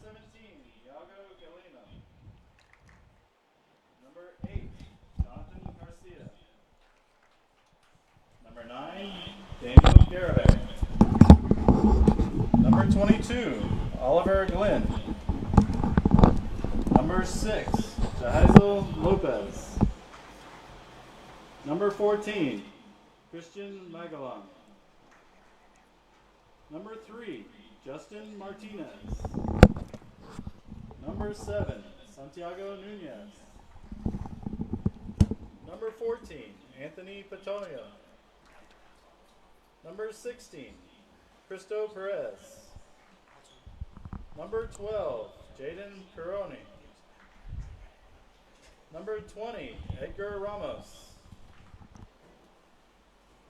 17, Iago Galena. Number 8, Jonathan Garcia. Number 9, Daniel Garabay. Number 22, Oliver Glenn. Number 6, Jahazel Lopez. Number 14, Christian Magallan. Number 3, Justin Martinez. Number 7, Santiago Nunez. Number 14, Anthony Petonio. Number 16, Cristo Perez. Number 12, Jaden Caroni. Number 20, Edgar Ramos.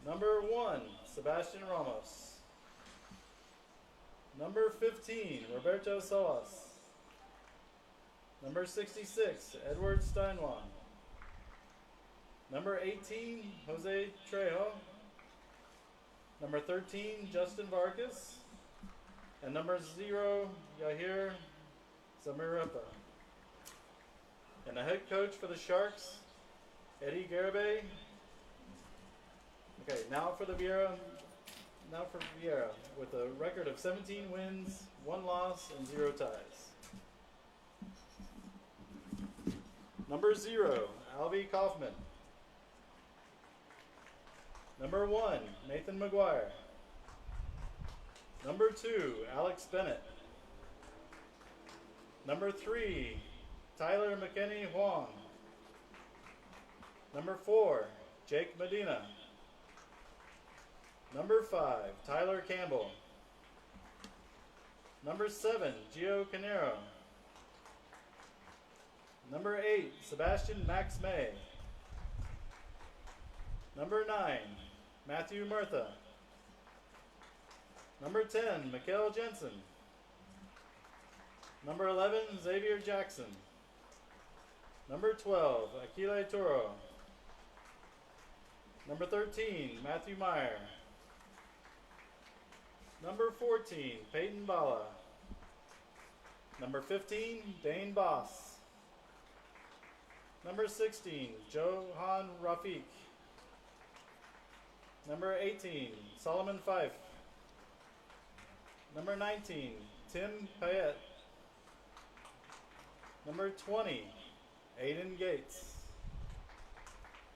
Number 1, Sebastian Ramos. Number 15, Roberto Solas. Number 66, Edward Steinwan. Number 18, Jose Trejo. Number 13, Justin Vargas. And number 0, Yahir Zamirapa. And the head coach for the Sharks, Eddie Garabay. Okay, now for Viera, with a record of 17 wins, 1 loss, and 0 ties. Number 0, Alvy Kaufman. Number 1, Nathan McGuire. Number 2, Alex Bennett. Number 3, Tyler McKinney Huang. Number 4, Jake Medina. Number 5, Tyler Campbell. Number 7, Gio Canero. Number 8, Sebastian Max May. Number 9, Matthew Murtha. Number 10, Mikael Jensen. Number 11, Xavier Jackson. Number 12, Akile Toro. Number 13, Matthew Meyer. Number 14, Peyton Bala. Number 15, Dane Boss. Number 16, Johan Rafiq. Number 18, Solomon Fife. Number 19, Tim Payette. Number 20, Aiden Gates.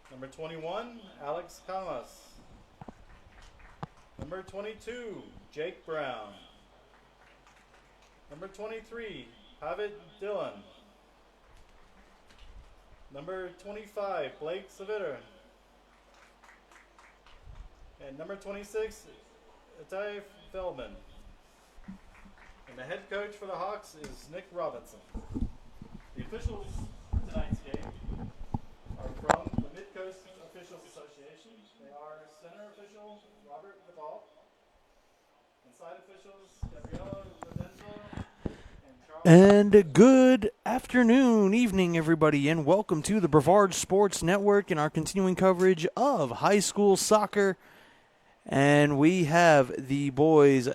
Number 21, Alex Camas. Number 22, Jake Brown. Number 23, Pavid Dillon. Number 25, Blake Saviter. And number 26, Itai Feldman. And the head coach for the Hawks is Nick Robinson. The officials for tonight's game are from the Mid-Coast Officials Association. They are center official Robert Duvall, and side officials Gabriela Lodenzo and Charles. And good afternoon, evening, everybody, and welcome to the Brevard Sports Network and our continuing coverage of high school soccer. And we have the boys'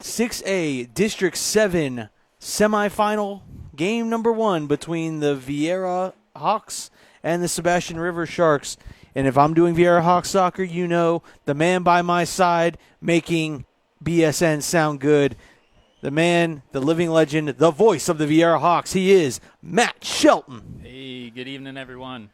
6A District 7 semifinal game number 1 between the Viera Hawks and the Sebastian River Sharks. And if I'm doing Viera Hawks soccer, you know the man by my side making BSN sound good. The man, the living legend, the voice of the Viera Hawks. He is Matt Shelton. Hey, good evening, everyone.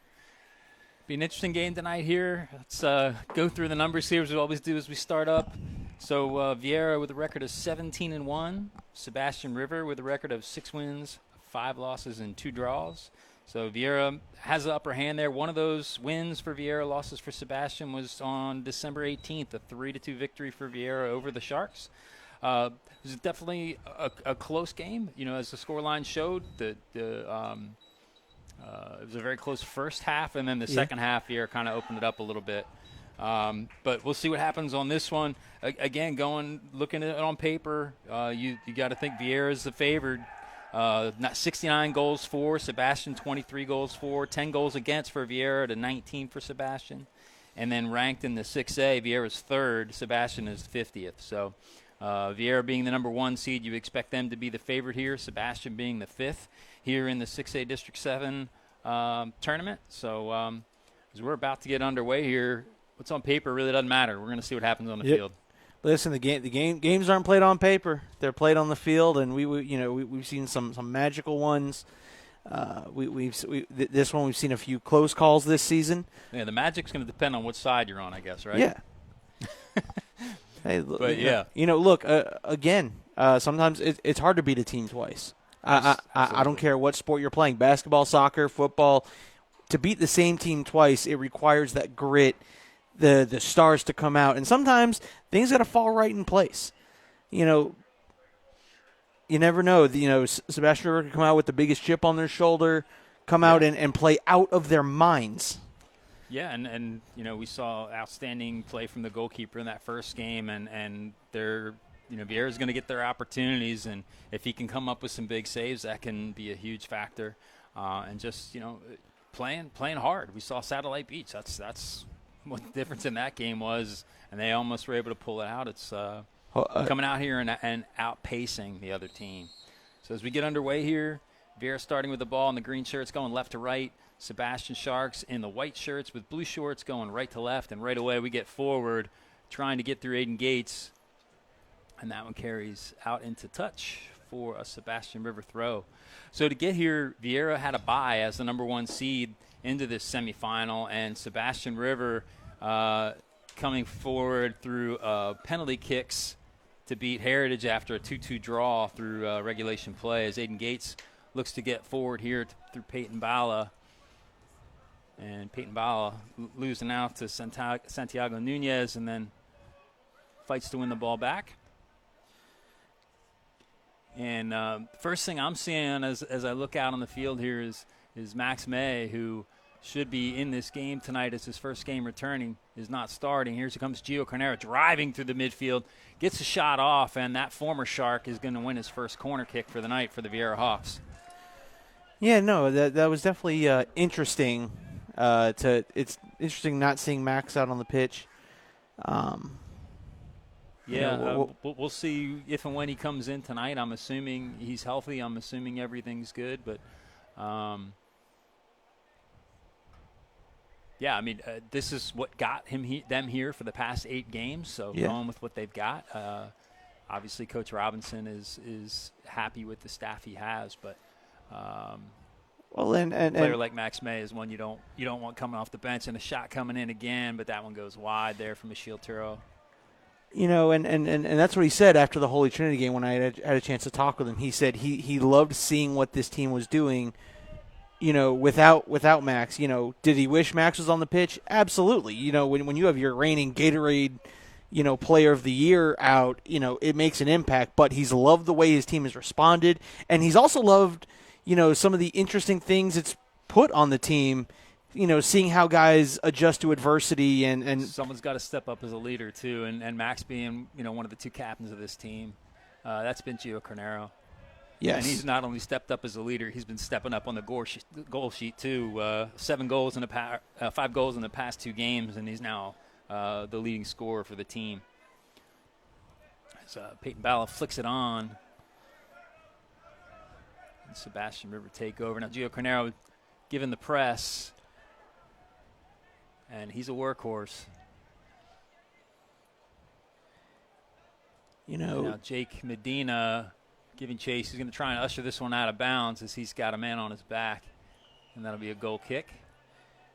Be an interesting game tonight here. Let's go through the numbers here as we always do as we start up. So Viera with a record of 17-1. Sebastian River with a record of 6 wins, 5 losses, and 2 draws. So Viera has the upper hand there. One of those wins for Viera, losses for Sebastian, was on December 18th, a 3-2 victory for Viera over the Sharks. It was definitely a close game. You know, as the scoreline showed, it was a very close first half, and then the second half here kind of opened it up a little bit. But we'll see what happens on this one. Again, looking at it on paper, you got to think Viera's the favored. 69 goals for Sebastian, 23 goals for, 10 goals against for Viera to 19 for Sebastian. And then ranked in the 6A, Viera's third, Sebastian is 50th. So Viera being the number 1 seed, you expect them to be the favorite here. Sebastian being the 5th here in the 6A District 7 tournament. So as we're about to get underway here, what's on paper really doesn't matter. We're going to see what happens on the field. Listen, the games aren't played on paper; they're played on the field, and we've seen some magical ones. This one we've seen a few close calls this season. Yeah, the magic's going to depend on which side you're on, I guess, right? Yeah. Hey, but yeah, look again. Sometimes it's hard to beat a team twice. I don't care what sport you're playing: basketball, soccer, football. To beat the same team twice, it requires that grit. The stars to come out, and sometimes things got to fall right in place. You never know. Sebastian River could come out with the biggest chip on their shoulder, come out and play out of their minds. Yeah, and we saw outstanding play from the goalkeeper in that first game, and they're Viera's going to get their opportunities, and if he can come up with some big saves, that can be a huge factor. And just playing hard. We saw Satellite Beach. That's what the difference in that game was, and they almost were able to pull it out. It's coming out here and outpacing the other team. So as we get underway here, Viera starting with the ball in the green shirts going left to right. Sebastian Sharks in the white shirts with blue shorts going right to left, and right away we get forward trying to get through Aiden Gates, and that one carries out into touch for a Sebastian River throw. So to get here, Viera had a bye as the number 1 seed into this semifinal, and Sebastian River coming forward through penalty kicks to beat Heritage after a 2-2 draw through regulation play, as Aiden Gates looks to get forward here through Peyton Bala. And Peyton Bala losing out to Santiago Nunez, and then fights to win the ball back. And first thing I'm seeing as I look out on the field here is Max May, who should be in this game tonight as his first game returning, is not starting. Here comes Gio Carnera driving through the midfield, gets a shot off, and that former Shark is going to win his first corner kick for the night for the Viera Hawks. Yeah, no, that was definitely interesting. It's interesting not seeing Max out on the pitch. We'll see if and when he comes in tonight. I'm assuming he's healthy. I'm assuming everything's good. But, this is what got them here for the past 8 games. So going with what they've got. Obviously, Coach Robinson is happy with the staff he has. But a player like Max May is one you don't want coming off the bench, and a shot coming in again, but that one goes wide there from Achille Turo. And that's what he said after the Holy Trinity game when I had a chance to talk with him. He said he loved seeing what this team was doing, without Max. Did he wish Max was on the pitch? Absolutely. When you have your reigning Gatorade, player of the year out, it makes an impact. But he's loved the way his team has responded, and he's also loved, some of the interesting things it's put on the team. Seeing how guys adjust to adversity and someone's got to step up as a leader too, and Max being one of the 2 captains of this team, that's been Gio Carnero. Yes, and he's not only stepped up as a leader, he's been stepping up on the goal sheet too. 5 goals in the past 2 games, and he's now the leading scorer for the team. As Peyton Bala flicks it on, and Sebastian River take over. Now Gio Carnero given the press. And he's a workhorse. Now Jake Medina giving chase. He's going to try and usher this one out of bounds as he's got a man on his back. And that'll be a goal kick.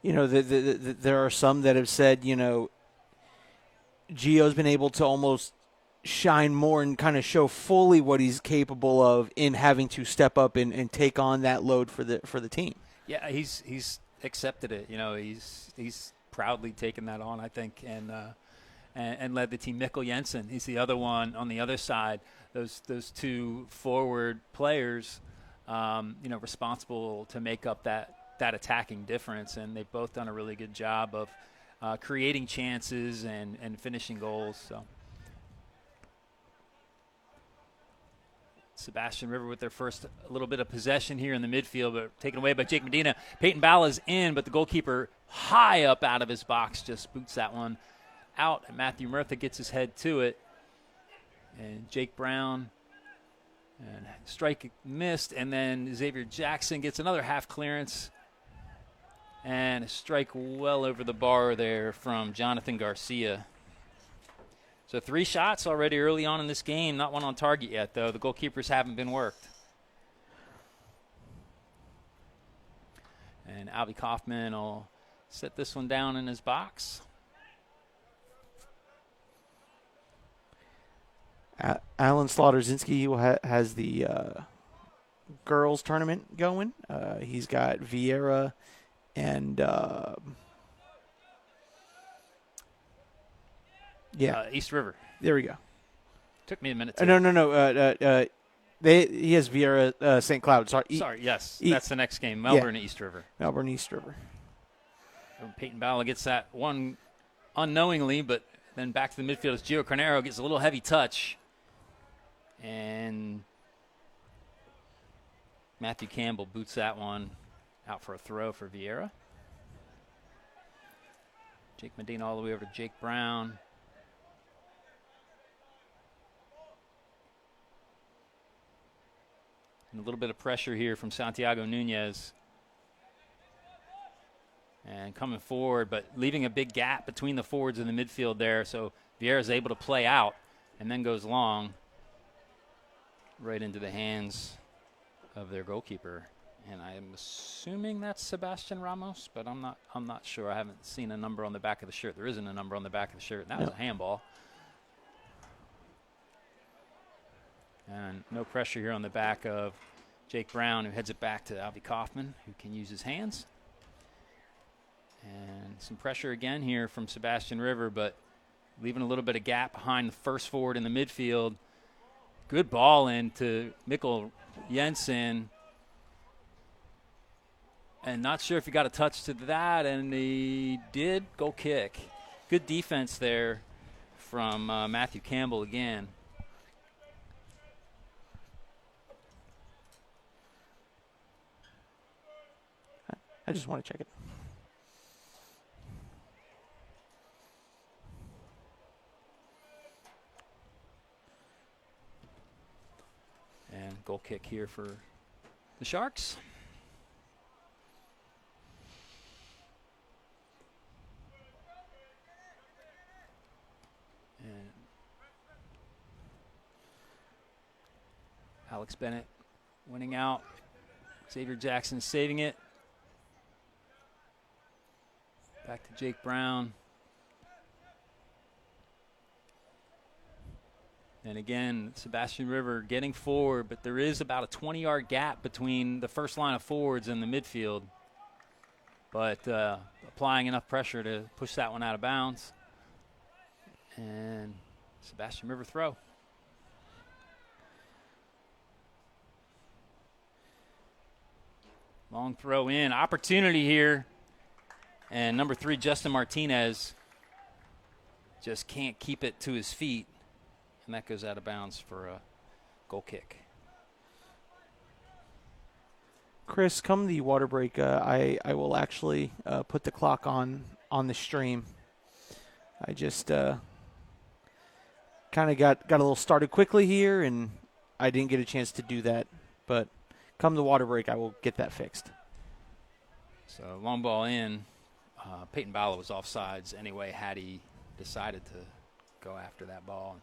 There are some that have said, Gio's been able to almost shine more and kind of show fully what he's capable of in having to step up and take on that load for the team. Yeah, he's accepted it. He's proudly taken that on, I think, and led the team. Mikkel Jensen, he's the other one on the other side. Those 2 forward players, responsible to make up that attacking difference, and they've both done a really good job of creating chances and finishing goals. So Sebastian River with their first little bit of possession here in the midfield, but taken away by Jake Medina. Peyton Bala's in, but the goalkeeper high up out of his box just boots that one out. And Matthew Murtha gets his head to it. And Jake Brown, and strike missed, and then Xavier Jackson gets another half clearance, and a strike well over the bar there from Jonathan Garcia. So 3 shots already early on in this game, not one on target yet, though. The goalkeepers haven't been worked. And Albie Kaufman will set this one down in his box. Alan Slaughter-Zinski has the girls tournament going. He's got Viera and East River. There we go. Took me a minute to. No. He has Viera St. Cloud. Sorry, yes. That's the next game. Melbourne East River. Melbourne East River. Peyton Balla gets that one unknowingly, but then back to the midfield as Gio Carnero gets a little heavy touch. And Matthew Campbell boots that one out for a throw for Viera. Jake Medina all the way over to Jake Brown. And a little bit of pressure here from Santiago Nunez. And coming forward, but leaving a big gap between the forwards and the midfield there. So Viera is able to play out and then goes long right into the hands of their goalkeeper. And I'm assuming that's Sebastian Ramos, but I'm not sure. I haven't seen a number on the back of the shirt. There isn't a number on the back of the shirt. That was a handball. And no pressure here on the back of Jake Brown, who heads it back to Albie Kaufman, who can use his hands. And some pressure again here from Sebastian River, but leaving a little bit of gap behind the first forward in the midfield. Good ball into Mikkel Jensen. And not sure if he got a touch to that, and he did. Goal kick. Good defense there from Matthew Campbell again. I just want to check it. And goal kick here for the Sharks. And Alex Bennett winning out. Xavier Jackson saving it. Back to Jake Brown. And again, Sebastian River getting forward, but there is about a 20-yard gap between the first line of forwards and the midfield. But applying enough pressure to push that one out of bounds. And Sebastian River throw. Long throw in. Opportunity here. And number 3, Justin Martinez, just can't keep it to his feet. And that goes out of bounds for a goal kick. Chris, come the water break, I will actually put the clock on the stream. I just kind of got a little started quickly here, and I didn't get a chance to do that. But come the water break, I will get that fixed. So long ball in. Peyton Balla was offsides anyway had he decided to go after that ball.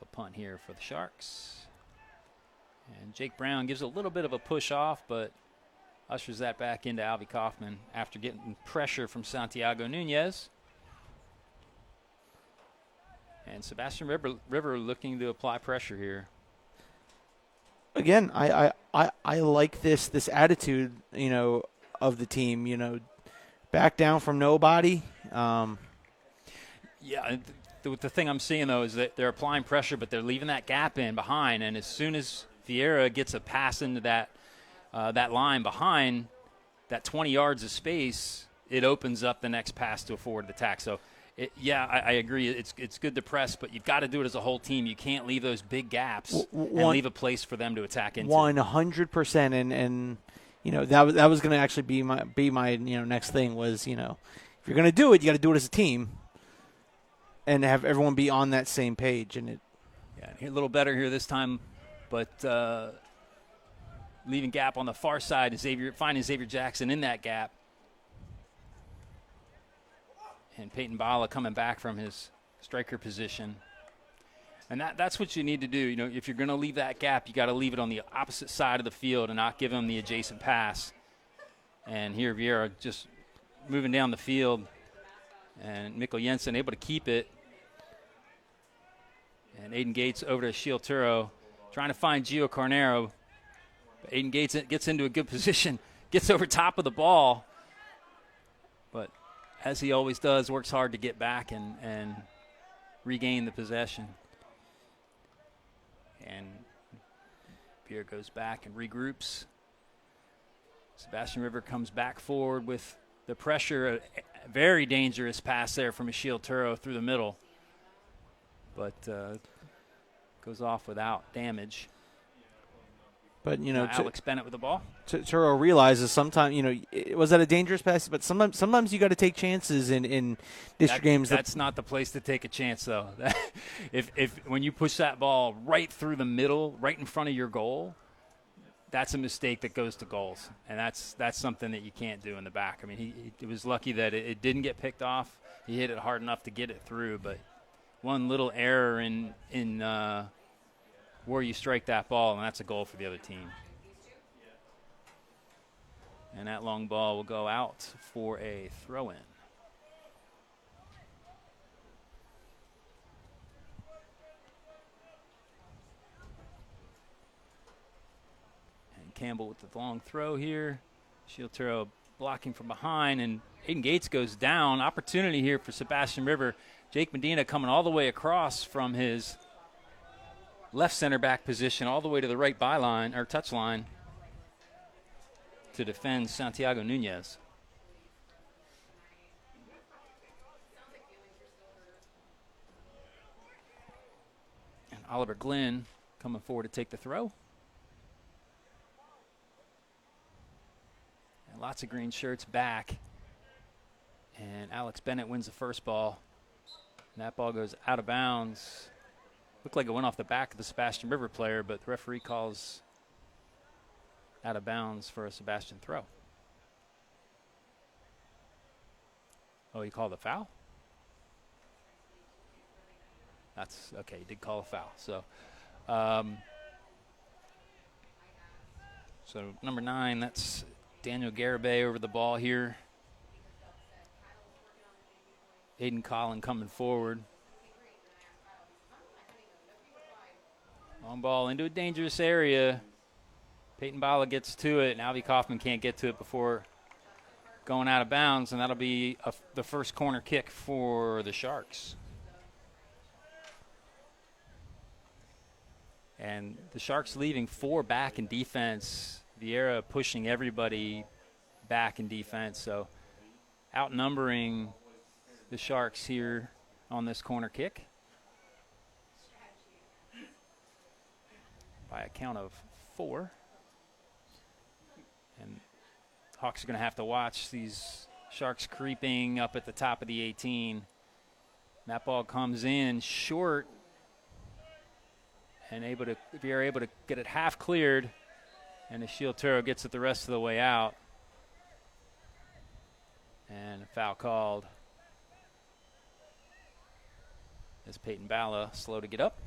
A punt here for the Sharks. And Jake Brown gives a little bit of a push off, but ushers that back into Albie Kaufman after getting pressure from Santiago Nunez. And Sebastian River looking to apply pressure here. Again, I like this attitude, of the team, back down from nobody. Yeah, the thing I'm seeing, though, is that they're applying pressure, but they're leaving that gap in behind. And as soon as Viera gets a pass into that line behind, that 20 yards of space, it opens up the next pass to a forward attack. So, I agree. It's good to press, but you've got to do it as a whole team. You can't leave those big gaps and leave a place for them to attack into. 100%, and that was going to actually be my next thing was, if you're going to do it, you got to do it as a team and have everyone be on that same page. And Yeah, a little better here this time, but leaving gap on the far side is finding Xavier Jackson in that gap. And Peyton Bala coming back from his striker position. And that's what you need to do. You know, if you're going to leave that gap, you got to leave it on the opposite side of the field and not give him the adjacent pass. And here Viera just moving down the field. And Mikkel Jensen able to keep it. And Aiden Gates over to Shiel Turo, trying to find Gio Carnero. But Aiden Gates gets into a good position, gets over top of the ball. But as he always does, works hard to get back and regain the possession. And Pierre goes back and regroups. Sebastian River comes back forward with the pressure. A very dangerous pass there from Shiel Turo through the middle. But goes off without damage. But, you know, Alex Bennett with the ball. Turo realizes sometimes, you know, was that a dangerous pass? But sometimes you got to take chances in district games. That's not the place to take a chance, though. if when you push that ball right through the middle, right in front of your goal, that's a mistake that goes to goals, and that's something that you can't do in the back. I mean, he was lucky that it didn't get picked off. He hit it hard enough to get it through, but one little error in where you strike that ball, and that's a goal for the other team. And that long ball will go out for a throw-in. And Campbell with the long throw here. Shiel Turo blocking from behind, and Aiden Gates goes down. Opportunity here for Sebastian River. Jake Medina coming all the way across from his left center back position all the way to the right byline or touch line to defend Santiago Nunez. And Oliver Glenn coming forward to take the throw. And lots of green shirts back. And Alex Bennett wins the first ball. And that ball goes out of bounds. Looked like it went off the back of the Sebastian River player, but the referee calls out of bounds for a Sebastian throw. Oh, he called a foul? That's okay, he did call a foul. So so number 9, that's Daniel Garibay over the ball here. Aiden Collin coming forward. Long ball into a dangerous area. Peyton Bala gets to it, and Albie Kaufman can't get to it before going out of bounds, and that'll be the first corner kick for the Sharks. And the Sharks leaving 4 back in defense. Viera pushing everybody back in defense, so outnumbering the Sharks here on this corner kick by a count of 4. And Hawks are going to have to watch these Sharks creeping up at the top of the 18. That ball comes in short, and Viera able to get it half cleared, and the Shiel Turo gets it the rest of the way out. And a foul called as Peyton Bala slow to get up.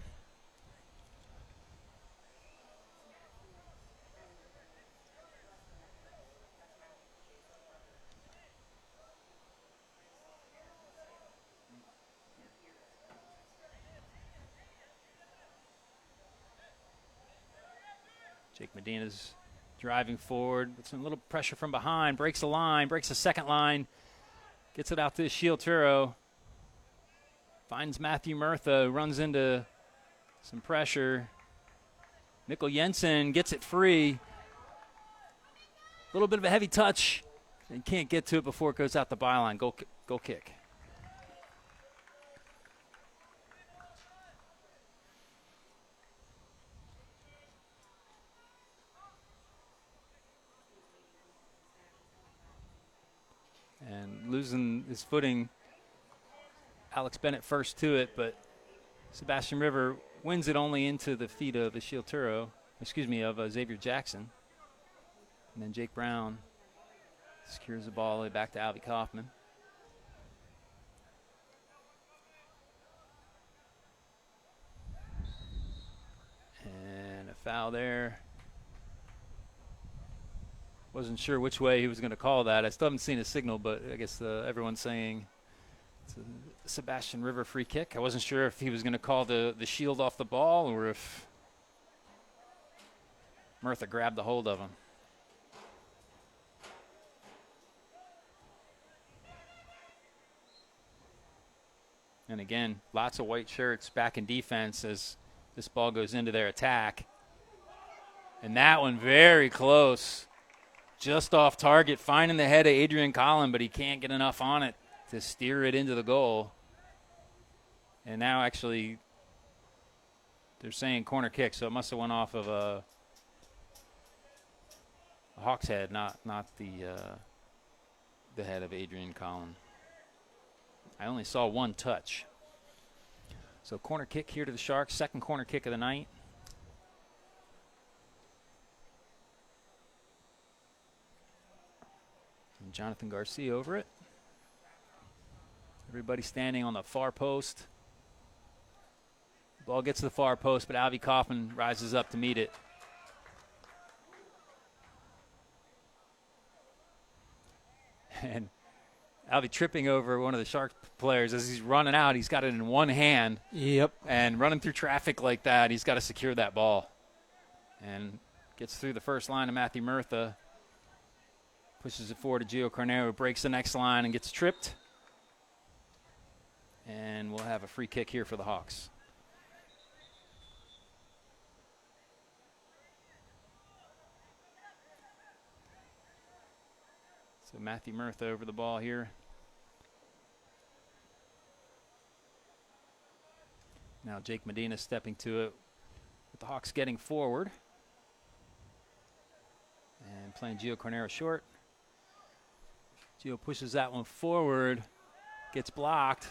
Jake Medina's driving forward with some little pressure from behind, breaks the line, breaks the second line, gets it out to Shiel Turo. Finds Matthew Murtha, runs into some pressure. Mikkel Jensen gets it free. A little bit of a heavy touch. And can't get to it before it goes out the byline. Goal kick. And losing his footing, Alex Bennett first to it, but Sebastian River wins it only into the feet of of Xavier Jackson. And then Jake Brown secures the ball all the way back to Albie Kaufman. And a foul there. Wasn't sure which way he was going to call that. I still haven't seen a signal, but I guess everyone's saying it's a Sebastian River free kick. I wasn't sure if he was going to call the shield off the ball or if Murtha grabbed the hold of him. And again, lots of white shirts back in defense as this ball goes into their attack. And that one very close. Just off target, finding the head of Adrian Collin, but he can't get enough on it to steer it into the goal. And now actually they're saying corner kick, so it must have went off of a Hawk's head, not the head of Adrian Collin. I only saw one touch. So corner kick here to the Sharks, second corner kick of the night. And Jonathan Garcia over it. Everybody standing on the far post. Ball gets to the far post, but Albie Kaufman rises up to meet it. And Albie tripping over one of the Shark players as he's running out. He's got it in one hand. Yep. And running through traffic like that, he's got to secure that ball. And gets through the first line of Matthew Murtha. Pushes it forward to Gio Carnero, breaks the next line and gets tripped. And we'll have a free kick here for the Hawks. So Matthew Murtha over the ball here. Now Jake Medina stepping to it with the Hawks getting forward. And playing Gio Carnero short. Gio pushes that one forward, gets blocked,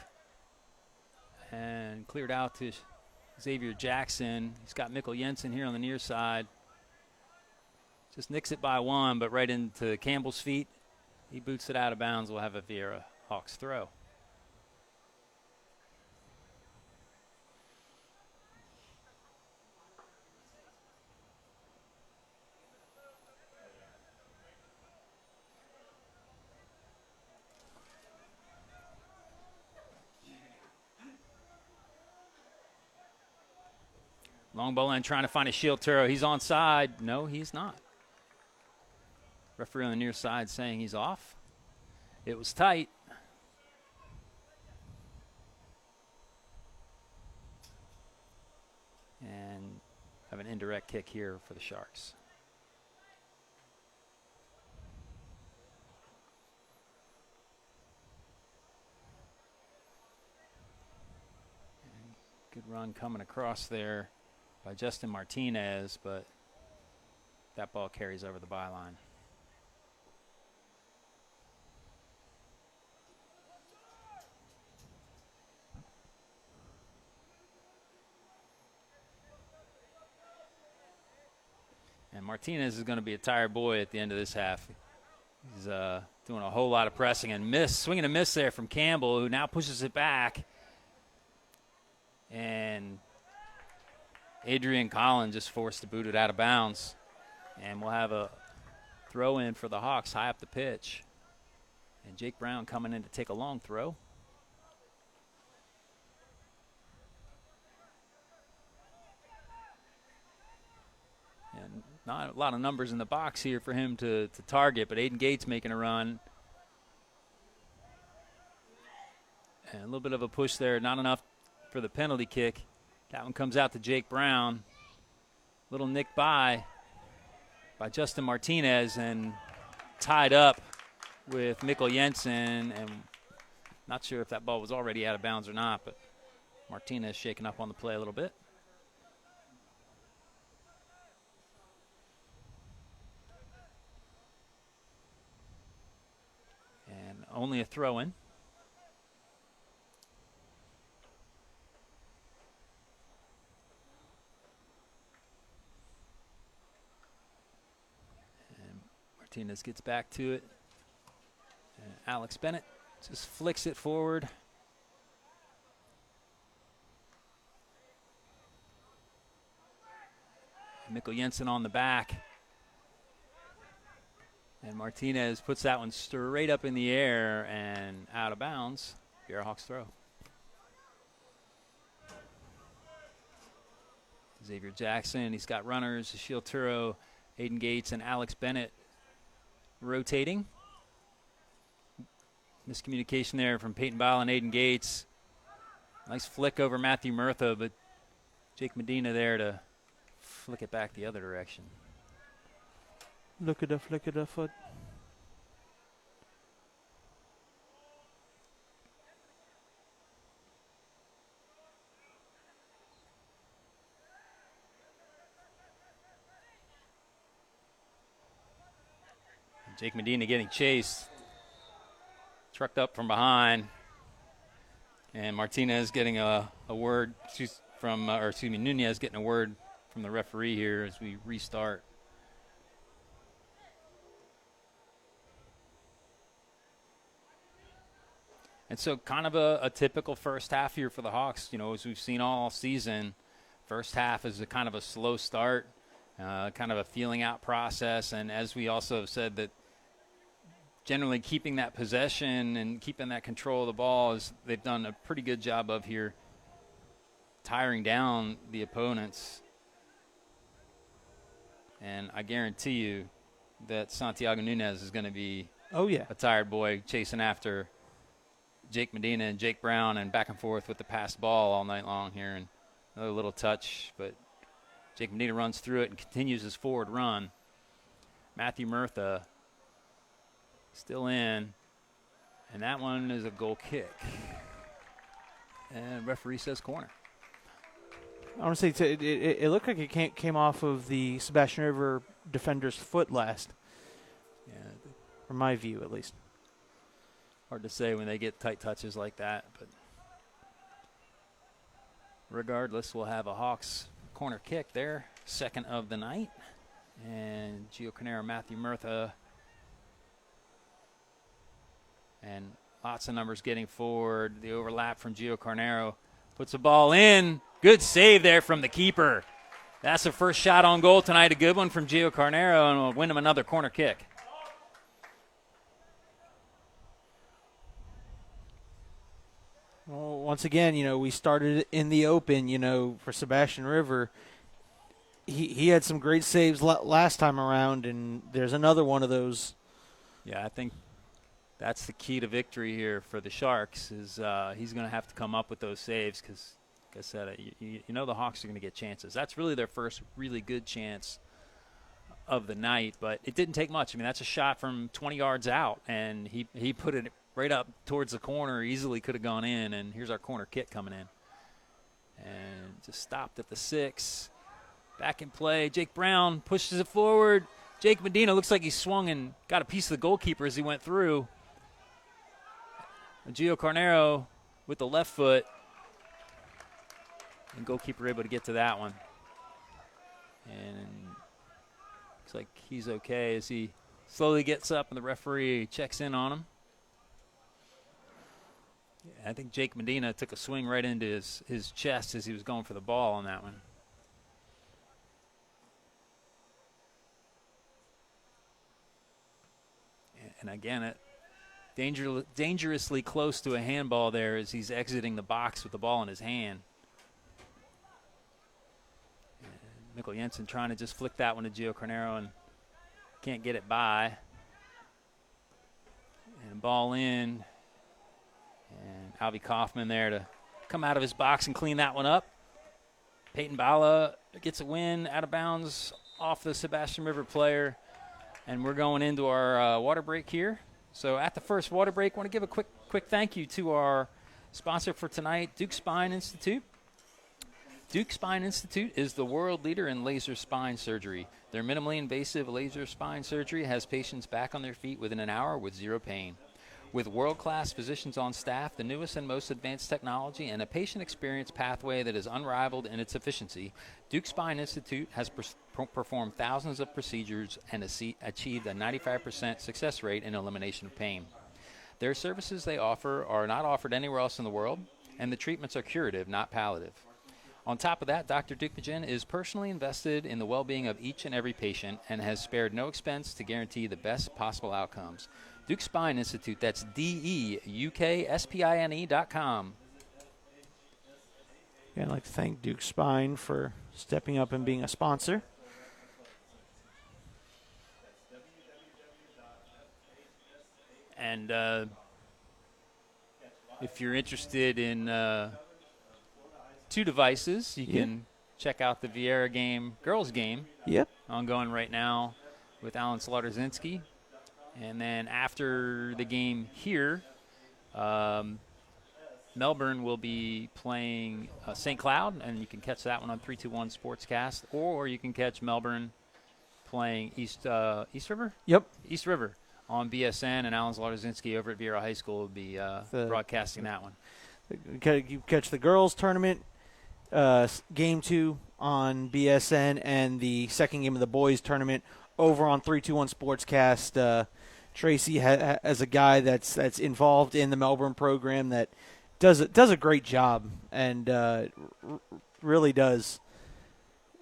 and cleared out to Xavier Jackson. He's got Mikkel Jensen here on the near side. Just nicks it by one, but right into Campbell's feet. He boots it out of bounds. We'll have a Viera Hawks throw. Long ball in, trying to find a shield Turo. He's onside. No, he's not. Referee on the near side saying he's off. It was tight. And have an indirect kick here for the Sharks. And good run coming across there by Justin Martinez, but that ball carries over the byline. And Martinez is going to be a tired boy at the end of this half. He's doing a whole lot of pressing and swinging a miss there from Campbell, who now pushes it back. And Adrian Collin just forced to boot it out of bounds. And we'll have a throw in for the Hawks high up the pitch. And Jake Brown coming in to take a long throw. And not a lot of numbers in the box here for him to target, but Aiden Gates making a run. And a little bit of a push there, not enough for the penalty kick. That one comes out to Jake Brown. Little nick by Justin Martinez and tied up with Mikkel Jensen. And not sure if that ball was already out of bounds or not, but Martinez shaking up on the play a little bit. And only a throw-in. Martinez gets back to it. And Alex Bennett just flicks it forward. Mikkel Jensen on the back. And Martinez puts that one straight up in the air and out of bounds. Viera Hawks throw. Xavier Jackson, he's got runners, Ashiel Turo, Aiden Gates, and Alex Bennett rotating. Miscommunication there from Peyton Ball and Aiden Gates. Nice flick over Matthew Murtha, but Jake Medina there to flick it back the other direction. Look at the flick of the foot. Jake Medina getting chased. Trucked up from behind. And Martinez getting a word from, Nunez getting a word from the referee here as we restart. And so kind of a typical first half here for the Hawks. You know, as we've seen all season, first half is a kind of a slow start, kind of a feeling out process. And as we also have said, that generally keeping that possession and keeping that control of the ball is they've done a pretty good job of here, tiring down the opponents. And I guarantee you that Santiago Nunez is going to be a tired boy chasing after Jake Medina and Jake Brown and back and forth with the passed ball all night long here. And another little touch, but Jake Medina runs through it and continues his forward run. Matthew Murtha still in, and that one is a goal kick. And referee says corner. I want to say it looked like it came off of the Sebastian River defender's foot last. Yeah, from my view at least. Hard to say when they get tight touches like that, but regardless, we'll have a Hawks corner kick there, second of the night. And Gio Carnero, Matthew Murtha, and lots of numbers getting forward. The overlap from Gio Carnero puts the ball in. Good save there from the keeper. That's the first shot on goal tonight. A good one from Gio Carnero, and will win him another corner kick. Well, once again, you know, we started in the open, you know, for Sebastian River. He had some great saves last time around, and there's another one of those. Yeah, I think that's the key to victory here for the Sharks is he's going to have to come up with those saves because, like I said, you know the Hawks are going to get chances. That's really their first really good chance of the night, but it didn't take much. I mean, that's a shot from 20 yards out, and he put it right up towards the corner, easily could have gone in, and here's our corner kick coming in. And just stopped at the 6. Back in play. Jake Brown pushes it forward. Jake Medina looks like he swung and got a piece of the goalkeeper as he went through. And Gio Carnero with the left foot. And goalkeeper able to get to that one. And looks like he's okay as he slowly gets up and the referee checks in on him. I think Jake Medina took a swing right into his chest as he was going for the ball on that one. And again, dangerously close to a handball there as he's exiting the box with the ball in his hand. And Mikkel Jensen trying to just flick that one to Gio Carnero and can't get it by. And ball in. And Alvy Kaufman there to come out of his box and clean that one up. Peyton Bala gets a win out of bounds off the Sebastian River player. And we're going into our water break here. So at the first water break, I want to give a quick thank you to our sponsor for tonight, Duke Spine Institute. Duke Spine Institute is the world leader in laser spine surgery. Their minimally invasive laser spine surgery has patients back on their feet within an hour with zero pain. With world-class physicians on staff, the newest and most advanced technology, and a patient experience pathway that is unrivaled in its efficiency, Duke Spine Institute has performed thousands of procedures and achieved a 95% success rate in elimination of pain. Their services they offer are not offered anywhere else in the world, and the treatments are curative, not palliative. On top of that, Dr. Dukmajian is personally invested in the well-being of each and every patient and has spared no expense to guarantee the best possible outcomes. Duke Spine Institute, that's DEUKSPINE.com. Yeah, I'd like to thank Duke Spine for stepping up and being a sponsor. And if you're interested in 2 devices, you can check out the Viera game, girls game, ongoing right now with Alan Slaughter-Zinski. And then after the game here, Melbourne will be playing St. Cloud, and you can catch that one on 321 Sportscast, or you can catch Melbourne playing East River? Yep. East River on BSN, and Alan Slaughter-Zinski over at Viera High School will be broadcasting that one. You catch the girls' tournament, game 2 on BSN, and the second game of the boys' tournament over on 321 Sportscast. Tracy has a guy that's involved in the Melbourne program that does a great job, and really does.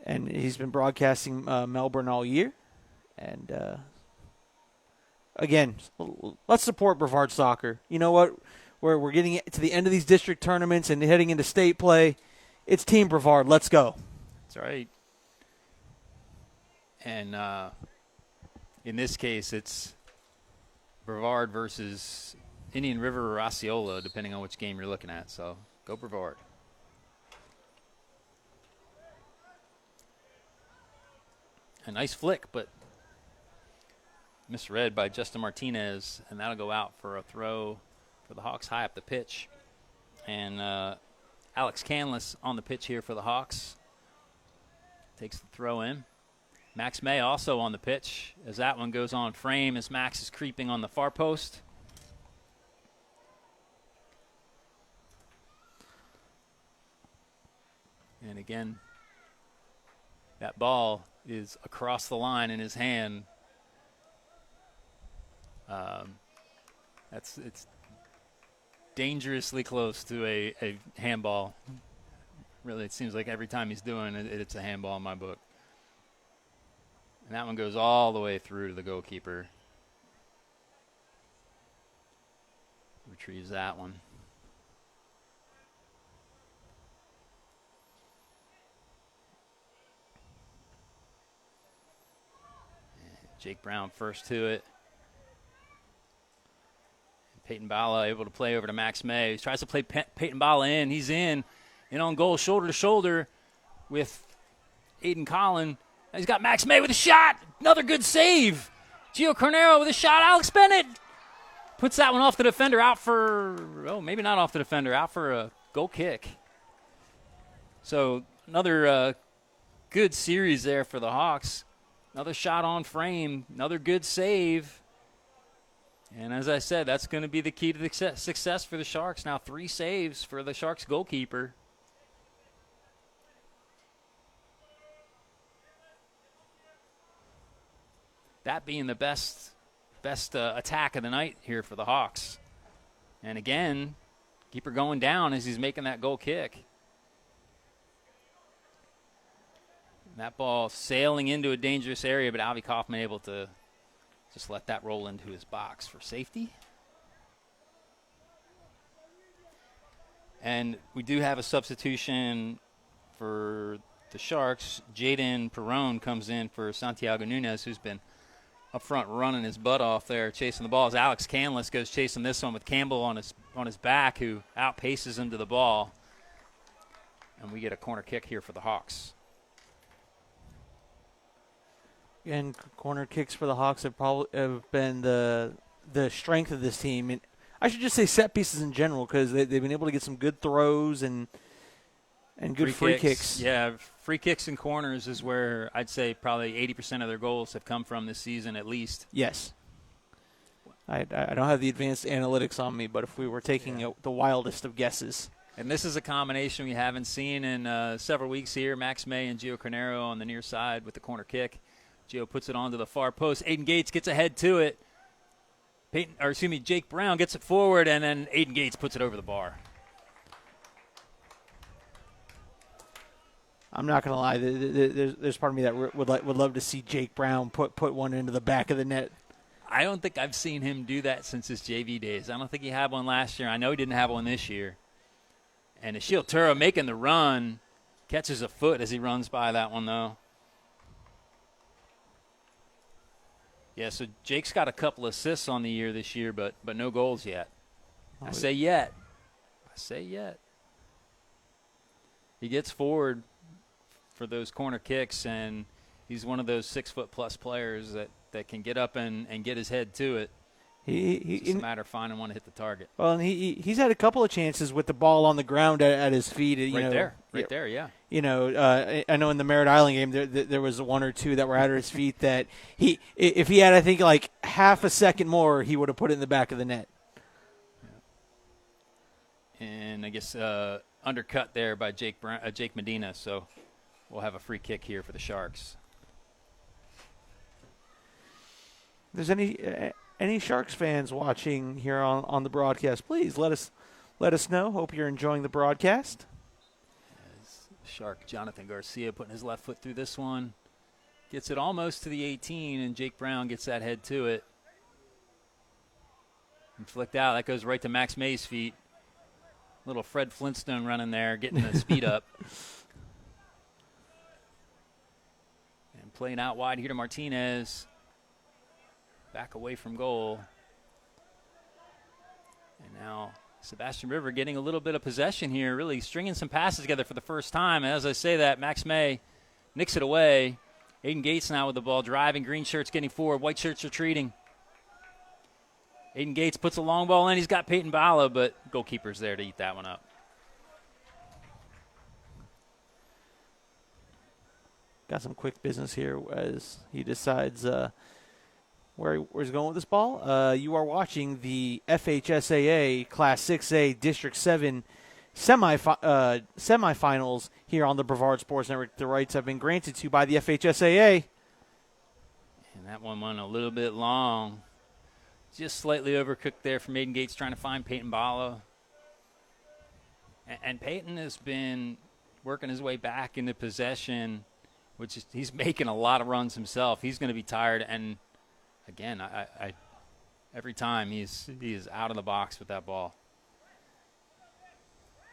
And he's been broadcasting Melbourne all year. And again, let's support Brevard soccer. You know what? We're getting to the end of these district tournaments and heading into state play. It's Team Brevard. Let's go. That's right. And in this case, it's Brevard versus Indian River or Osceola, depending on which game you're looking at. So go Brevard. A nice flick, but misread by Justin Martinez, and that'll go out for a throw for the Hawks high up the pitch. And Alex Canlis on the pitch here for the Hawks. Takes the throw in. Max May also on the pitch as that one goes on frame as Max is creeping on the far post. And again, that ball is across the line in his hand. It's dangerously close to a handball. Really, it seems like every time he's doing it, it's a handball in my book. And that one goes all the way through to the goalkeeper. Retrieves that one. Jake Brown first to it. Peyton Bala able to play over to Max May. He tries to play Peyton Bala in. He's in on goal, shoulder to shoulder with Aiden Collin. He's got Max May with a shot. Another good save. Gio Cornero with a shot. Alex Bennett puts that one off the defender, out for, maybe not off the defender, out for a goal kick. So another good series there for the Hawks. Another shot on frame. Another good save. And as I said, that's going to be the key to the success for the Sharks. Now 3 saves for the Sharks goalkeeper. That being the best attack of the night here for the Hawks. And again, keeper going down as he's making that goal kick. And that ball sailing into a dangerous area, but Alvy Kaufman able to just let that roll into his box for safety. And we do have a substitution for the Sharks. Jaden Perrone comes in for Santiago Nunez, who's been up front running his butt off there, chasing the ball. As Alex Canlis goes chasing this one with Campbell on his back, who outpaces him to the ball. And we get a corner kick here for the Hawks. And corner kicks for the Hawks have been the strength of this team. And I should just say set pieces in general, because they've been able to get some good throws and good free kicks. Yeah, free kicks and corners is where I'd say probably 80% of their goals have come from this season at least. Yes. I don't have the advanced analytics on me, but if we were taking the wildest of guesses. And this is a combination we haven't seen in several weeks here. Max May and Gio Carnero on the near side with the corner kick. Gio puts it onto the far post. Aiden Gates gets ahead to it. Jake Brown gets it forward, and then Aiden Gates puts it over the bar. I'm not going to lie. There's part of me that would love to see Jake Brown put one into the back of the net. I don't think I've seen him do that since his JV days. I don't think he had one last year. I know he didn't have one this year. And Ashil Tura making the run, catches a foot as he runs by that one, though. Yeah, so Jake's got a couple assists on the year this year, but no goals yet. I say yet. He gets forward for those corner kicks, and he's one of those 6-foot-plus players that can get up and get his head to it. It's just a matter of finding one to hit the target. Well, and he's had a couple of chances with the ball on the ground at his feet. Right there, yeah. You know, I know in the Merritt Island game there was one or two that were at his feet that if he had, I think, like half a second more, he would have put it in the back of the net. Yeah. And I guess undercut there by Jake Medina, so we'll have a free kick here for the Sharks. If there's any Sharks fans watching here on the broadcast, please let us know. Hope you're enjoying the broadcast. Shark Jonathan Garcia putting his left foot through this one. Gets it almost to the 18, and Jake Brown gets that head to it. And flicked out. That goes right to Max May's feet. Little Fred Flintstone running there, getting the speed up. And playing out wide here to Martinez. Back away from goal. And now Sebastian River getting a little bit of possession here, really stringing some passes together for the first time. And as I say that, Max May nicks it away. Aiden Gates now with the ball, driving. Green shirts getting forward. White shirts retreating. Aiden Gates puts a long ball in. He's got Peyton Bala, but goalkeeper's there to eat that one up. Got some quick business here as he decides where he's going with this ball. You are watching the FHSAA Class 6A District 7 semifinals here on the Brevard Sports Network. The rights have been granted to by the FHSAA. And that one went a little bit long. Just slightly overcooked there from Aiden Gates trying to find Peyton Bala. And Peyton has been working his way back into possession, which is, he's making a lot of runs himself. He's going to be tired. And, again, I every time he is out of the box with that ball.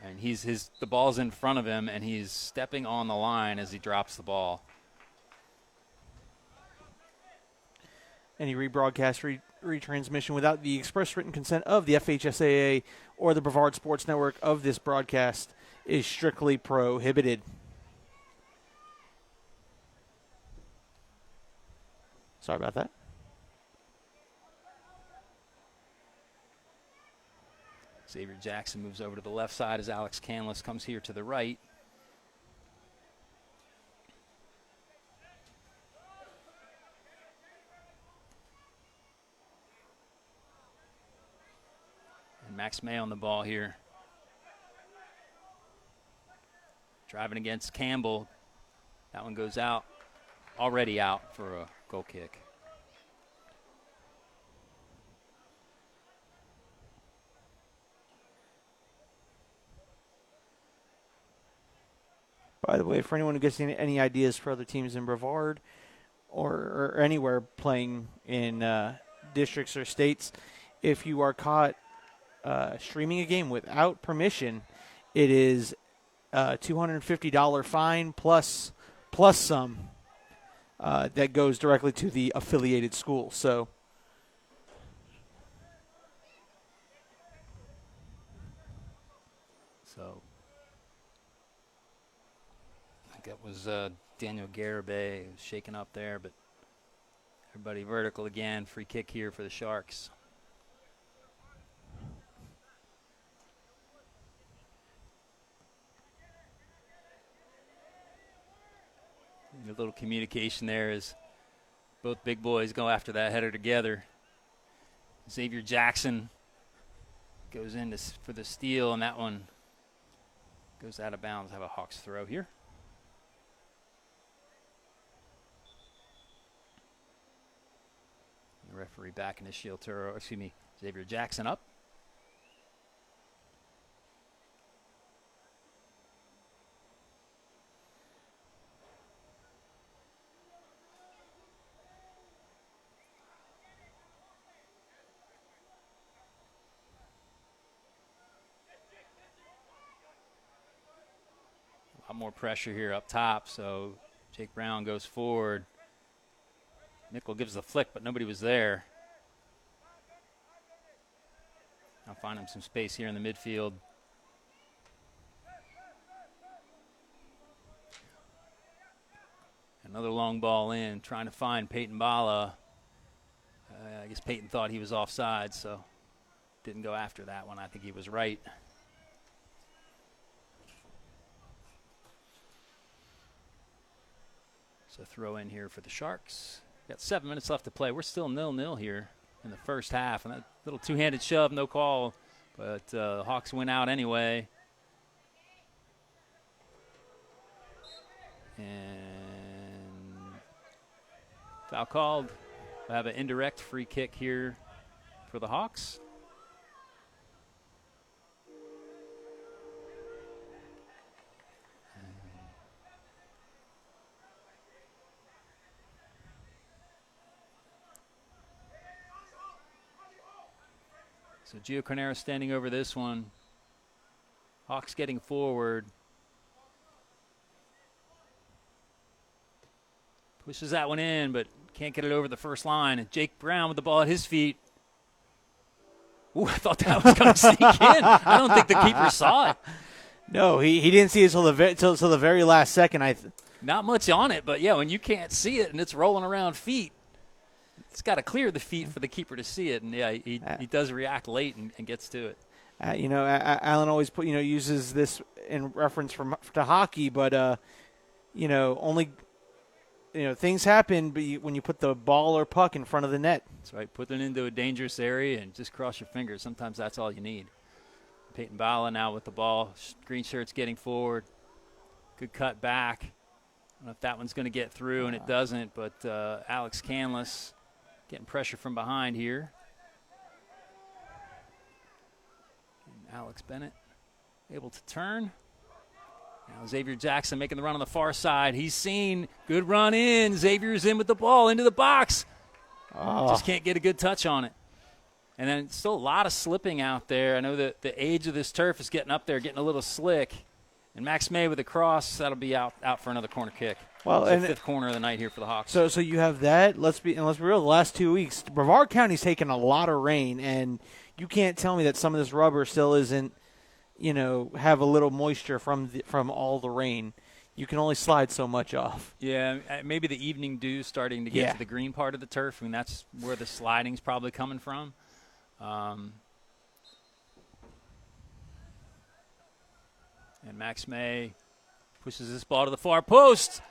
And the ball's in front of him, and he's stepping on the line as he drops the ball. Any rebroadcast, retransmission without the express written consent of the FHSAA or the Brevard Sports Network of this broadcast is strictly prohibited. Sorry about that. Xavier Jackson moves over to the left side as Alex Canlis comes here to the right. And Max May on the ball here. Driving against Campbell. That one goes out. Already out for a goal kick. By the way, for anyone who gets any ideas for other teams in Brevard or anywhere playing in districts or states, if you are caught streaming a game without permission, it is a $250 fine plus some that goes directly to the affiliated school. So that was Daniel Garibay shaking up there, but everybody vertical again. Free kick here for the Sharks. A little communication there as both big boys go after that header together. Xavier Jackson goes in for the steal, and that one Goes out of bounds. Have a Hawks throw here. The referee back in his shield to, Xavier Jackson up. A lot more pressure here up top, so Jake Brown goes forward. Nickel gives the flick, but nobody was there. I'll find him some space here in the midfield. Another long ball in, trying to find Peyton Bala. I guess Peyton thought he was offside, so didn't go after that one. I think he was right. So throw in here for the Sharks. Got 7 minutes left to play. We're still 0-0 here in the first half. And that little two-handed shove, no call. But Hawks went out anyway. And foul called. We'll have an indirect free kick here for the Hawks. So Gio Carnera standing over this one. Hawks getting forward. Pushes that one in, but can't get it over the first line. And Jake Brown with the ball at his feet. Ooh, I thought that was going to sneak in. I don't think the keeper saw it. No, he didn't see it till the very last second. Not much on it, but yeah, when you can't see it and it's rolling around feet, it's got to clear the feet for the keeper to see it. And yeah, he does react late and gets to it. Alan always uses this in reference to hockey, but only things happen when you put the ball or puck in front of the net. That's right. Put it into a dangerous area and just cross your fingers. Sometimes that's all you need. Peyton Bala now with the ball. Green shirt's getting forward. Good cut back. I don't know if that one's going to get through, and it doesn't, but Alex Canless getting pressure from behind here. And Alex Bennett able to turn. Now Xavier Jackson making the run on the far side. He's seen. Good run in. Xavier's in with the ball into the box. Just can't get a good touch on it. And then still a lot of slipping out there. I know that the age of this turf is getting up there, getting a little slick. And Max May with a cross, that'll be out for another corner kick. Well, and fifth corner of the night here for the Hawks. So you have that. Let's be real. The last 2 weeks, Brevard County's taken a lot of rain, and you can't tell me that some of this rubber still isn't, have a little moisture from all the rain. You can only slide so much off. Yeah, maybe the evening dew starting to get to the green part of the turf. I mean, that's where the sliding's probably coming from. And Max May pushes this ball to the far post.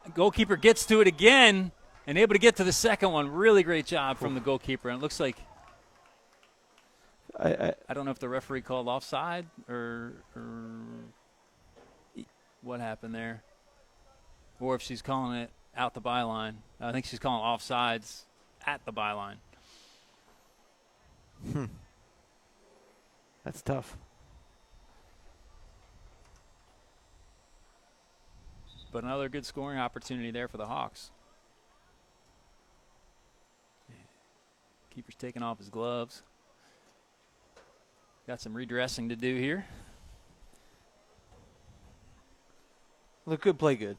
The goalkeeper gets to it again and able to get to the second one. Really great job from the goalkeeper. And it looks like I don't know if the referee called offside or what happened there, or if she's calling it out the byline. I think she's calling offsides at the byline. That's tough. But another good scoring opportunity there for the Hawks. Keeper's taking off his gloves. Got some redressing to do here. Look good, play good.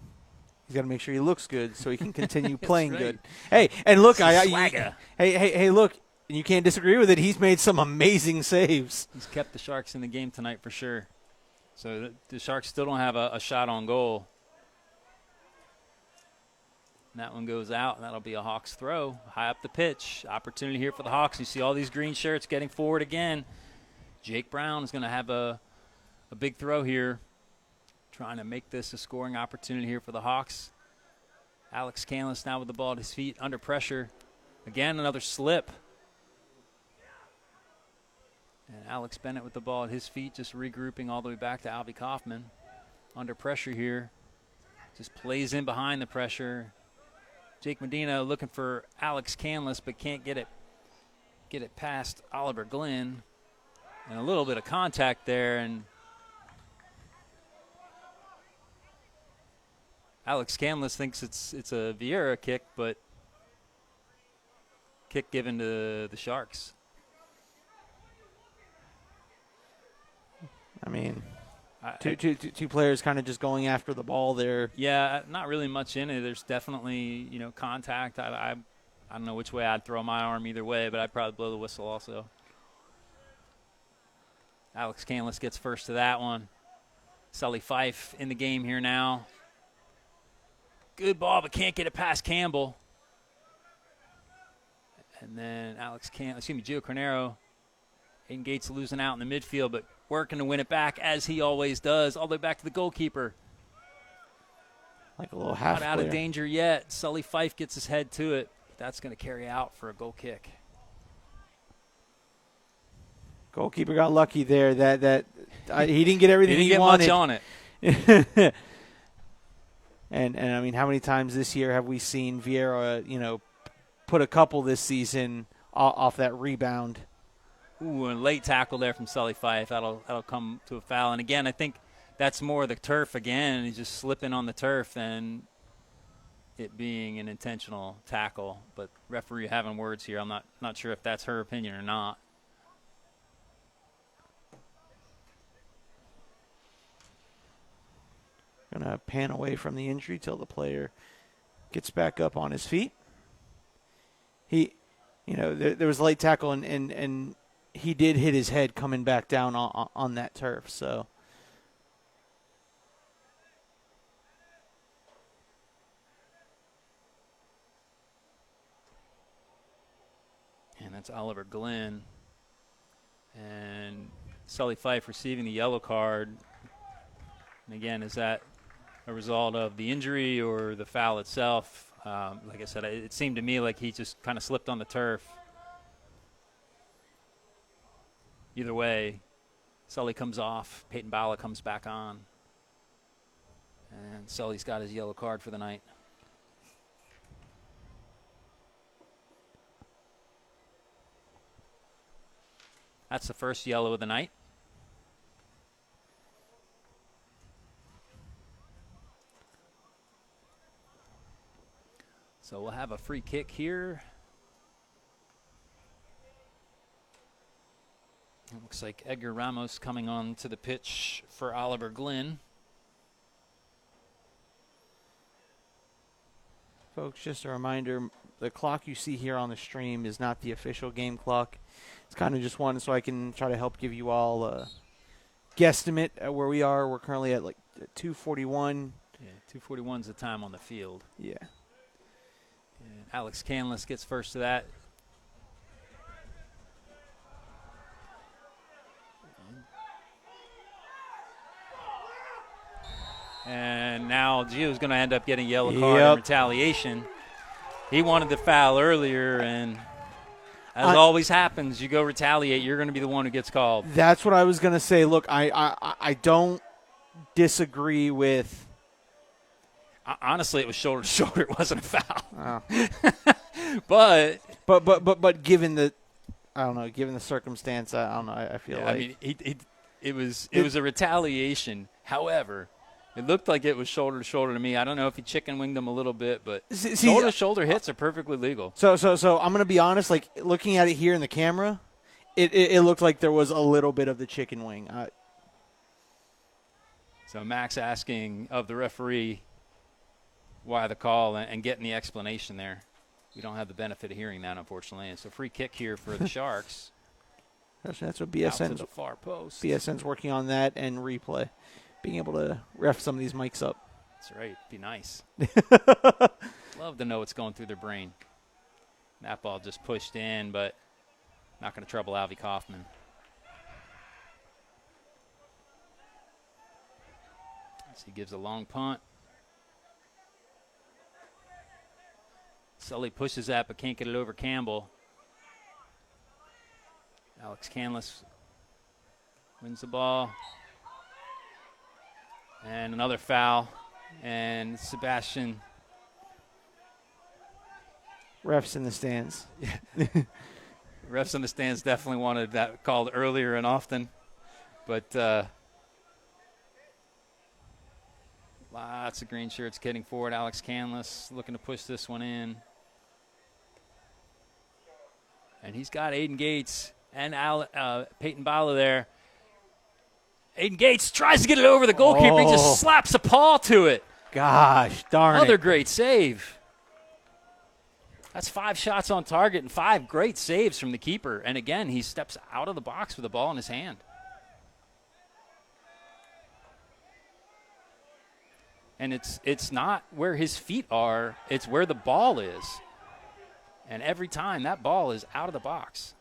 He's got to make sure he looks good so he can continue playing good. Hey, and look, hey, look, you can't disagree with it. He's made some amazing saves. He's kept the Sharks in the game tonight for sure. So the Sharks still don't have a shot on goal. And that one goes out, and that'll be a Hawks throw. High up the pitch. Opportunity here for the Hawks. You see all these green shirts getting forward again. Jake Brown is going to have a big throw here, trying to make this a scoring opportunity here for the Hawks. Alex Canless now with the ball at his feet, under pressure. Again, another slip. And Alex Bennett with the ball at his feet, just regrouping all the way back to Alvy Kaufman. Under pressure here. Just plays in behind the pressure. Jake Medina looking for Alex Canlis, but can't get it past Oliver Glenn. And a little bit of contact there, and Alex Canlis thinks it's a Viera kick, but kick given to the Sharks. I mean, two players kind of just going after the ball there. Yeah, not really much in it. There's definitely, contact. I don't know which way I'd throw my arm either way, but I'd probably blow the whistle also. Alex Canlis gets first to that one. Sully Fife in the game here now. Good ball, but can't get it past Campbell. And then Gio Cornero. Aiden Gates losing out in the midfield, but working to win it back, as he always does, all the way back to the goalkeeper. Like a little half Not out of danger yet. Sully Fife gets his head to it. That's going to carry out for a goal kick. Goalkeeper got lucky there. That he didn't get everything he wanted. Much on it. and I mean, how many times this year have we seen Viera, put a couple this season off that rebound? Ooh, a late tackle there from Sully Fife. That'll come to a foul. And again, I think that's more the turf again. He's just slipping on the turf than it being an intentional tackle. But referee having words here. I'm not sure if that's her opinion or not. Going to pan away from the injury till the player gets back up on his feet. There was a late tackle, and he did hit his head coming back down on that turf. So, and that's Oliver Glenn. And Sully Fife receiving the yellow card. And again, is that a result of the injury or the foul itself? Like I said, it seemed to me like he just kind of slipped on the turf. Either way, Sully comes off. Peyton Bala comes back on. And Sully's got his yellow card for the night. That's the first yellow of the night. So we'll have a free kick here. It looks like Edgar Ramos coming on to the pitch for Oliver Glenn. folks, just a reminder, the clock you see here on the stream is not the official game clock. It's kind of just one so I can try to help give you all a guesstimate at where we are. We're currently at like 2:41. Yeah, 2:41 is the time on the field. Yeah. And Alex Canlis gets first to that. And now Gio's going to end up getting a yellow card in retaliation. He wanted the foul earlier, and as always happens, you go retaliate, you're going to be the one who gets called. That's what I was going to say. Look, I don't disagree with. Honestly, it was shoulder to shoulder. It wasn't a foul. Oh. but given the, I don't know, given the circumstance, I don't know. I feel like. I mean, it was a retaliation. However, it looked like it was shoulder to shoulder to me. I don't know if he chicken winged him a little bit, but shoulder to shoulder hits are perfectly legal. So I'm going to be honest. Like looking at it here in the camera, it looked like there was a little bit of the chicken wing. So Max asking of the referee why the call and getting the explanation there. We don't have the benefit of hearing that, unfortunately. It's a free kick here for the Sharks. That's what BSN's, out to the far post. BSN's working on that and replay, being able to ref some of these mics up. That's right. Be nice. Love to know what's going through their brain. That ball just pushed in, but not going to trouble Alvy Kaufman. So he gives a long punt. Sully pushes that, but can't get it over Campbell. Alex Canlis Wins the ball. And another foul. And Sebastian. Refs in the stands. Refs in the stands definitely wanted that called earlier and often. But lots of green shirts getting forward. Alex Canless looking to push this one in. And he's got Aiden Gates and Peyton Bala there. Aiden Gates tries to get it over the goalkeeper. He just slaps a paw to it. Gosh, darn Another it. great save. That's 5 shots on target and 5 great saves from the keeper. And again, he steps out of the box with the ball in his hand. And it's not where his feet are, it's where the ball is. And every time that ball is out of the box.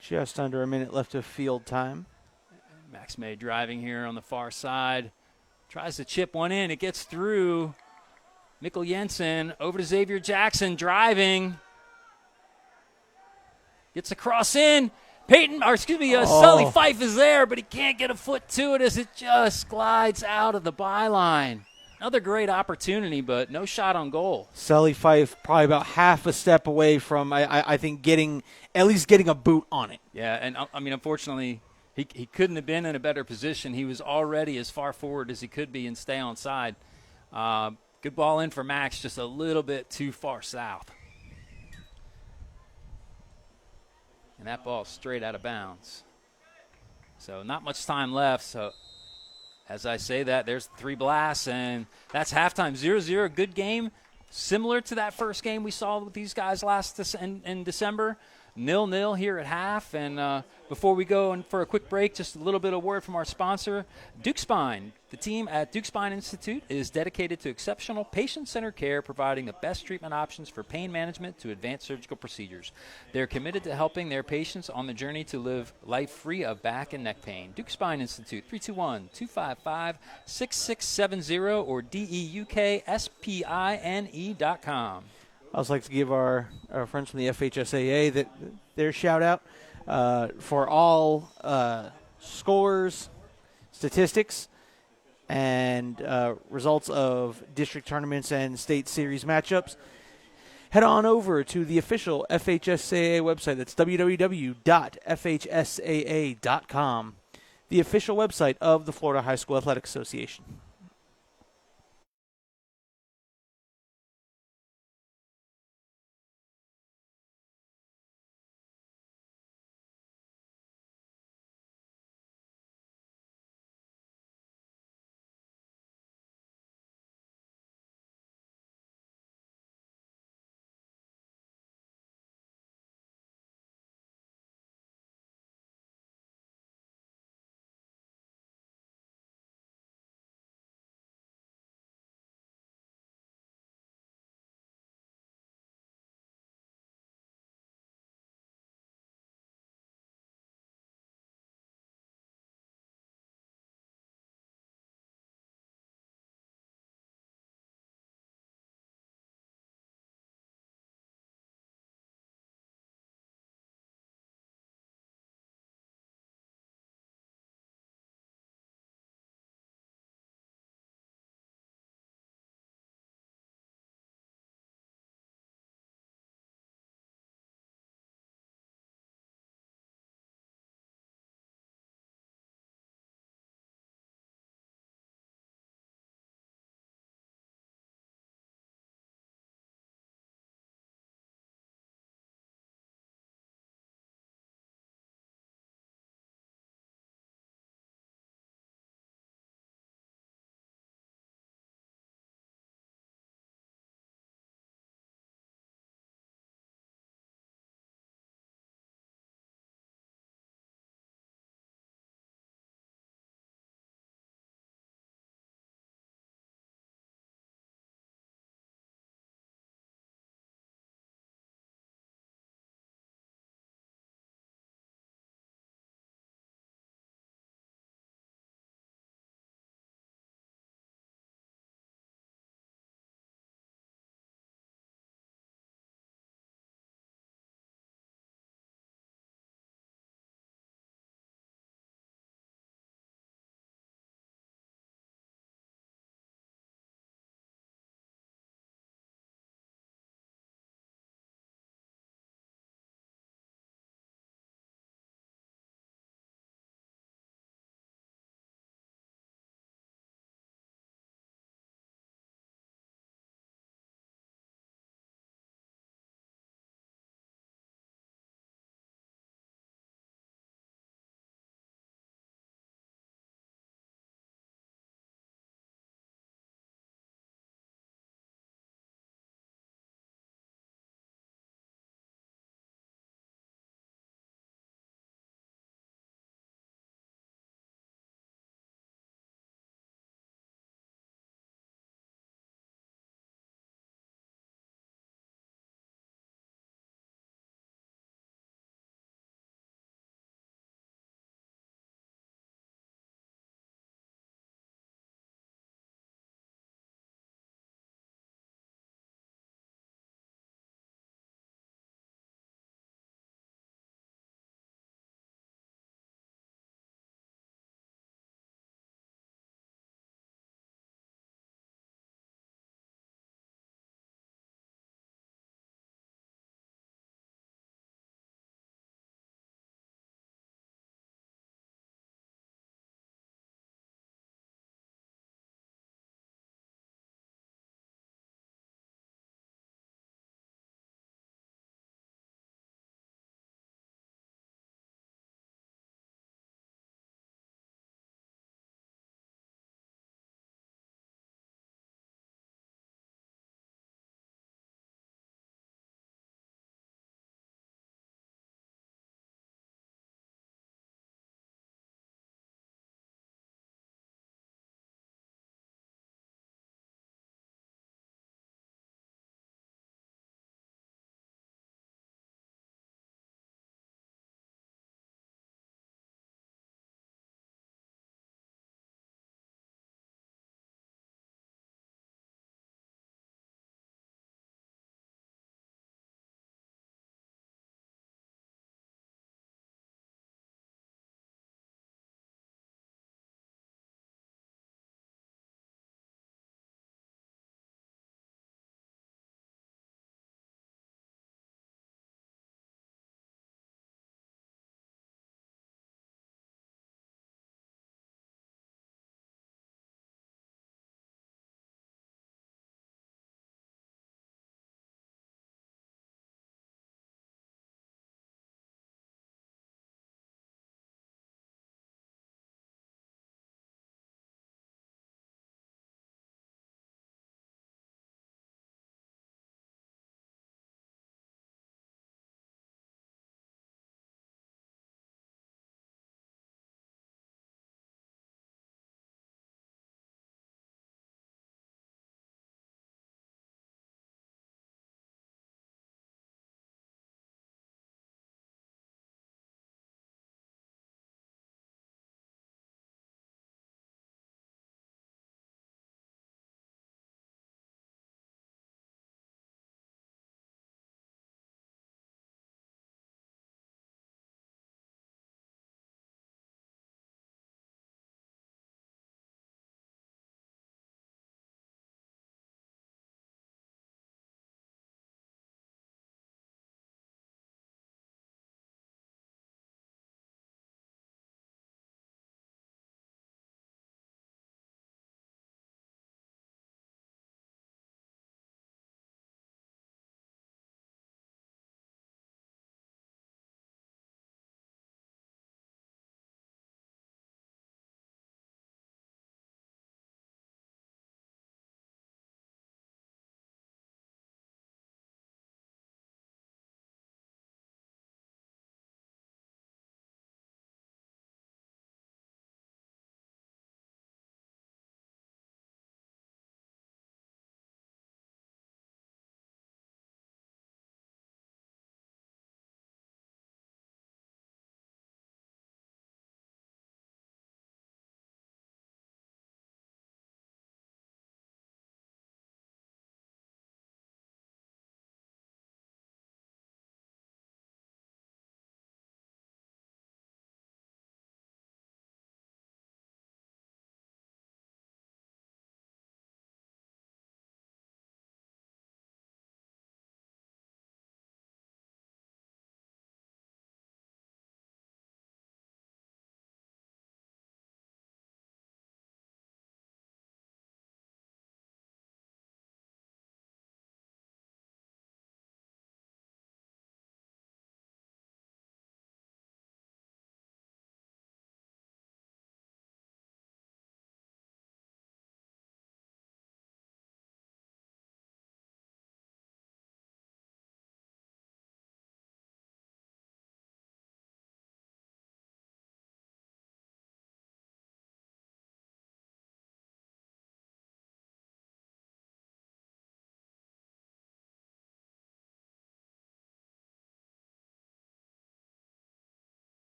Just under a minute left of field time. Max May driving here on the far side. Tries to chip one in. It gets through. Mikkel Jensen over to Xavier Jackson driving. Gets a cross in. Sully Fife is there, but he can't get a foot to it as it just glides out of the byline. Another great opportunity, but no shot on goal. Sully Fife probably about half a step away from, I think, at least getting a boot on it. Yeah, and I mean, unfortunately, he couldn't have been in a better position. He was already as far forward as he could be and stay on side. Good ball in for Max, just a little bit too far south. And that ball straight out of bounds. So not much time left. So as I say that, there's 3 blasts, and that's halftime. 0-0, good game. Similar to that first game we saw with these guys in December. 0-0 here at half. And before we go and for a quick break, just a little bit of word from our sponsor, Duke Spine. The team at Duke Spine Institute is dedicated to exceptional patient-centered care, providing the best treatment options for pain management to advanced surgical procedures. They're committed to helping their patients on the journey to live life free of back and neck pain. Duke Spine Institute, 321-255-6670 or DEUKSPINE.com. I also like to give our friends from the FHSAA their shout-out for all scores, statistics, and results of district tournaments and state series matchups. Head on over to the official FHSAA website. That's www.fhsaa.com, the official website of the Florida High School Athletic Association.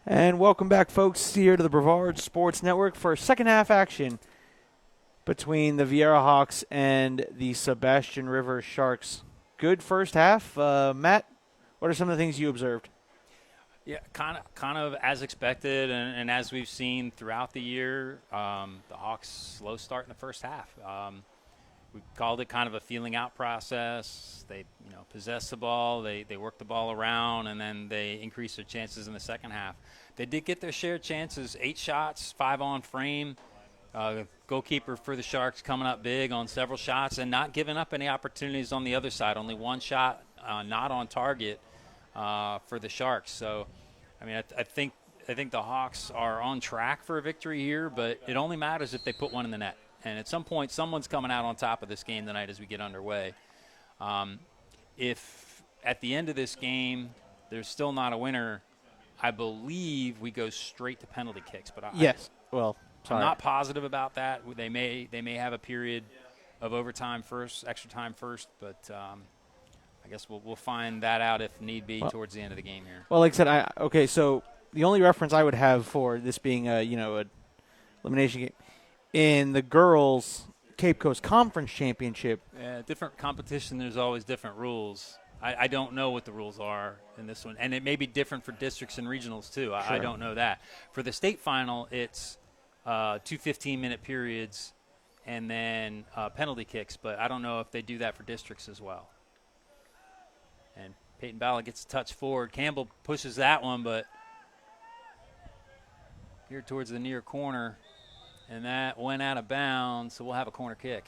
And welcome back, folks, here to the Brevard Sports Network for second half action between the Viera Hawks and the Sebastian River Sharks. Good first half. Matt, what are some of the things you observed? Yeah, kind of as expected, and as we've seen throughout the year, the Hawks slow start in the first half. We called it kind of a feeling out process. They, possess the ball, they work the ball around, and then they increase their chances in the second half. They did get their share of chances, 8 shots, 5 on frame. Goalkeeper for the Sharks coming up big on several shots and not giving up any opportunities on the other side. Only 1 shot not on target for the Sharks. So, I think the Hawks are on track for a victory here, but it only matters if they put one in the net. And at some point, someone's coming out on top of this game tonight as we get underway. If at the end of this game there's still not a winner, I believe we go straight to penalty kicks. But I'm not positive about that. They may have a period of overtime first, extra time first, but I guess we'll find that out if need be towards the end of the game here. Well, like I said, so the only reference I would have for this being a elimination game in the girls' Cape Coast Conference Championship. Yeah, different competition. There's always different rules. I don't know what the rules are in this one, and it may be different for districts and regionals too. Sure. I don't know that. For the state final, it's 2 15-minute periods and then penalty kicks, but I don't know if they do that for districts as well. And Peyton Balla gets a touch forward. Campbell pushes that one, but here towards the near corner, and that went out of bounds, so we'll have a corner kick.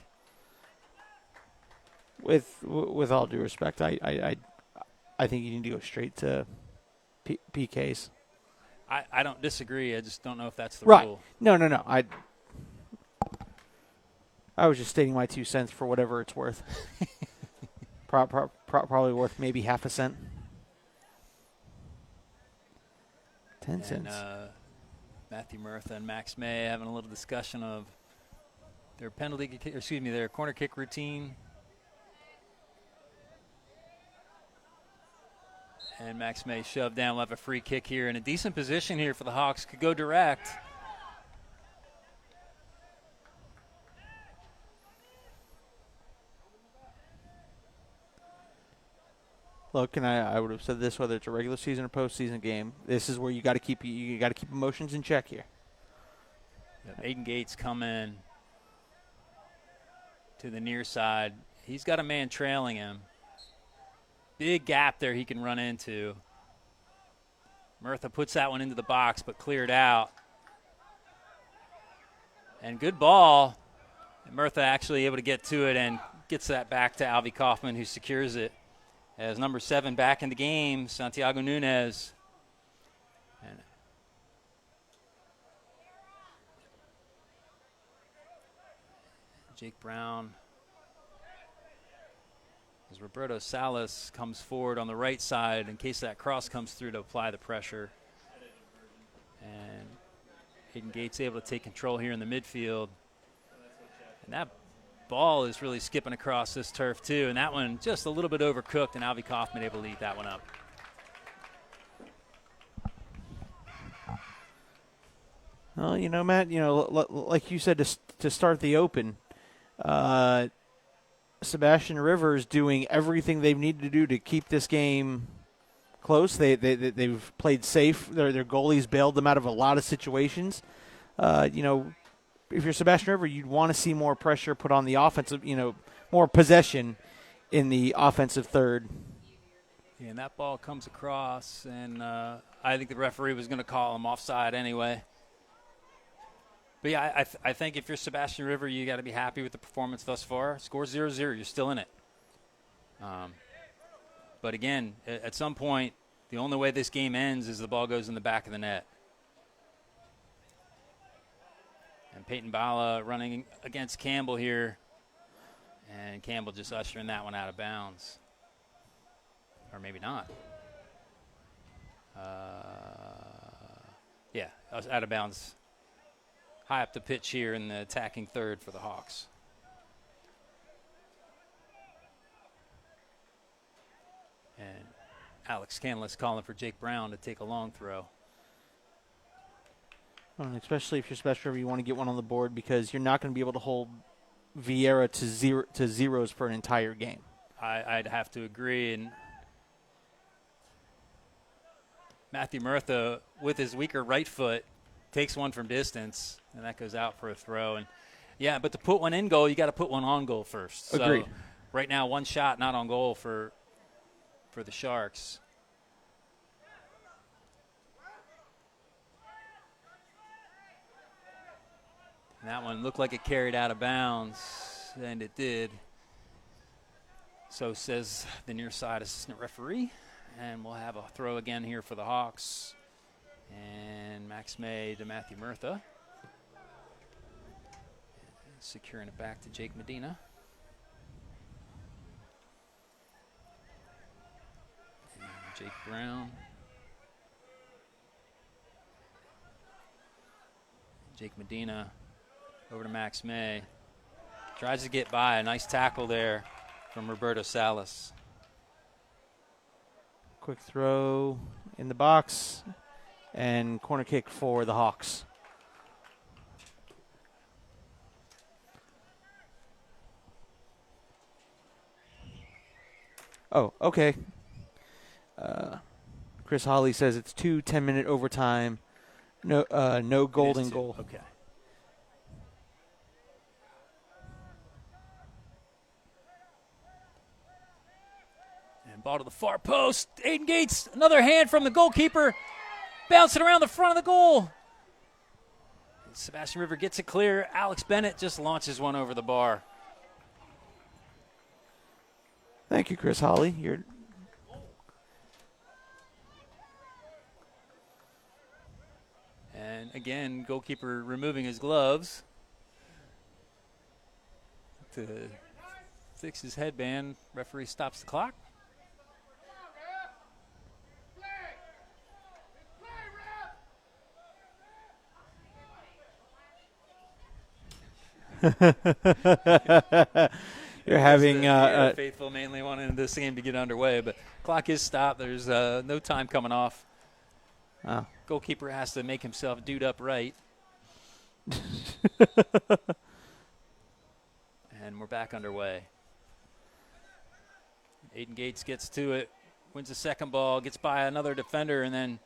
With all due respect, I think you need to go straight to PKs. I don't disagree. I just don't know if that's the Right. rule. No. I was just stating my 2 cents for whatever it's worth. Probably worth maybe half a cent. 10 cents. Matthew Murtha and Max May having a little discussion of their their corner kick routine. And Max May shoved down. We'll have a free kick here. In a decent position here for the Hawks. Could go direct. Look, and I would have said this whether it's a regular season or postseason game. This is where you got to keep emotions in check here. Aiden Gates coming to the near side. He's got a man trailing him. Big gap there he can run into. Murtha puts that one into the box, but cleared out. And good ball. And Murtha actually able to get to it and gets that back to Alvy Kaufman, who secures it. As number 7 back in the game, Santiago Nunez. And Jake Brown. As Roberto Salas comes forward on the right side in case that cross comes through to apply the pressure. And Hayden Gates able to take control here in the midfield. And that ball is really skipping across this turf too. And that one just a little bit overcooked, and Alvy Kaufman able to lead that one up. Well, Matt, like you said to start the open, Sebastian Rivers doing everything they've needed to do to keep this game close. They've played safe. Their goalies bailed them out of a lot of situations. If you're Sebastian River, you'd want to see more pressure put on the offensive, more possession in the offensive third. Yeah, and that ball comes across, and I think the referee was going to call him offside anyway. But, yeah, I think if you're Sebastian River, you got to be happy with the performance thus far. Score 0-0, you're still in it. But, again, at some point, the only way this game ends is the ball goes in the back of the net. And Peyton Balla running against Campbell here. And Campbell just ushering that one out of bounds. Or maybe not. Yeah, out of bounds. High up the pitch here in the attacking third for the Hawks. And Alex Canlis calling for Jake Brown to take a long throw. Especially if you're special, you want to get one on the board because you're not going to be able to hold Viera to zeros for an entire game. I'd have to agree. And Matthew Murtha, with his weaker right foot, takes one from distance, and that goes out for a throw. And yeah, but to put one in goal, you got to put one on goal first. Agreed. So right now, one shot not on goal for the Sharks. And that one looked like it carried out of bounds, and it did. So says the near side assistant referee. And we'll have a throw again here for the Hawks. And Max May to Matthew Murtha. Securing it back to Jake Medina. And Jake Brown. Jake Medina over to Max May. Tries to get by. A nice tackle there from Roberto Salas. Quick throw in the box and corner kick for the Hawks. Oh, okay. Chris Hawley says it's 2 10-minute overtime. No golden goal. Okay. And ball to the far post. Aiden Gates, another hand from the goalkeeper. Bouncing around the front of the goal. Sebastian River gets it clear. Alex Bennett just launches one over the bar. Thank you, Chris Hawley. And again, goalkeeper removing his gloves to fix his headband. Referee stops the clock. You're having faithful mainly wanting this game to get underway, but clock is stopped. There's no time coming off. Oh. Goalkeeper has to make himself dude up right. And we're back underway. Aiden Gates gets to it, wins the second ball, gets by another defender, and then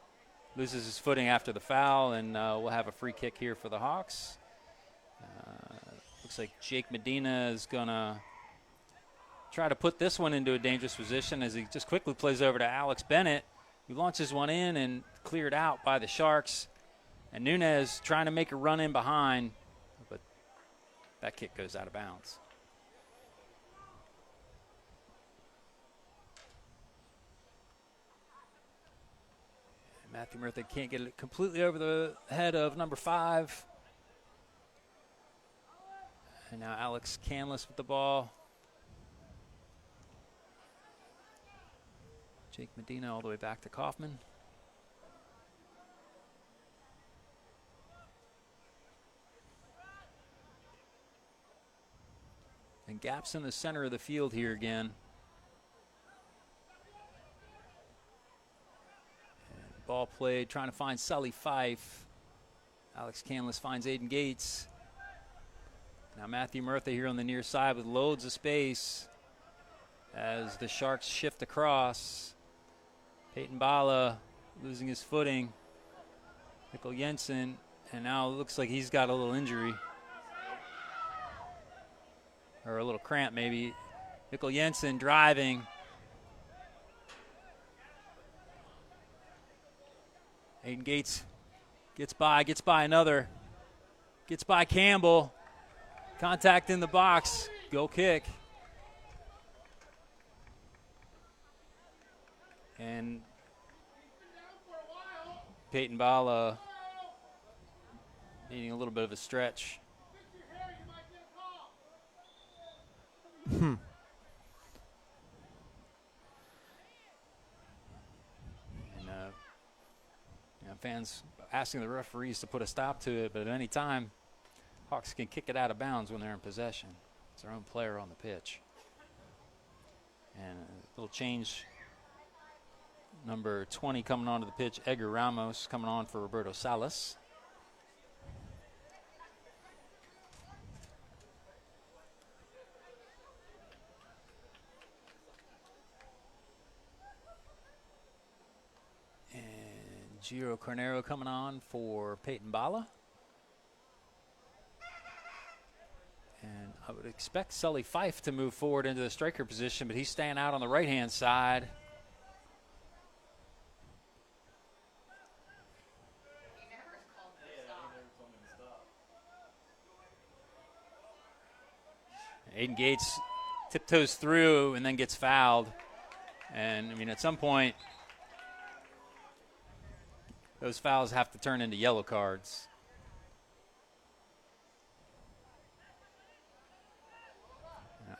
loses his footing after the foul, and we'll have a free kick here for the Hawks. Looks like Jake Medina is going to try to put this one into a dangerous position as he just quickly plays over to Alex Bennett, who launches one in and cleared out by the Sharks. And Nunez trying to make a run in behind, but that kick goes out of bounds. Matthew Murtha can't get it completely over the head of number 5. And now Alex Canlis with the ball. Jake Medina all the way back to Kaufman. And gaps in the center of the field here again. And ball played, trying to find Sully Fife. Alex Canlis finds Aiden Gates. Now Matthew Murtha here on the near side with loads of space as the Sharks shift across. Peyton Bala losing his footing. Mikkel Jensen, and now it looks like he's got a little injury. Or a little cramp maybe. Mikkel Jensen driving. Aiden Gates gets by another. Gets by Campbell. Contact in the box. Goal kick. And Peyton Bala needing a little bit of a stretch. Hmm. And fans asking the referees to put a stop to it, but at any time, Hawks can kick it out of bounds when they're in possession. It's their own player on the pitch. And a little change. Number 20 coming onto the pitch, Edgar Ramos coming on for Roberto Salas. Gio Cornero coming on for Peyton Bala. And I would expect Sully Fife to move forward into the striker position, but he's staying out on the right-hand side. Aiden Gates tiptoes through and then gets fouled. And, I mean, at some point, those fouls have to turn into yellow cards.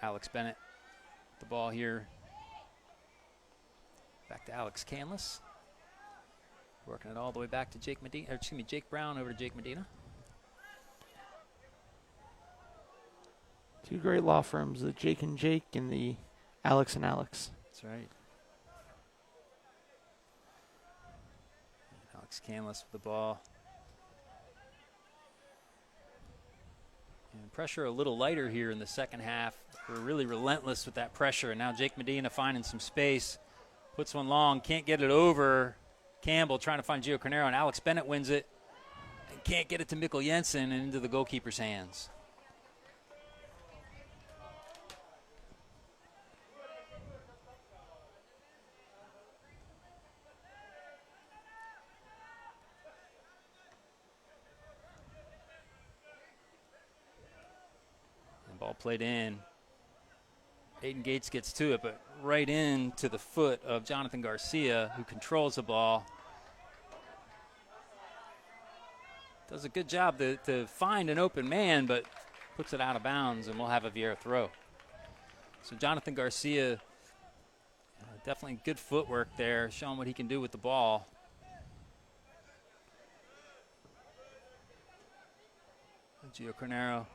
Alex Bennett, the ball here. Back to Alex Canlis. Working it all the way back to Jake Brown over to Jake Medina. Two great law firms, the Jake and Jake and the Alex and Alex. That's right. Alex Canlis with the ball. And pressure a little lighter here in the second half. We're really relentless with that pressure. And now Jake Medina finding some space. Puts one long, can't get it over. Campbell trying to find Gio Cornero, and Alex Bennett wins it. And can't get it to Mikkel Jensen and into the goalkeeper's hands. Ball played in. Aiden Gates gets to it, but right into the foot of Jonathan Garcia, who controls the ball. Does a good job to find an open man, but puts it out of bounds, and we'll have a Viera throw. So Jonathan Garcia, definitely good footwork there, showing what he can do with the ball. Gio Cornero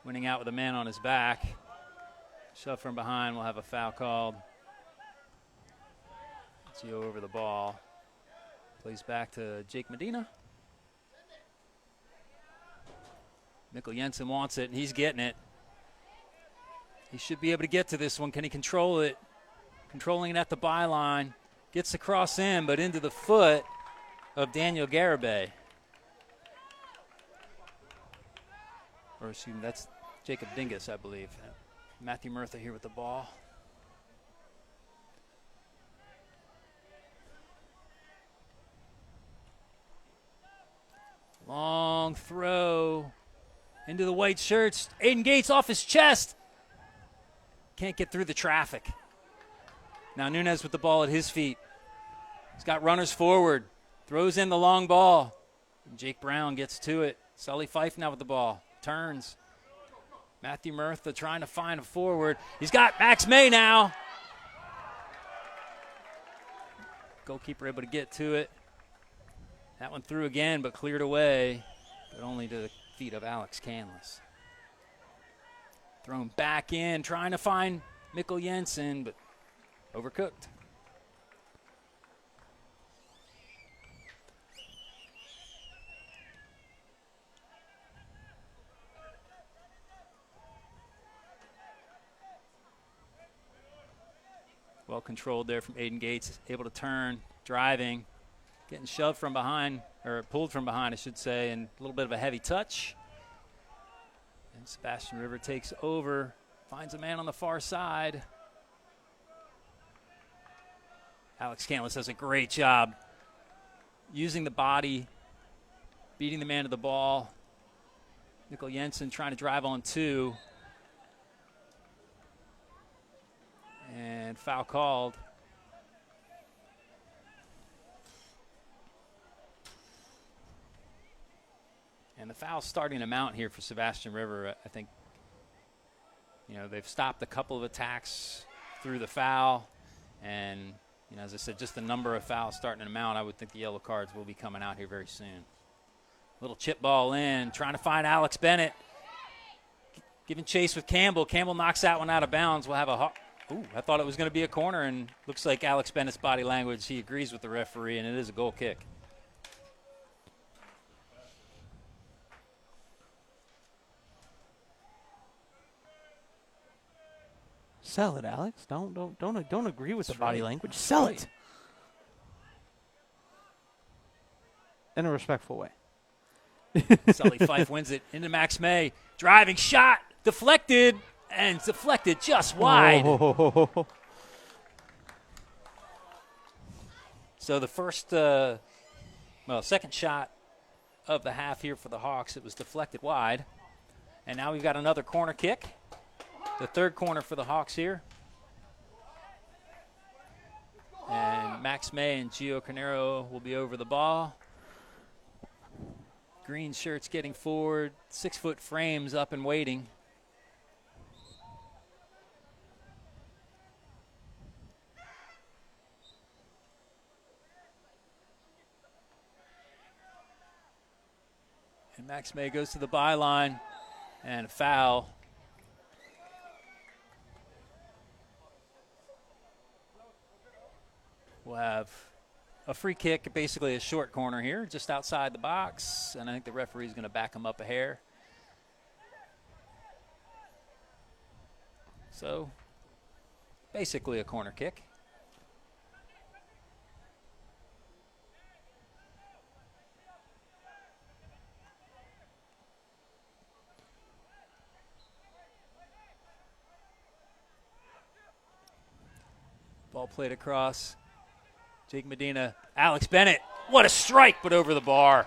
winning out with a man on his back. Shove from behind, we'll have a foul called. Gio over the ball. Plays back to Jake Medina. Mikkel Jensen wants it, and he's getting it. He should be able to get to this one. Can he control it? Controlling it at the byline. Gets the cross in, but into the foot of Daniel Garibay. Or excuse me, that's Jacob Dingus, I believe. Matthew Murtha here with the ball. Long throw into the white shirts. Aiden Gates off his chest. Can't get through the traffic. Now Nunez with the ball at his feet. He's got runners forward. Throws in the long ball. And Jake Brown gets to it. Sully Fife now with the ball. Turns. Matthew Murtha trying to find a forward. He's got Max May now. Goalkeeper able to get to it. That one through again, but cleared away, but only to the feet of Alex Canlis. Thrown back in, trying to find Mikkel Jensen, but overcooked. Well controlled there from Aiden Gates, able to turn, driving, getting shoved from behind, or pulled from behind, I should say, and a little bit of a heavy touch. And Sebastian River takes over, finds a man on the far side. Alex Canlis does a great job using the body, beating the man to the ball. Mikkel Jensen trying to drive on two. And foul called. And the foul's starting to mount here for Sebastian River. I think, they've stopped a couple of attacks through the foul. And, as I said, just the number of fouls starting to mount, I would think the yellow cards will be coming out here very soon. Little chip ball in, trying to find Alex Bennett. Giving chase with Campbell. Campbell knocks that one out of bounds. We'll have a... Ooh, I thought it was going to be a corner, and looks like Alex Bennett's body language. He agrees with the referee, and it is a goal kick. Sell it, Alex. Don't agree with the body language. Sell it. in a respectful way. Sully Fife wins it into Max May. Driving shot, deflected, and deflected just wide. Oh. So the first, second shot of the half here for the Hawks, it was deflected wide. And now we've got another corner kick. The third corner for the Hawks here. And Max May and Gio Carnero will be over the ball. Green shirts getting forward. 6-foot frames up and waiting. And Max May goes to the byline and a foul. We'll have a free kick, basically a short corner here, just outside the box, and I think the referee's going to back him up a hair. So, basically a corner kick. Ball played across. Jake Medina, Alex Bennett. What a strike, but over the bar.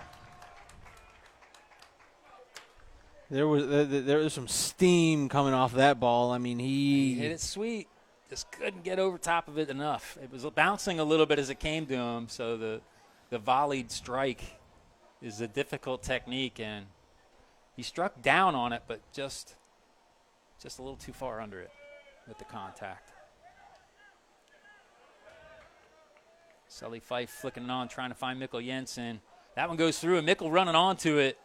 There was some steam coming off that ball. I mean, He hit it sweet. Just couldn't get over top of it enough. It was bouncing a little bit as it came to him, so the volleyed strike is a difficult technique, and he struck down on it, but just a little too far under it with the contact. Sully Fife flicking it on, trying to find Mikkel Jensen. That one goes through, and Mikkel running onto it.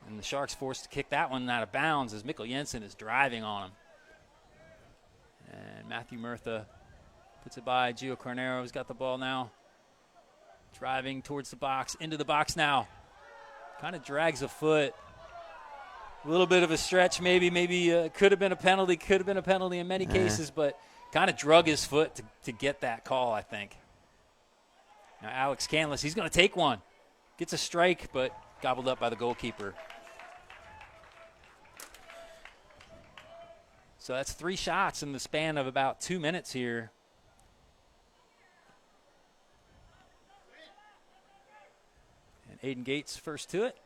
And the Sharks forced to kick that one out of bounds as Mikkel Jensen is driving on him. And Matthew Murtha puts it by Gio Carnero, who's got the ball now. Driving towards the box, into the box now. Kind of drags a foot. A little bit of a stretch maybe could have been a penalty in many cases, but kind of drug his foot to get that call, I think. Now Alex Canlis, he's going to take one. Gets a strike, but gobbled up by the goalkeeper. So that's 3 shots in the span of about 2 minutes here. And Aiden Gates first to it.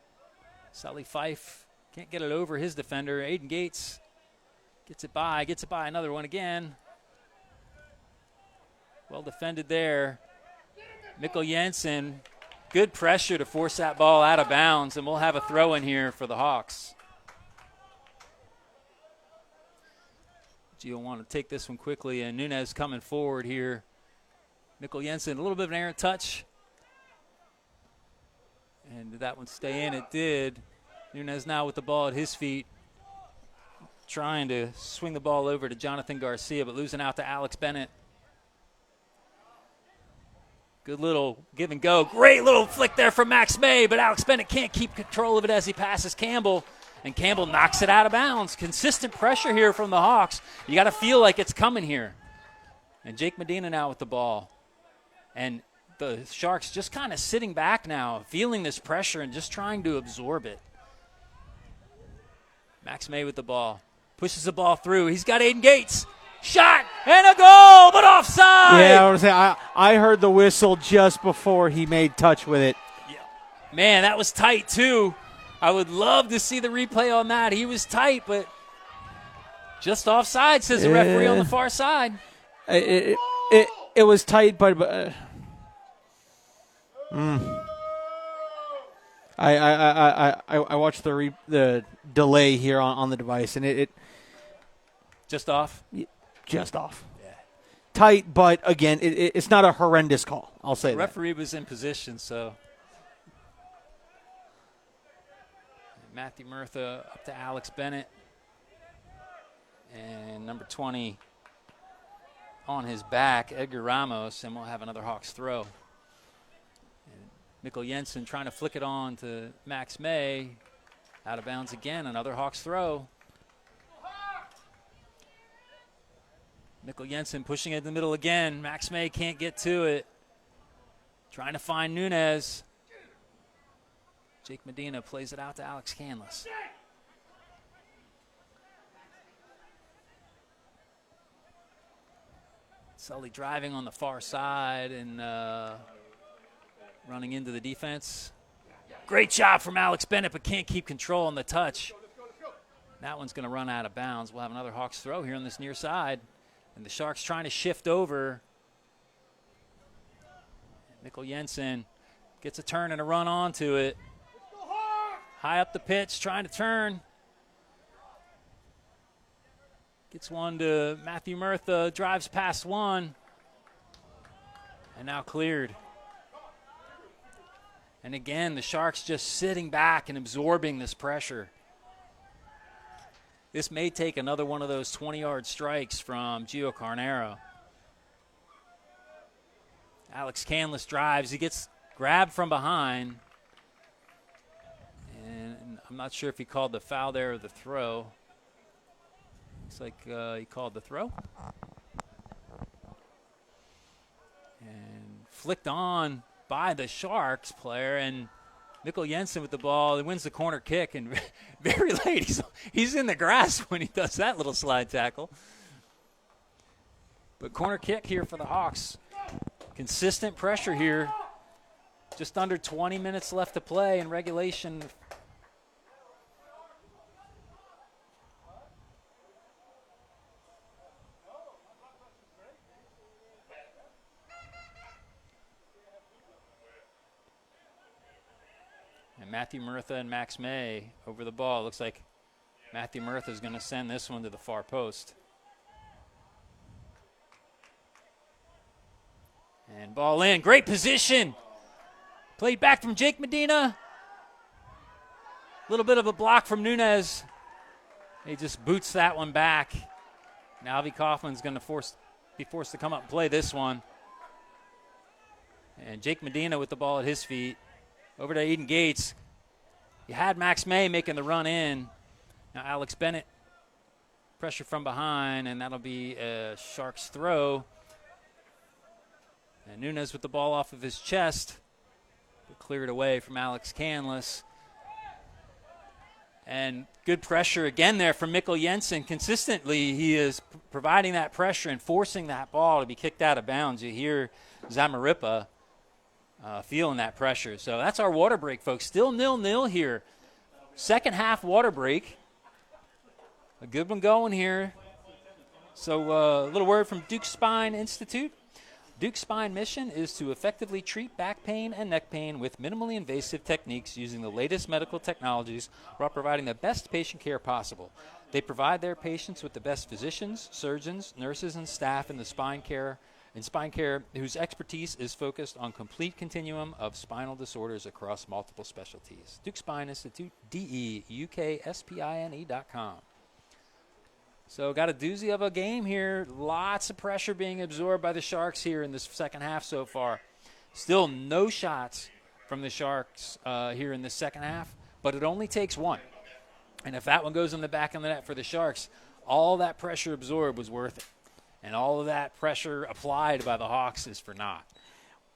Sully Fife can't get it over his defender. Aiden Gates gets it by another one again. Well defended there. Mikkel Jensen, good pressure to force that ball out of bounds, and we'll have a throw in here for the Hawks. Gio want to take this one quickly, and Nunez coming forward here. Mikkel Jensen, a little bit of an errant touch. And did that one stay in? It did. Nunez now with the ball at his feet, trying to swing the ball over to Jonathan Garcia, but losing out to Alex Bennett. Good little give and go. Great little flick there from Max May, but Alex Bennett can't keep control of it as he passes Campbell, and Campbell knocks it out of bounds. Consistent pressure here from the Hawks. You got to feel like it's coming here. And Jake Medina now with the ball. And the Sharks just kind of sitting back now, feeling this pressure and just trying to absorb it. Max May with the ball. Pushes the ball through. He's got Aiden Gates. Shot and a goal, but offside. Yeah, I was saying, I heard the whistle just before he made touch with it. Yeah. Man, that was tight too. I would love to see the replay on that. He was tight, but just offside, says the referee on the far side. It was tight, but I watched the delay here on the device, and it just off. Just off. Yeah. Tight, but again, it's not a horrendous call. I'll say that. The referee was in position, so. Matthew Murtha up to Alex Bennett. And number 20 on his back, Edgar Ramos, and we'll have another Hawks throw. And Mikkel Jensen trying to flick it on to Max May. Out of bounds again, another Hawks throw. Mikkel Jensen pushing it in the middle again. Max May can't get to it. Trying to find Nunez. Jake Medina plays it out to Alex Canlis. Sully driving on the far side and running into the defense. Great job from Alex Bennett, but can't keep control on the touch. That one's going to run out of bounds. We'll have another Hawks throw here on this near side. And the Sharks trying to shift over. Mikkel Jensen gets a turn and a run onto it. High up the pitch, trying to turn. Gets one to Matthew Murtha, drives past one. And now cleared. And again, the Sharks just sitting back and absorbing this pressure. This may take another one of those 20-yard strikes from Gio Carnero. Alex Canlis drives. He gets grabbed from behind. And I'm not sure if he called the foul there or the throw. Looks like he called the throw. And flicked on by the Sharks player, and Mikkel Jensen with the ball. He wins the corner kick, and very late. He's in the grass when he does that little slide tackle. But corner kick here for the Hawks. Consistent pressure here. Just under 20 minutes left to play in regulation. And Matthew Murtha and Max May over the ball. Looks like Matthew Murtha is going to send this one to the far post. And ball in. Great position. Played back from Jake Medina. A little bit of a block from Nunez. He just boots that one back. Now Avi Kaufman's going to be forced to come up and play this one. And Jake Medina with the ball at his feet. Over to Eden Gates. You had Max May making the run in. Now Alex Bennett, pressure from behind, and that'll be a Sharks throw. And Nunez with the ball off of his chest. Cleared away from Alex Canlis. And good pressure again there from Mikkel Jensen. Consistently, he is providing that pressure and forcing that ball to be kicked out of bounds. You hear Zamarripa feeling that pressure. So that's our water break, folks. Still 0-0 here. Second half water break. A good one going here. So a little word from Duke Spine Institute. Duke Spine mission is to effectively treat back pain and neck pain with minimally invasive techniques using the latest medical technologies while providing the best patient care possible. They provide their patients with the best physicians, surgeons, nurses, and staff in spine care whose expertise is focused on complete continuum of spinal disorders across multiple specialties. Duke Spine Institute, DEUKSPINE.com. So got a doozy of a game here. Lots of pressure being absorbed by the Sharks here in this second half so far. Still no shots from the Sharks here in this second half, but it only takes one. And if that one goes in the back of the net for the Sharks, all that pressure absorbed was worth it. And all of that pressure applied by the Hawks is for naught.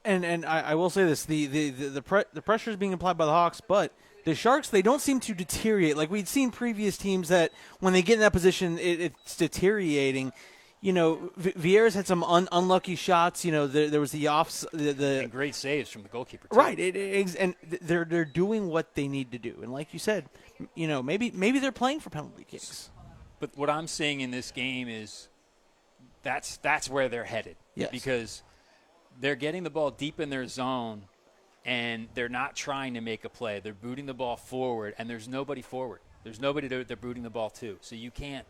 And I will say this, the pressure is being applied by the Hawks, but the Sharks, they don't seem to deteriorate. Like we'd seen previous teams that when they get in that position, it's deteriorating. You know, Viera's had some unlucky shots. You know, there was the offs, and great saves from the goalkeeper too. Right, and they're doing what they need to do. And like you said, you know, maybe they're playing for penalty kicks. But what I'm seeing in this game is that's where they're headed. Yes. Because they're getting the ball deep in their zone. And they're not trying to make a play. They're booting the ball forward, and there's nobody forward. There's nobody they're booting the ball to. So you can't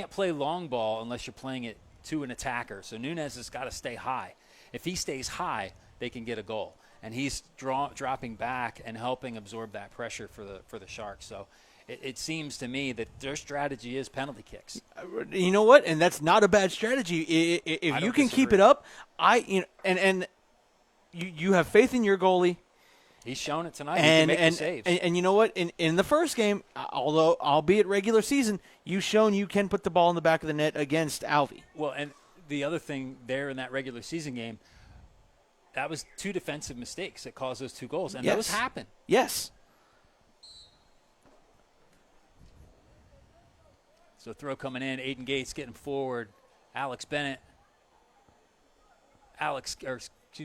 play long ball unless you're playing it to an attacker. So Nunez has got to stay high. If he stays high, they can get a goal. And he's dropping back and helping absorb that pressure for the Sharks. So it seems to me that their strategy is penalty kicks. You know what? And that's not a bad strategy. If you can keep it up, You have faith in your goalie. He's shown it tonight. He can make the saves. And you know what? In the first game, although albeit regular season, you've shown you can put the ball in the back of the net against Alvey. Well, and the other thing there in that regular season game, that was two defensive mistakes that caused those two goals, and those happen. Yes. So throw coming in, Aiden Gates getting forward.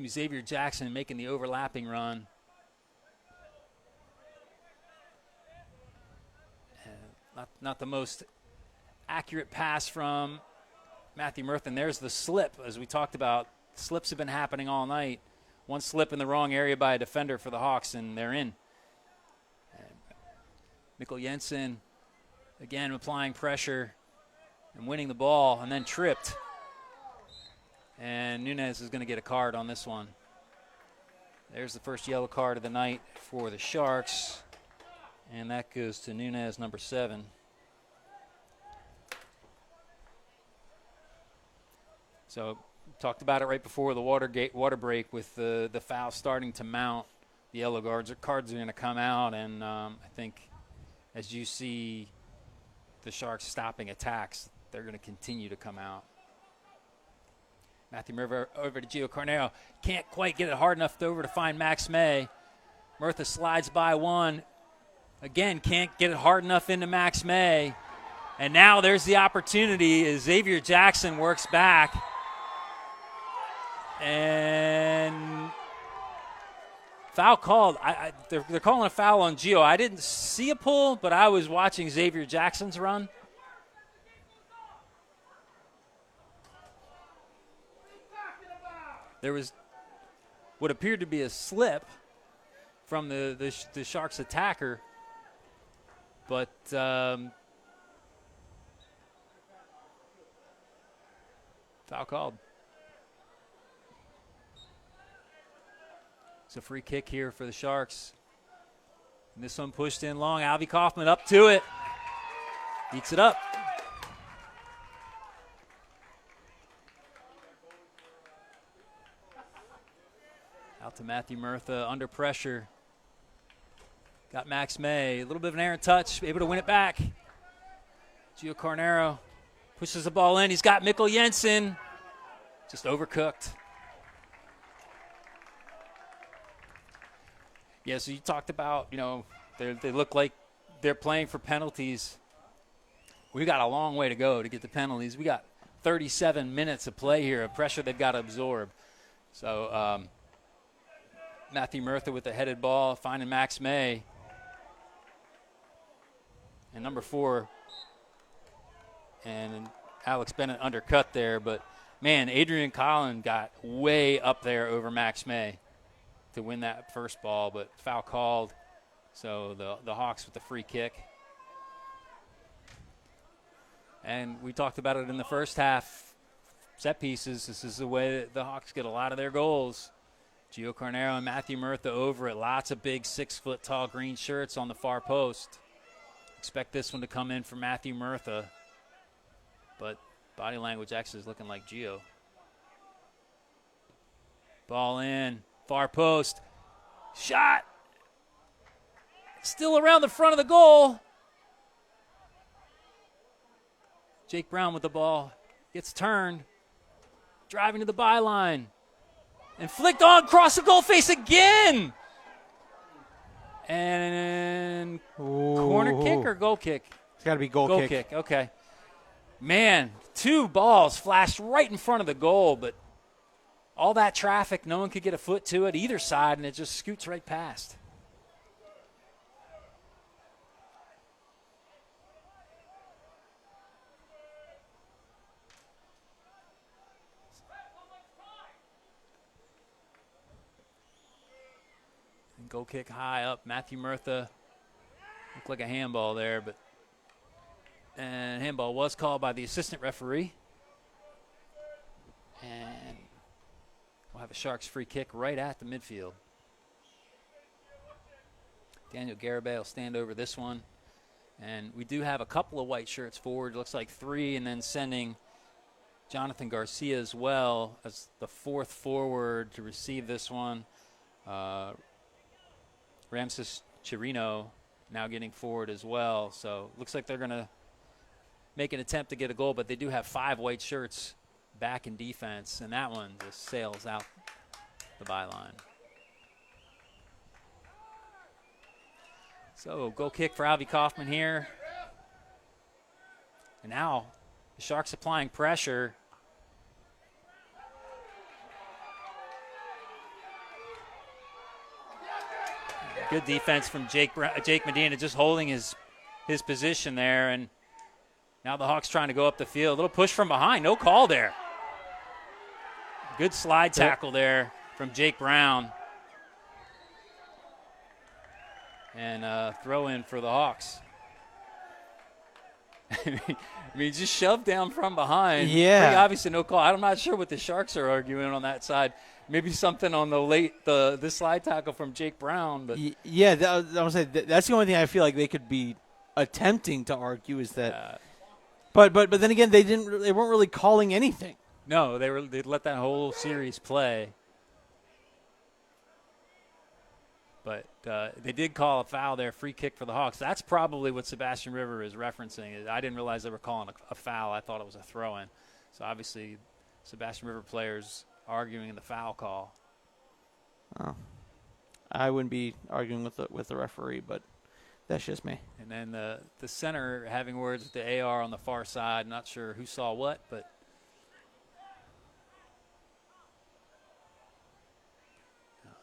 Xavier Jackson making the overlapping run. Not the most accurate pass from Matthew Murtha. And there's the slip, as we talked about. Slips have been happening all night. One slip in the wrong area by a defender for the Hawks, and they're in. Mikkel Jensen, again, applying pressure and winning the ball, and then tripped. And Nunez is going to get a card on this one. There's the first yellow card of the night for the Sharks. And that goes to Nunez, number 7. So talked about it right before the water break with the foul starting to mount. The yellow cards are going to come out, and I think as you see the Sharks stopping attacks, they're going to continue to come out. Matthew Murtha over to Gio Carnero. Can't quite get it hard enough over to find Max May. Murtha slides by one. Again, can't get it hard enough into Max May. And now there's the opportunity as Xavier Jackson works back. And foul called. They're calling a foul on Gio. I didn't see a pull, but I was watching Xavier Jackson's run. There was what appeared to be a slip from the Sharks attacker, but foul called. It's a free kick here for the Sharks. And this one pushed in long. Alvy Kaufman up to it. Beats it up. Out to Matthew Murtha under pressure. Got Max May. A little bit of an errant touch. Able to win it back. Gio Carnero pushes the ball in. He's got Mikkel Jensen. Just overcooked. Yeah, so you talked about, they look like they're playing for penalties. We got a long way to go to get the penalties. We got 37 minutes of play here, of pressure they've got to absorb. So Matthew Murtha with the headed ball, finding Max May. And number 4, and Alex Bennett undercut there. But, man, Adrian Collin got way up there over Max May to win that first ball, but foul called. So the Hawks with the free kick. And we talked about it in the first half. Set pieces, this is the way that the Hawks get a lot of their goals. Gio Carnero and Matthew Murtha over it. Lots of big 6-foot-tall green shirts on the far post. Expect this one to come in for Matthew Murtha. But body language actually is looking like Gio. Ball in. Far post. Shot. Still around the front of the goal. Jake Brown with the ball. Gets turned. Driving to the byline. And flicked on. Cross the goal face again. And corner kick or goal kick? It's got to be goal kick. Okay. Man, 2 balls flashed right in front of the goal, but all that traffic, no one could get a foot to it either side, and it just scoots right past. And goal kick high up. Matthew Murtha looked like a handball there, and handball was called by the assistant referee. And we'll have a Sharks free kick right at the midfield. Daniel Garibay will stand over this one. And we do have a couple of white shirts forward. Looks like 3, and then sending Jonathan Garcia as well as the 4th forward to receive this one. Ramses Chirino now getting forward as well. So looks like they're going to make an attempt to get a goal, but they do have 5 white shirts back in defense, and that one just sails out the byline. So goal kick for Alvy Kaufman here. And now the Sharks applying pressure. Good defense from Jake Medina, just holding his position there. And now the Hawks trying to go up the field. A little push from behind. No call there. Good slide tackle there from Jake Brown. And throw in for the Hawks. I mean, just shoved down from behind. Yeah. Pretty obviously no call. I'm not sure what the Sharks are arguing on that side. Maybe something on the slide tackle from Jake Brown. But yeah, I was saying that's the only thing I feel like they could be attempting to argue is that. But then again, they weren't really calling anything. No, they let that whole series play. But they did call a foul there, free kick for the Hawks. That's probably what Sebastian River is referencing. I didn't realize they were calling a foul. I thought it was a throw-in. So obviously, Sebastian River players arguing in the foul call. Oh, I wouldn't be arguing with the referee, but that's just me. And then the center having words with the AR on the far side. Not sure who saw what, but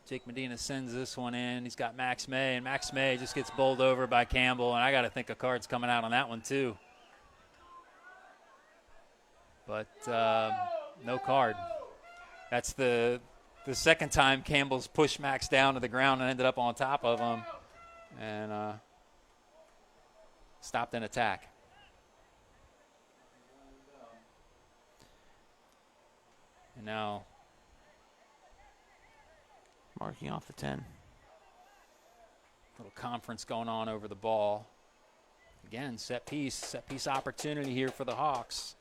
Jake Medina sends this one in. He's got Max May, and Max May just gets bowled over by Campbell, and I got to think a card's coming out on that one too. But no card. That's the second time Campbell's pushed Max down to the ground and ended up on top of him and stopped an attack. And now marking off the 10. Little conference going on over the ball. Again, set piece opportunity here for the Hawks.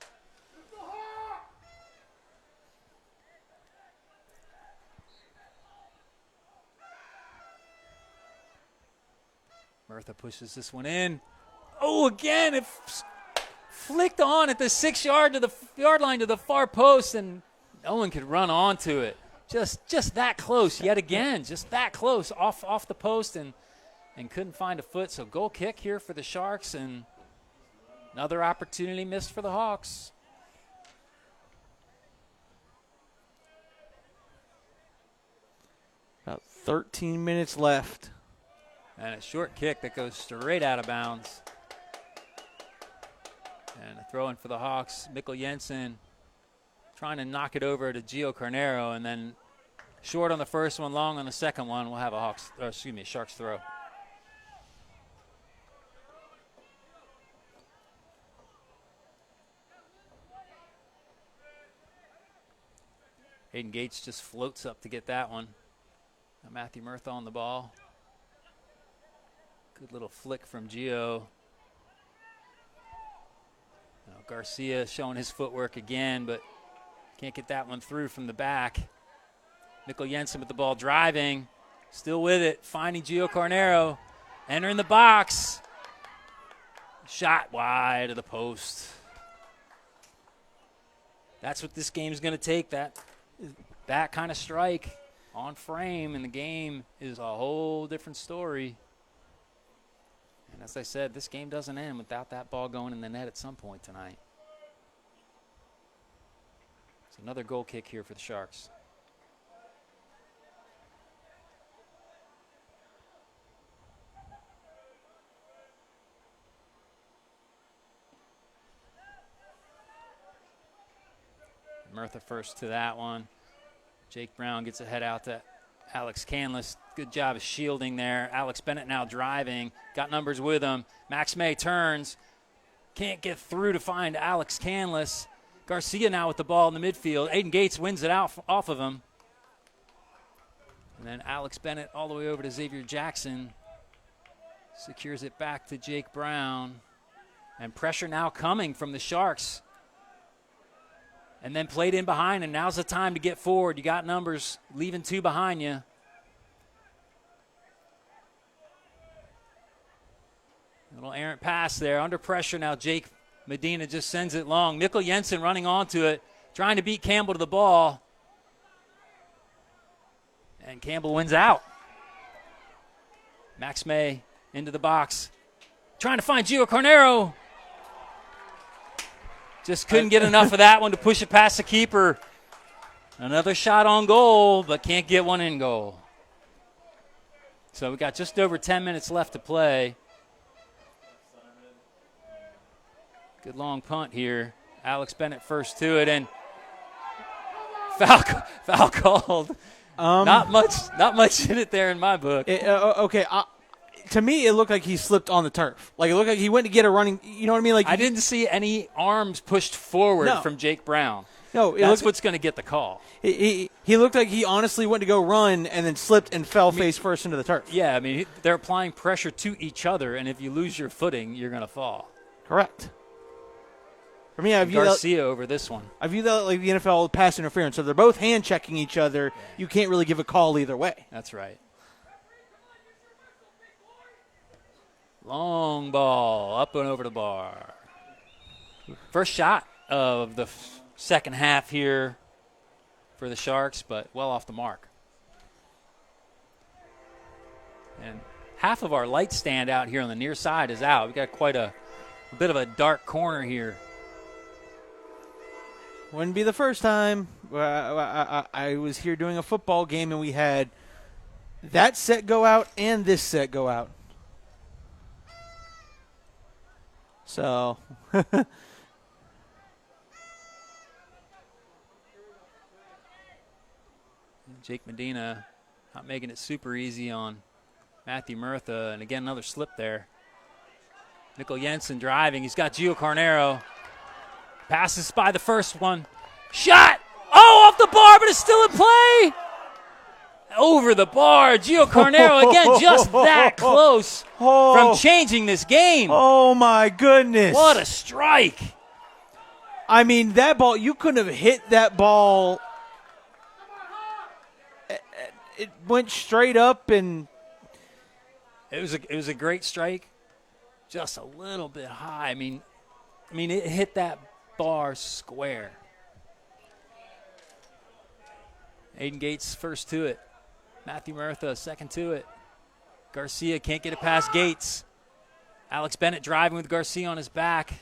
Murtha pushes this one in. Oh, again, it flicked on at the 6-yard line to the far post, and no one could run onto it. Just that close yet again, just that close off the post and couldn't find a foot. So goal kick here for the Sharks, and another opportunity missed for the Hawks. About 13 minutes left. And a short kick that goes straight out of bounds. And a throw in for the Hawks. Mikkel Jensen trying to knock it over to Gio Carnero, and then short on the first one, long on the second one. We'll have a Sharks throw. Aiden Gates just floats up to get that one. Now Matthew Murtha on the ball. Good little flick from Gio. Now Garcia showing his footwork again, but can't get that one through from the back. Mikkel Jensen with the ball driving. Still with it. Finding Gio Carnero. Entering the box. Shot wide of the post. That's what this game's going to take. That kind of strike on frame, and the game is a whole different story. And as I said, this game doesn't end without that ball going in the net at some point tonight. It's another goal kick here for the Sharks. Murtha first to that one. Jake Brown gets a head out to Alex Canlis. Good job of shielding there. Alex Bennett now driving. Got numbers with him. Max May turns. Can't get through to find Alex Canlis. Garcia now with the ball in the midfield. Aiden Gates wins it out off of him. And then Alex Bennett all the way over to Xavier Jackson. Secures it back to Jake Brown. And pressure now coming from the Sharks. And then played in behind, and now's the time to get forward. You got numbers, leaving two behind you. Little errant pass there. Under pressure now, Jake Medina just sends it long. Mikkel Jensen running onto it, trying to beat Campbell to the ball. And Campbell wins out. Max May into the box. Trying to find Gio Carnero. Just couldn't get enough of that one to push it past the keeper. Another shot on goal, but can't get one in goal. So we got just over 10 minutes left to play. Good long punt here. Alex Bennett first to it, and foul called. Not much in it there in my book. Okay, to me it looked like he slipped on the turf. Like it looked like he went to get a running. You know what I mean? Like I didn't see any arms pushed forward from Jake Brown. No, that's what's going to get the call. He looked like he honestly went to go run and then slipped and fell face first into the turf. Yeah, I mean they're applying pressure to each other, and if you lose your footing, you're going to fall. Correct. For me, I view Garcia over this one. I view that like the NFL pass interference. So if they're both hand checking each other, you can't really give a call either way. That's right. Long ball up and over the bar. First shot of the second half here for the Sharks, but well off the mark. And half of our light stand out here on the near side is out. We got quite a bit of a dark corner here. Wouldn't be the first time. I was here doing a football game, and we had that set go out and this set go out. So, Jake Medina not making it super easy on Matthew Murtha. And again, another slip there. Mikkel Jensen driving. He's got Gio Carnero. Passes by the first one. Shot! Oh, off the bar, but it's still in play. Over the bar. Gio Carnero, again, just that close from changing this game. Oh, my goodness. What a strike. I mean, that ball, you couldn't have hit that ball. It went straight up, and it was a great strike. Just a little bit high. I mean, it hit that bar square. Aiden Gates first to it. Matthew Murtha second to it. Garcia can't get it past Gates. Alex Bennett driving with Garcia on his back.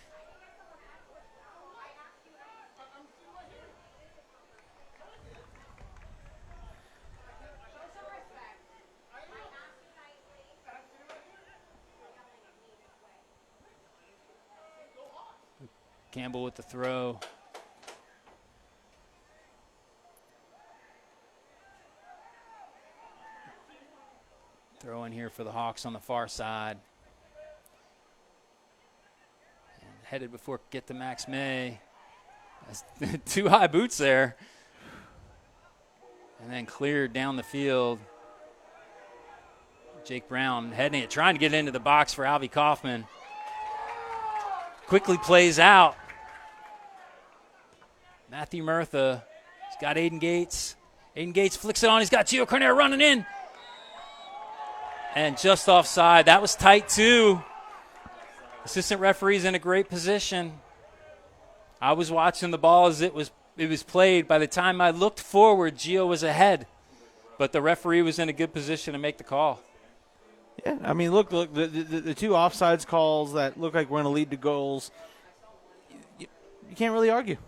Campbell with the throw. Throw in here for the Hawks on the far side. And headed before get to Max May. That's two high boots there. And then cleared down the field. Jake Brown heading it, trying to get into the box for Alvy Kaufman. Quickly plays out. Matthew Murtha. He's got Aiden Gates. Aiden Gates flicks it on. He's got Gio Carnero running in. And just offside. That was tight, too. Assistant referee's in a great position. I was watching the ball as it was played. By the time I looked forward, Gio was ahead. But the referee was in a good position to make the call. Yeah, I mean, look, the two offsides calls that look like we're going to lead to goals, you can't really argue.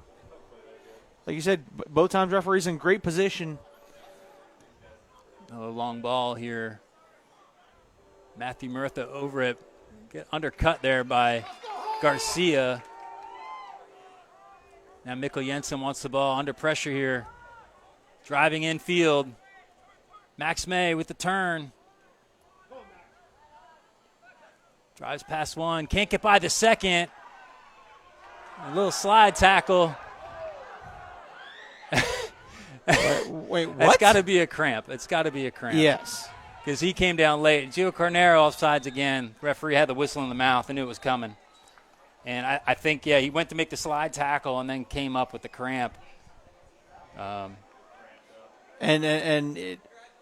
Like you said, both times referees in great position. A long ball here. Matthew Murtha over it. Get undercut there by Garcia. Now Mikkel Jensen wants the ball under pressure here. Driving infield. Max May with the turn. Drives past one. Can't get by the second. A little slide tackle. Wait, what? It's got to be a cramp. It's got to be a cramp. Yes. Because he came down late. Gio Carnero offsides again. Referee had the whistle in the mouth and knew it was coming. And I think, yeah, he went to make the slide tackle and then came up with the cramp.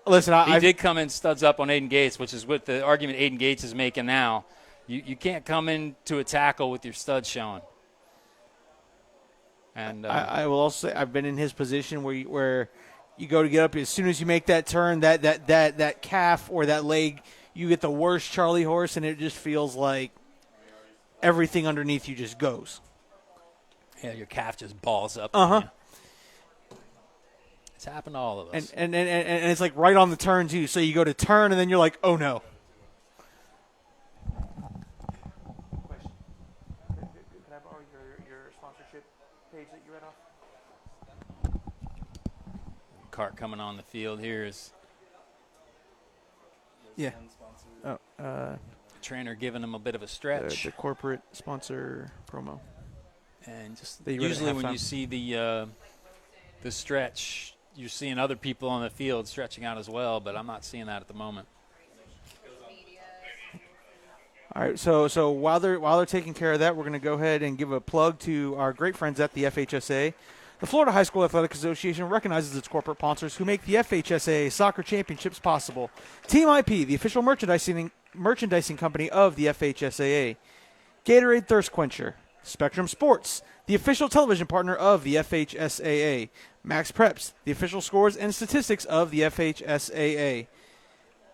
Listen, he did come in studs up on Aiden Gates, which is what the argument Aiden Gates is making now. You can't come into a tackle with your studs showing. And I will also say I've been in his position where you go to get up as soon as you make that turn, that calf or that leg, you get the worst Charlie horse, and it just feels like everything underneath you just goes. Yeah, your calf just balls up. Uh-huh. It's happened to all of us. And it's like right on the turn, too. So you go to turn, and then you're like, oh, no. Question. Can I borrow your sponsorship page that you read off? Cart coming on the field here is Yeah. trainer giving him a bit of a stretch. The corporate sponsor promo. And just That you read at usually when halftime. you see the stretch, you're seeing other people on the field stretching out as well, but I'm not seeing that at the moment. All right, so while they're taking care of that, we're going to go ahead and give a plug to our great friends at the FHSA. The Florida High School Athletic Association recognizes its corporate sponsors who make the FHSAA Soccer Championships possible. Team IP, the official merchandising company of the FHSAA. Gatorade Thirst Quencher. Spectrum Sports, the official television partner of the FHSAA. Max Preps, the official scores and statistics of the FHSAA.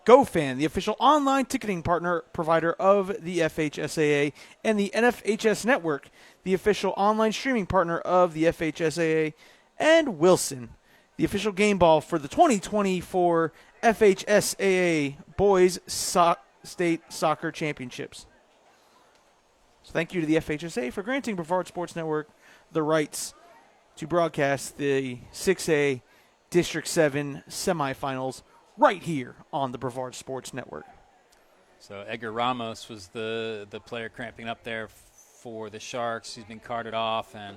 GoFan, the official online ticketing provider of the FHSAA, and the NFHS Network, the official online streaming partner of the FHSAA, and Wilson, the official game ball for the 2024 FHSAA Boys State Soccer Championships. So thank you to the FHSAA for granting Brevard Sports Network the rights to broadcast the 6A District 7 semifinals right here on the Brevard Sports Network. So Edgar Ramos was the player cramping up there for the Sharks. He's been carted off and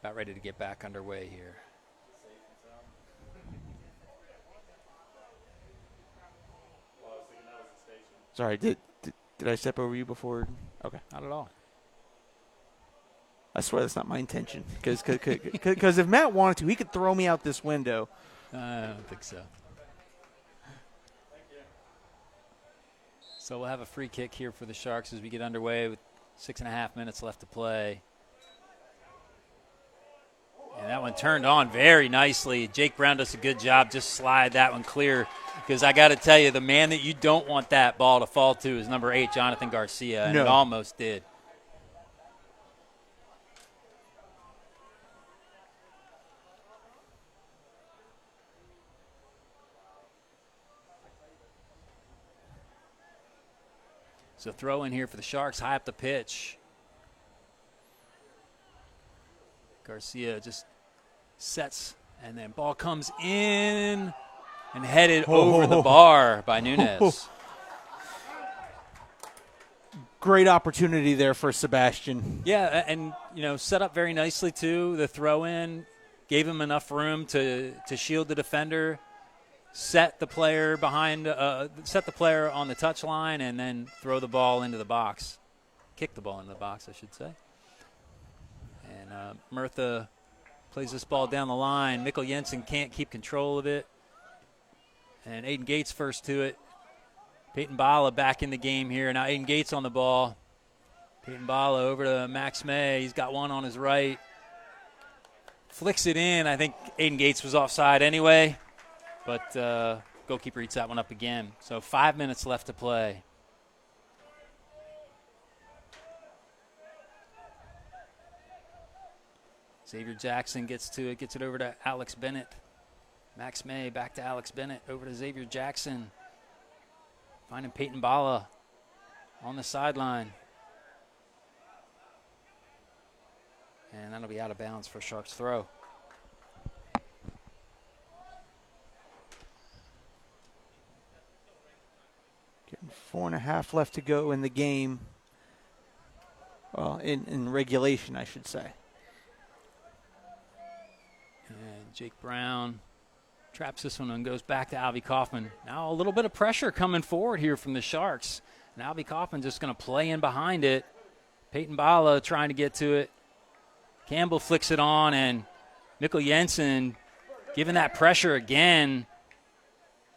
about ready to get back underway here. Sorry, did I step over you before? Okay. Not at all. I swear that's not my intention. Because if Matt wanted to, he could throw me out this window. I don't think so. So we'll have a free kick here for the Sharks as we get underway with 6.5 minutes left to play. And that one turned on very nicely. Jake Brown does a good job. Just slide that one clear. Because I got to tell you, the man that you don't want that ball to fall to is number 8, Jonathan Garcia. And it almost did. So throw in here for the Sharks, high up the pitch. Garcia just sets, and then ball comes in and headed over the bar by Nunez. Great opportunity there for Sebastian. Yeah, and, set up very nicely, too. The throw-in gave him enough room to shield the defender, set the player set the player on the touchline, and then throw the ball into the box. Kick the ball into the box, I should say. And Murtha plays this ball down the line. Mikkel Jensen can't keep control of it. And Aiden Gates first to it. Peyton Bala back in the game here. Now Aiden Gates on the ball. Peyton Bala over to Max May. He's got one on his right. Flicks it in. I think Aiden Gates was offside anyway. But goalkeeper eats that one up again. So 5 minutes left to play. Xavier Jackson gets to it, gets it over to Alex Bennett. Max May back to Alex Bennett, over to Xavier Jackson. Finding Peyton Bala on the sideline. And that'll be out of bounds for Sharks throw. Getting 4.5 left to go in the game. Well, in regulation, I should say. And Jake Brown traps this one and goes back to Albie Kaufman. Now a little bit of pressure coming forward here from the Sharks. And Albie Kaufman just going to play in behind it. Peyton Bala trying to get to it. Campbell flicks it on, and Mikkel Jensen giving that pressure again.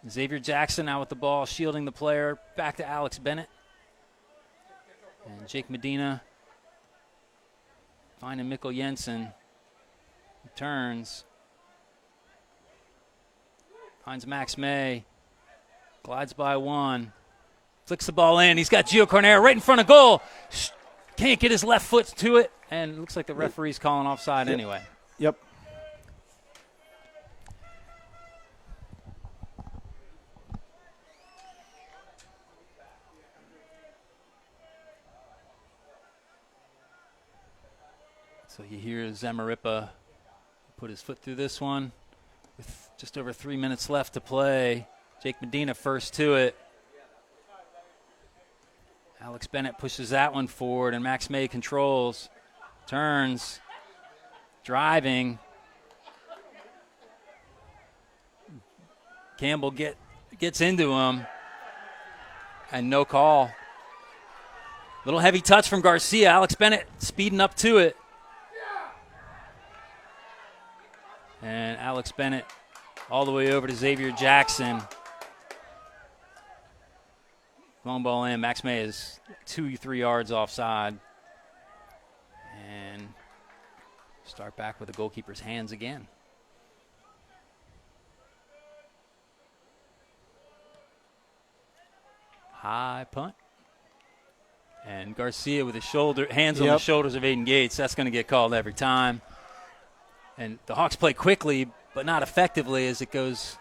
Xavier Jackson now with the ball, shielding the player. Back to Alex Bennett. And Jake Medina finding Mikkel Jensen. He turns. Finds Max May. Glides by one. Flicks the ball in. He's got Gio Cornera right in front of goal. Can't get his left foot to it, and it looks like the referee's calling offside anyway. Yep. So you hear Zamarripa put his foot through this one with just over 3 minutes left to play. Jake Medina first to it. Alex Bennett pushes that one forward, and Max May controls, turns, driving. Campbell gets into him, and no call. Little heavy touch from Garcia. Alex Bennett speeding up to it. And Alex Bennett all the way over to Xavier Jackson. Long ball in. Max May is 2-3 yards offside. And start back with the goalkeeper's hands again. High punt. And Garcia with his hands on the shoulders of Aiden Gates. That's going to get called every time. And the Hawks play quickly, but not effectively as it goes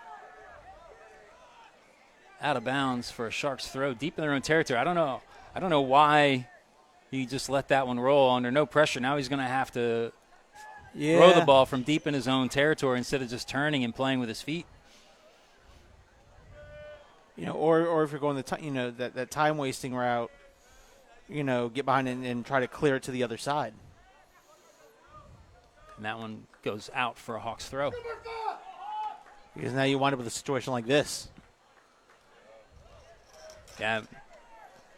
out of bounds for a Sharks throw deep in their own territory. I don't know why he just let that one roll under no pressure. Now he's going to have to throw the ball from deep in his own territory instead of just turning and playing with his feet. Or if you're going that time wasting route, get behind and try to clear it to the other side. And that one goes out for a Hawks throw. Because now you wind up with a situation like this. Yeah,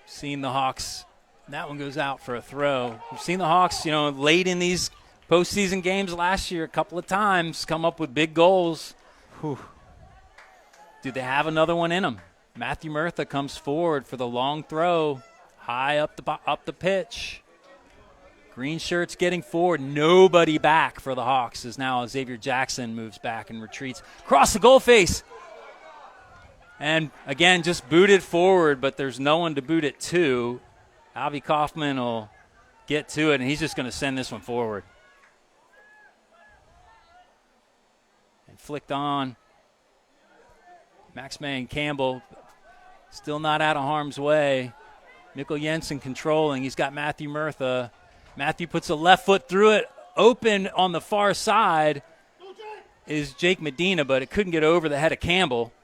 seen the Hawks. That one goes out for a throw. We've seen the Hawks, late in these postseason games last year a couple of times come up with big goals. Whew. Do they have another one in them? Matthew Murtha comes forward for the long throw, high up the pitch. Green shirts getting forward. Nobody back for the Hawks as now Xavier Jackson moves back and retreats. Across the goal face. And, again, just booted forward, but there's no one to boot it to. Avi Kaufman will get to it, and he's just going to send this one forward. And flicked on. Max May and Campbell still not out of harm's way. Mikkel Jensen controlling. He's got Matthew Murtha. Matthew puts a left foot through it. Open on the far side is Jake Medina, but it couldn't get over the head of Campbell.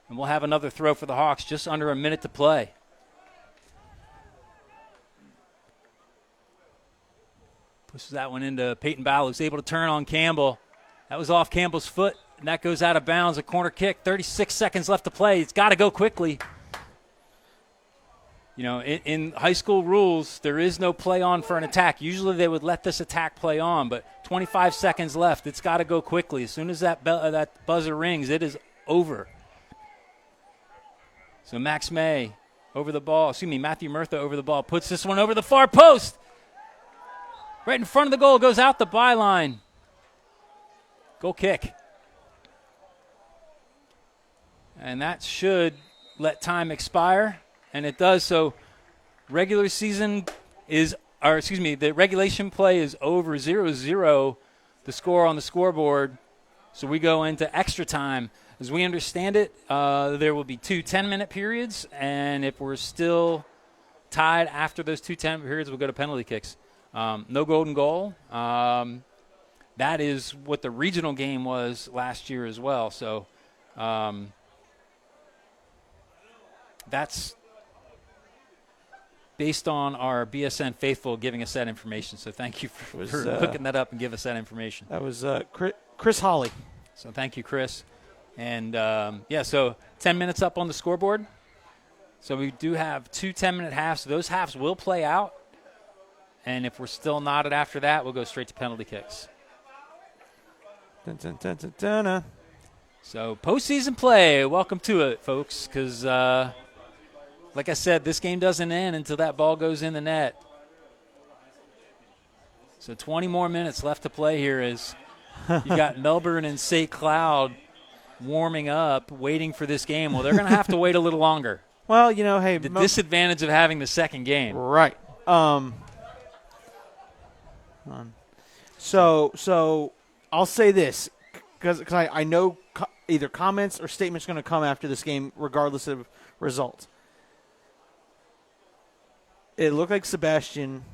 And we'll have another throw for the Hawks, just under a minute to play. Pushes that one into Peyton Bowell, who's able to turn on Campbell. That was off Campbell's foot, and that goes out of bounds. A corner kick, 36 seconds left to play. It's got to go quickly. In high school rules, there is no play on for an attack. Usually they would let this attack play on, but 25 seconds left. It's got to go quickly. As soon as that buzzer rings, it is over. So Matthew Murtha over the ball, puts this one over the far post. Right in front of the goal, goes out the byline. Goal kick. And that should let time expire, and it does. So the regulation play is over 0-0, the score on the scoreboard. So we go into extra time. As we understand it, there will be 2 10-minute periods, and if we're still tied after those 2 10-minute periods, we'll go to penalty kicks. No golden goal. That is what the regional game was last year as well. So that's based on our BSN faithful giving us that information. So thank you for hooking that up and give us that information. That was Chris Hawley. So thank you, Chris. And, so 10 minutes up on the scoreboard. So we do have 2 10-minute halves. So those halves will play out. And if we're still knotted after that, we'll go straight to penalty kicks. Dun, dun, dun, dun, dun, dun. So postseason play, welcome to it, folks, because, like I said, this game doesn't end until that ball goes in the net. So 20 more minutes left to play here as you got Melbourne and St. Cloud warming up, waiting for this game. Well, they're going to have to wait a little longer. Well, hey. The disadvantage of having the second game. Right. So I'll say this because I know either comments or statements going to come after this game, regardless of result. It looked like Sebastian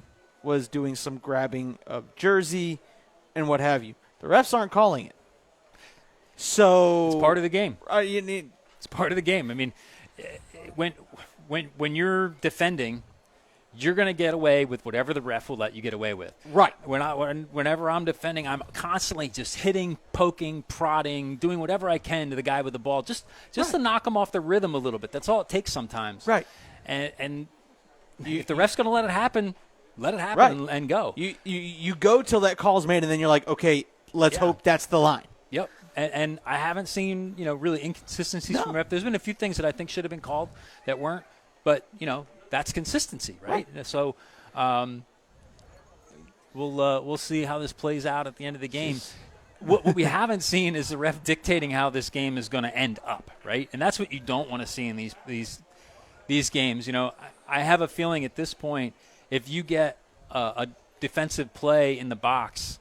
was doing some grabbing of jersey and what have you. The refs aren't calling it. So it's part of the game. It's part of the game. I mean, when you're defending, you're going to get away with whatever the ref will let you get away with. Right. Whenever I'm defending, I'm constantly just hitting, poking, prodding, doing whatever I can to the guy with the ball, just to knock him off the rhythm a little bit. That's all it takes sometimes. Right. And if the ref's going to let it happen and go. You go till that call's made, and then you're like, okay, let's hope that's the line. Yep. And I haven't seen, really inconsistencies from ref. There's been a few things that I think should have been called that weren't, but, that's consistency, right? So we'll see how this plays out at the end of the game. What we haven't seen is the ref dictating how this game is going to end up, right? And that's what you don't want to see in these games. I have a feeling at this point, if you get a defensive play in the box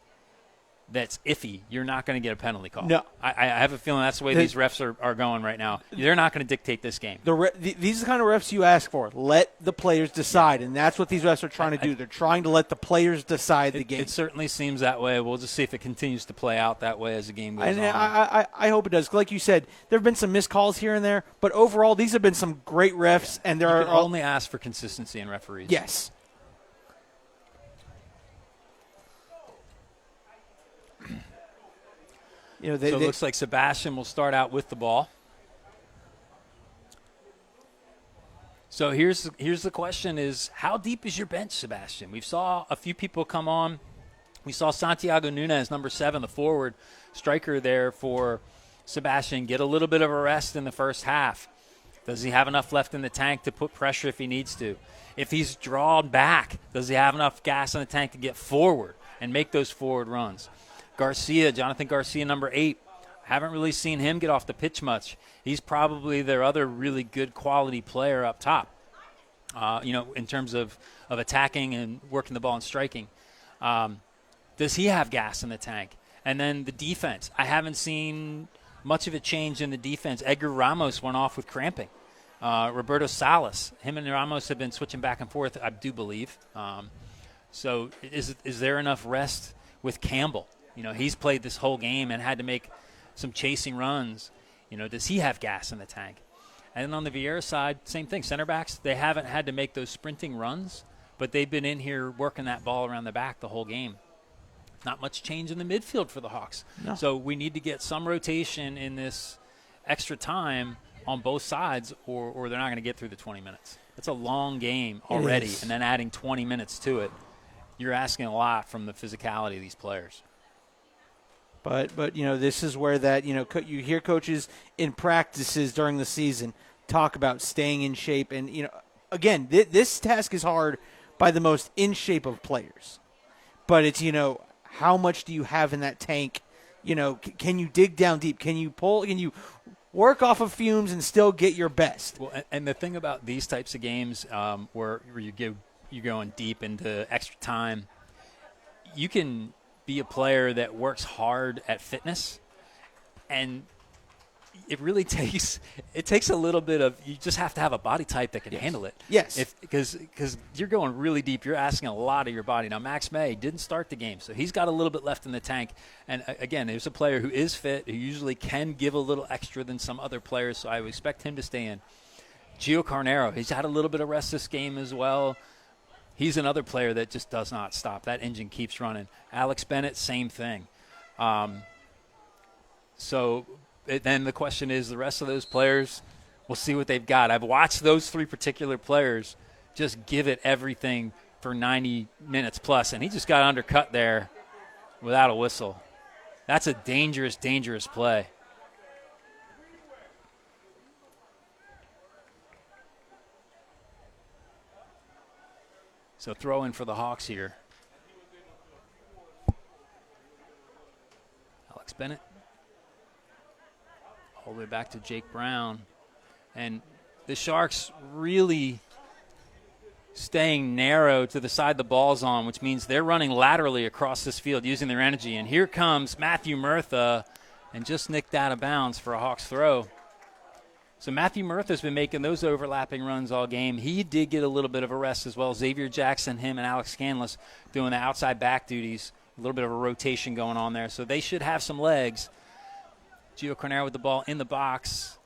that's iffy, you're not going to get a penalty call. No. I have a feeling that's the way these refs are going right now. They're not going to dictate this game. These are the kind of refs you ask for. Let the players decide, and that's what these refs are trying to do. They're trying to let the players decide the game. It certainly seems that way. We'll just see if it continues to play out that way as the game goes on. I hope it does. Like you said, there have been some missed calls here and there, but overall, these have been some great refs. And there you can only ask for consistency in referees. Yes. So it looks like Sebastian will start out with the ball. So here's the question is, how deep is your bench, Sebastian? We saw a few people come on. We saw Santiago Nunez, number 7, the forward striker there for Sebastian, get a little bit of a rest in the first half. Does he have enough left in the tank to put pressure if he needs to? If he's drawn back, does he have enough gas in the tank to get forward and make those forward runs? Jonathan Garcia, number 8. Haven't really seen him get off the pitch much. He's probably their other really good quality player up top, in terms of attacking and working the ball and striking. Does he have gas in the tank? And then the defense. I haven't seen much of a change in the defense. Edgar Ramos went off with cramping. Roberto Salas, him and Ramos have been switching back and forth, I do believe. So is there enough rest with Campbell? He's played this whole game and had to make some chasing runs. Does he have gas in the tank? And then on the Viera side, same thing. Center backs, they haven't had to make those sprinting runs, but they've been in here working that ball around the back the whole game. Not much change in the midfield for the Hawks. No. So we need to get some rotation in this extra time on both sides, or they're not going to get through the 20 minutes. It's a long game already, and then adding 20 minutes to it, you're asking a lot from the physicality of these players. But this is where that, you hear coaches in practices during the season talk about staying in shape. And, again, this task is hard by the most in shape of players. But it's, how much do you have in that tank? Can you dig down deep? Can you pull? Can you work off of fumes and still get your best? Well, and the thing about these types of games where you're going deep into extra time, you can – be a player that works hard at fitness, and it really takes a little bit of, you just have to have a body type that can handle it. Yes. Because you're going really deep. You're asking a lot of your body. Now, Max May didn't start the game, so he's got a little bit left in the tank. And, again, there's a player who is fit, who usually can give a little extra than some other players, so I would expect him to stay in. Gio Carnero, he's had a little bit of rest this game as well. He's another player that just does not stop. That engine keeps running. Alex Bennett, same thing. Then the question is, the rest of those players, we'll see what they've got. I've watched those 3 particular players just give it everything for 90 minutes plus, and he just got undercut there without a whistle. That's a dangerous, dangerous play. So throw in for the Hawks here. Alex Bennett. All the way back to Jake Brown. And the Sharks really staying narrow to the side the ball's on, which means they're running laterally across this field using their energy. And here comes Matthew Murtha, and just nicked out of bounds for a Hawks throw. So Matthew Murtha's been making those overlapping runs all game. He did get a little bit of a rest as well. Xavier Jackson, him, and Alex Scanless doing the outside back duties. A little bit of a rotation going on there. So they should have some legs. Gio Cornero with the ball in the box.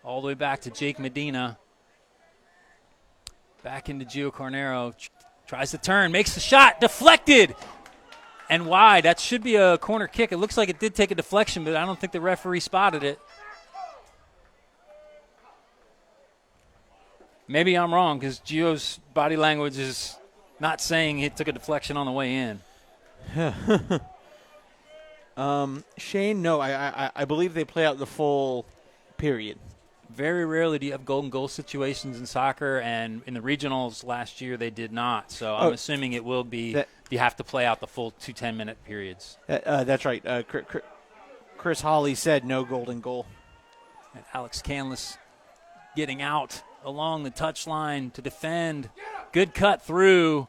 All the way back to Jake Medina. Back into Gio Cornero. Tries to turn, makes the shot, deflected, and wide. That should be a corner kick. It looks like it did take a deflection, but I don't think the referee spotted it. Maybe I'm wrong because Gio's body language is not saying it took a deflection on the way in. Shane, no, I believe they play out the full period. Very rarely do you have golden goal situations in soccer, and in the regionals last year they did not. So I'm assuming it will be you have to play out the full 2 10-minute periods. That's right. Chris Hawley said no golden goal. And Alex Canless getting out along the touchline to defend. Good cut through.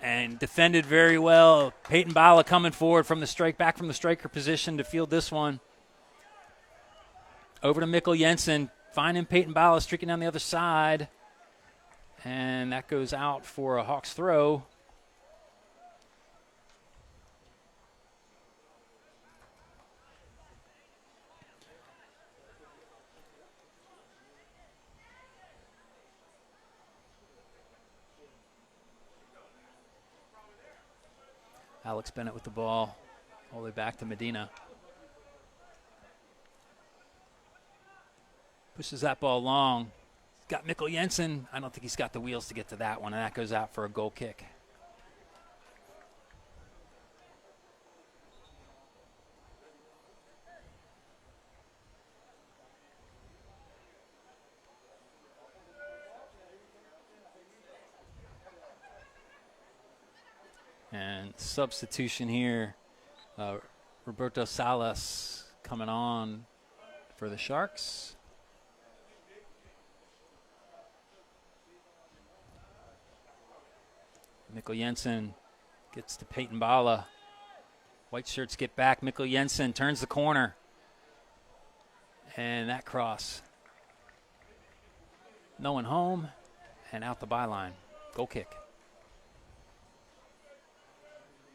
And defended very well. Peyton Bala coming forward from the strike, back from the striker position to field this one. Over to Mikkel Jensen, finding Peyton Bala streaking down the other side. And that goes out for a Hawks throw. Alex Bennett with the ball all the way back to Medina. Pushes that ball long. Got Mikkel Jensen. I don't think he's got the wheels to get to that one, and that goes out for a goal kick. And substitution here, Roberto Salas coming on for the Sharks. Mikkel Jensen gets to Peyton Bala. White shirts get back. Mikkel Jensen turns the corner. And that cross. No one home and out the byline. Goal kick.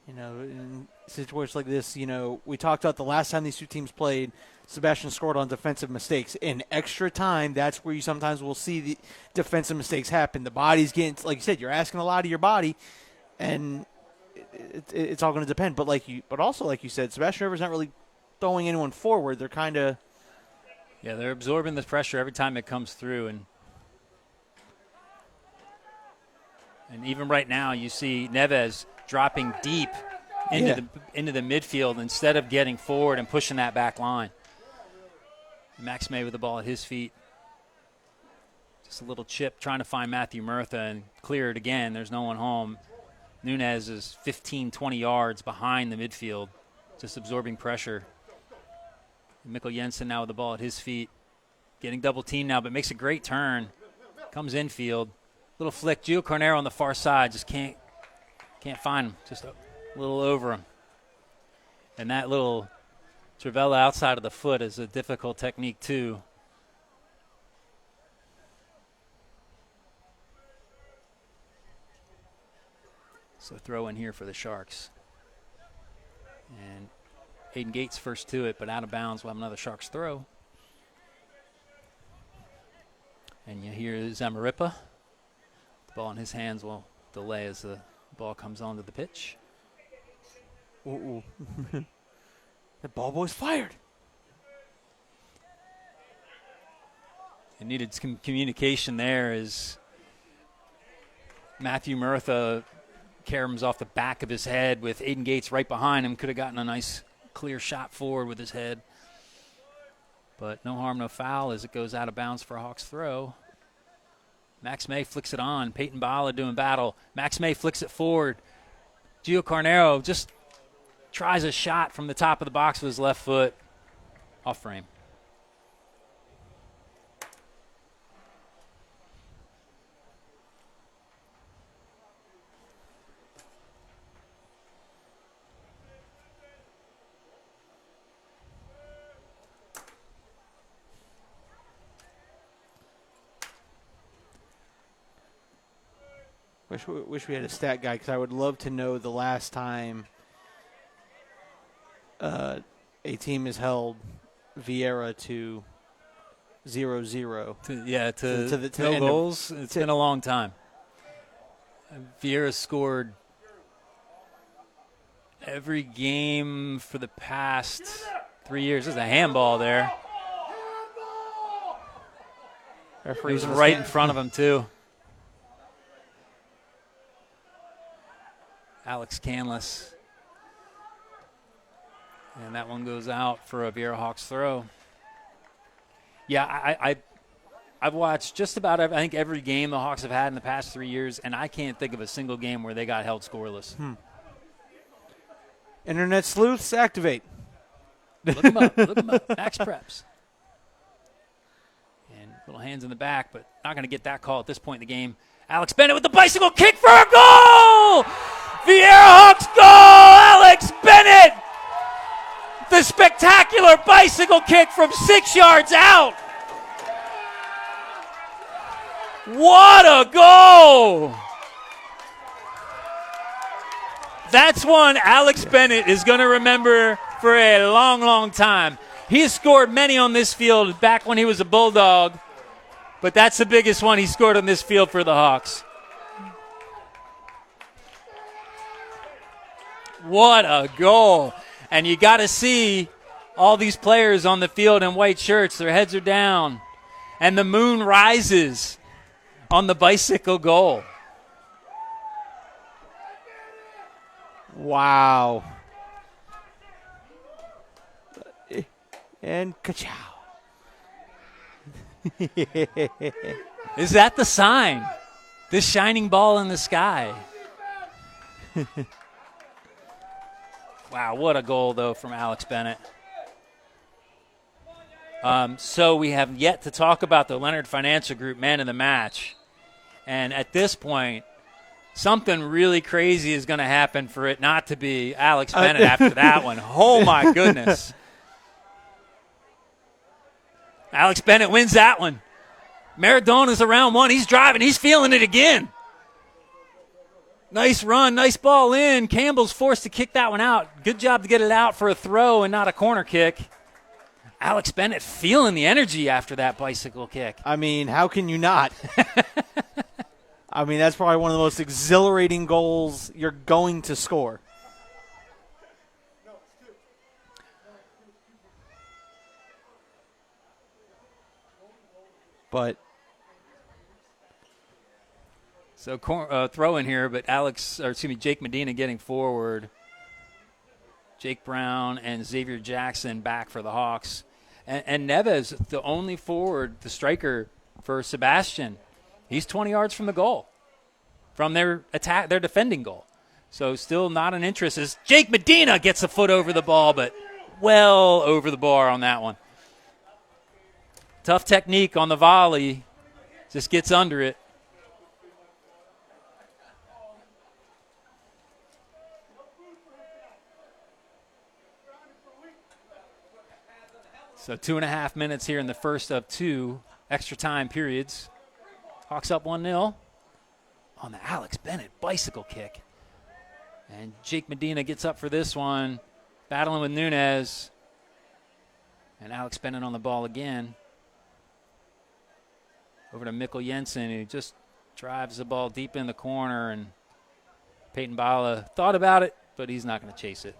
You know, in situations like this, you know, we talked about the last time these two teams played, Sebastian scored on defensive mistakes. In extra time, that's where you sometimes will see the defensive mistakes happen. The body's getting, like you said, you're asking a lot of your body, and it's all going to depend. But also, like you said, Sebastian Rivers not really throwing anyone forward. They're kind of they're absorbing the pressure every time it comes through, and even right now, you see Neves dropping deep into the midfield instead of getting forward and pushing that back line. Max May with the ball at his feet. Just a little chip trying to find Matthew Murtha and clear it again. There's no one home. Nunez is 15, 20 yards behind the midfield, just absorbing pressure. Mikkel Jensen now with the ball at his feet. Getting double teamed now, but makes a great turn. Comes infield. Little flick. Gio Cornero on the far side just can't find him. Just a little over him. And that little Trivela outside of the foot is a difficult technique too. So throw in here for the Sharks. And Aiden Gates first to it, but out of bounds. We'll have another Sharks throw. And you hear Zamaripa. The ball in his hands will delay as the ball comes onto the pitch. Ooh. The ball boy's fired. It needed some communication there as Matthew Murtha caroms off the back of his head with Aiden Gates right behind him. Could have gotten a nice clear shot forward with his head. But no harm, no foul as it goes out of bounds for a Hawks throw. Max May flicks it on. Peyton Bala doing battle. Max May flicks it forward. Gio Cornero just tries a shot from the top of the box with his left foot. Off frame. Wish we had a stat guy because I would love to know the last time a team has held Viera to 0-0. To no goals. It's been a long time. Viera scored every game for the past 3 years. There's a handball there. It was right in front of him, too. Alex Canless. And that one goes out for a Viera Hawks throw. Yeah, I've watched just about every game the Hawks have had in the past 3 years, and I can't think of a single game where they got held scoreless. Internet sleuths, activate. Look them up. Max Preps. And little hands in the back, but not going to get that call at this point in the game. Alex Bennett with the bicycle kick for a goal! Viera Hawks goal! Alex Bennett! The spectacular bicycle kick from 6 yards out. What a goal! That's one Alex Bennett is going to remember for a long, long time. He has scored many on this field back when he was a Bulldog, but that's the biggest one he scored on this field for the Hawks. What a goal. And you got to see all these players on the field in white shirts. Their heads are down. And the moon rises on the bicycle goal. Wow. And ka-chow. Is that the sign? This shining ball in the sky. Wow, what a goal, though, from Alex Bennett. So we have yet to talk about the Leonard Financial Group man of the match. And at this point, something really crazy is going to happen for it not to be Alex Bennett after that one. Oh, my goodness. Alex Bennett wins that one. Maradona's around one. He's driving. He's feeling it again. Nice run. Nice ball in. Campbell's forced to kick that one out. Good job to get it out for a throw and not a corner kick. Alex Bennett feeling the energy after that bicycle kick. I mean, how can you not? I mean, that's probably one of the most exhilarating goals you're going to score. But so throw in here, but Jake Medina getting forward. Jake Brown and Xavier Jackson back for the Hawks. And Neves, the only forward, the striker for Sebastian. He's 20 yards from the goal, from their defending goal. So still not an interest as Jake Medina gets a foot over the ball, but well over the bar on that one. Tough technique on the volley. Just gets under it. So 2.5 minutes here in the first of two extra time periods. Hawks up 1-0 on the Alex Bennett bicycle kick. And Jake Medina gets up for this one, battling with Nunez. And Alex Bennett on the ball again. Over to Mikkel Jensen, who just drives the ball deep in the corner. And Peyton Bala thought about it, but he's not going to chase it.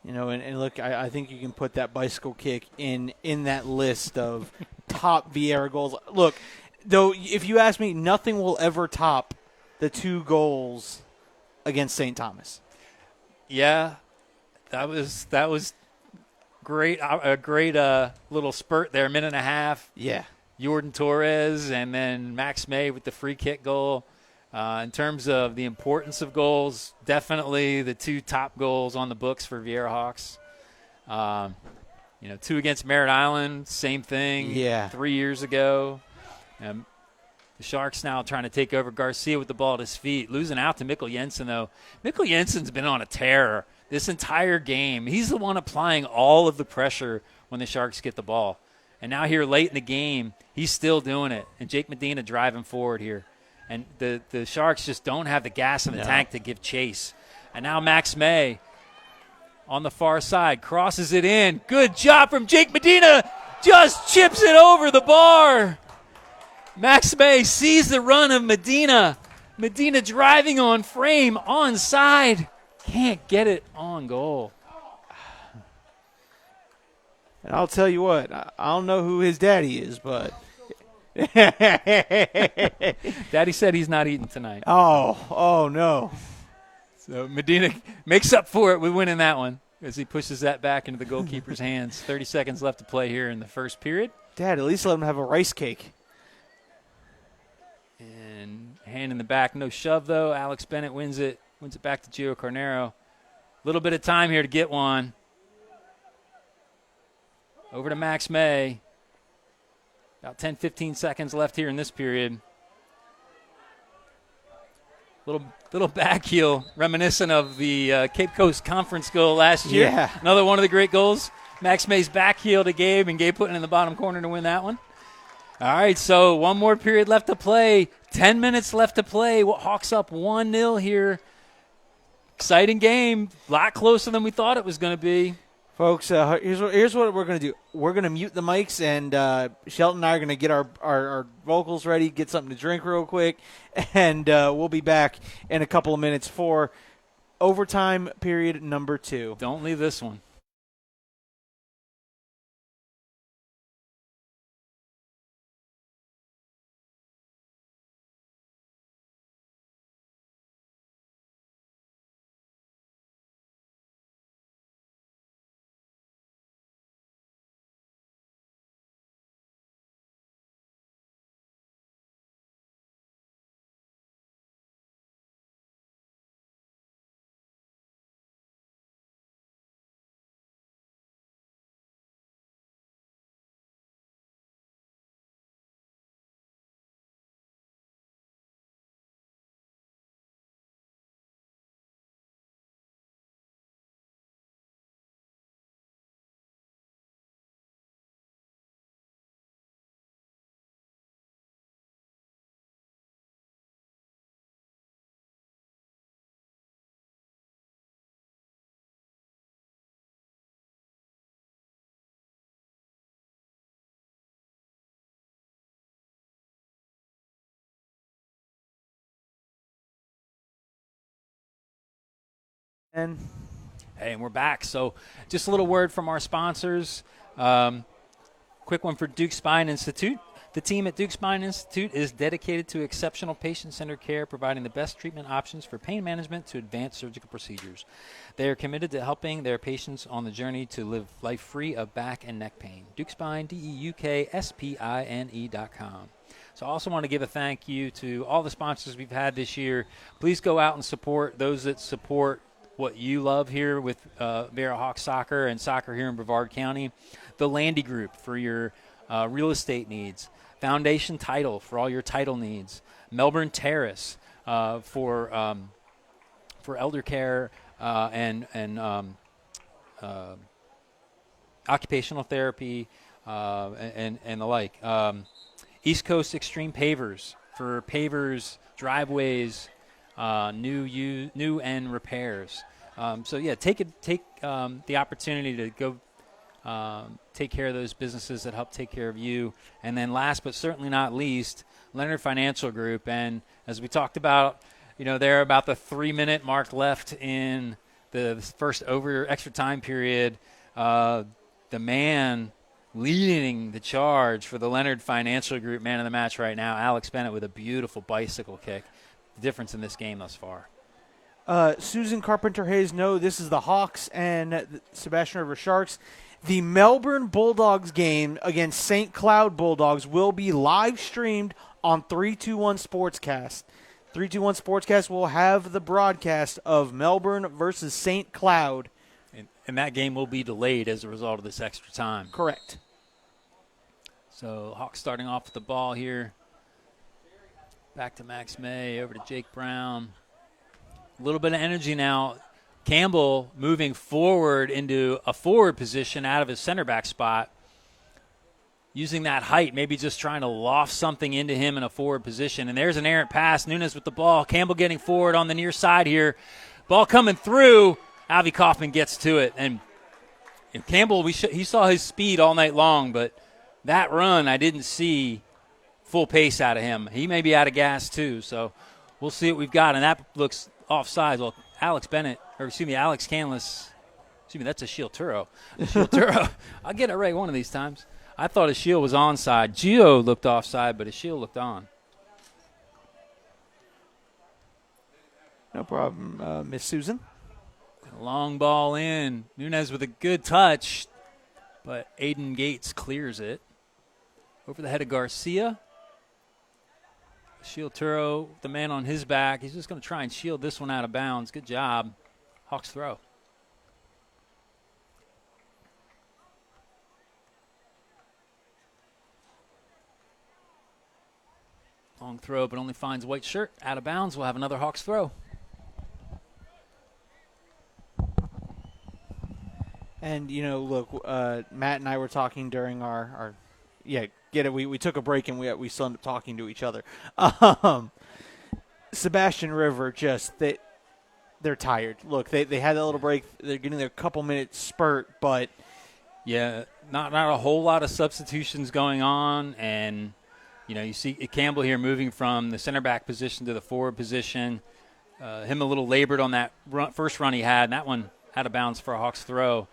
You know, and look, I think you can put that bicycle kick in that list of top Viera goals. Look, though, if you ask me, nothing will ever top the 2 goals against St. Thomas. Yeah, that was great. A great little spurt there, minute and a half. Yeah, Jordan Torres and then Max May with the free kick goal. In terms of the importance of goals, definitely the 2 top goals on the books for Viera Hawks. 2 against Merritt Island, same thing. Yeah. 3 years ago. The Sharks now trying to take over Garcia with the ball at his feet, losing out to Mikkel Jensen, though. Mikkel Jensen's been on a tear this entire game. He's the one applying all of the pressure when the Sharks get the ball. And now here late in the game, he's still doing it. And Jake Medina driving forward here. And the Sharks just don't have the gas in the tank to give chase. And now Max May on the far side crosses it in. Good job from Jake Medina. Just chips it over the bar. Max May sees the run of Medina. Medina driving on frame, onside. Can't get it on goal. And I'll tell you what, I don't know who his daddy is, but Daddy said he's not eating tonight. Oh no. So Medina makes up for it with winning that one as he pushes that back into the goalkeeper's hands. 30 seconds left to play here in the first period. Dad, at least let him have a rice cake. And hand in the back, no shove though. Alex Bennett wins it back to Gio Carnero. A little bit of time here to get one. Over to Max May. About 10, 15 seconds left here in this period. Little back heel, reminiscent of the Cape Coast Conference goal last year. Yeah. Another one of the great goals. Max May's back heel to Gabe, and Gabe putting it in the bottom corner to win that one. All right, so one more period left to play. 10 minutes left to play. Hawks up 1-0 here. Exciting game. A lot closer than we thought it was going to be. Folks, here's what we're going to do. We're going to mute the mics, and Shelton and I are going to get our vocals ready, get something to drink real quick, and we'll be back in a couple of minutes for overtime period number 2. Don't leave this one. Hey, and we're back. So just a little word from our sponsors. Quick one for Duke Spine Institute. The team at Duke Spine Institute is dedicated to exceptional patient-centered care, providing the best treatment options for pain management to advanced surgical procedures. They are committed to helping their patients on the journey to live life free of back and neck pain. Duke Spine, DeukSpine.com. So I also want to give a thank you to all the sponsors we've had this year. Please go out and support those that support what you love here with Viera Hawk Soccer and soccer here in Brevard County. The Landy Group for your real estate needs. Foundation Title for all your title needs. Melbourne Terrace for elder care and occupational therapy and the like. East Coast Extreme Pavers for pavers, driveways, new and repairs. So yeah, take the opportunity to go take care of those businesses that help take care of you. And then last but certainly not least, Leonard Financial Group. And as we talked about, they're about the 3-minute mark left in the first extra time period. The man leading the charge for the Leonard Financial Group man of the match right now, Alex Bennett, with a beautiful bicycle kick. The difference in this game thus far. Susan Carpenter-Hayes, no, this is the Hawks and the Sebastian River Sharks. The Melbourne Bulldogs game against St. Cloud Bulldogs will be live streamed on 321 Sportscast. 321 Sportscast will have the broadcast of Melbourne versus St. Cloud. And that game will be delayed as a result of this extra time. Correct. So Hawks starting off with the ball here. Back to Max May, over to Jake Brown. A little bit of energy now. Campbell moving forward into a forward position out of his center back spot. using that height, maybe just trying to loft something into him in a forward position. And there's an errant pass. Nunes with the ball. Campbell getting forward on the near side here. Ball coming through. Avi Kaufman gets to it. And Campbell, he saw his speed all night long, but that run I didn't see full pace out of him. He may be out of gas too, so we'll see what we've got. And that looks offside. Well, Alex Canlis. That's a Shield Turo. I'll get it right one of these times. I thought his shield was onside. Gio looked offside, but his shield looked on. No problem, Miss Susan. Long ball in. Nunes with a good touch, but Aiden Gates clears it. Over the head of Garcia. Shield Turo, the man on his back. He's just going to try and shield this one out of bounds. Good job. Hawks throw. Long throw, but only finds white shirt. Out of bounds. We'll have another Hawks throw. And, look, Matt and I were talking during our we took a break and we still ended up talking to each other. Sebastian River they're tired. Look, they had that little break. They're getting their couple minutes spurt, but yeah, not a whole lot of substitutions going on. And you see Campbell here moving from the center back position to the forward position. Him a little labored on that first run he had, and that one out of bounds for a Hawks throw.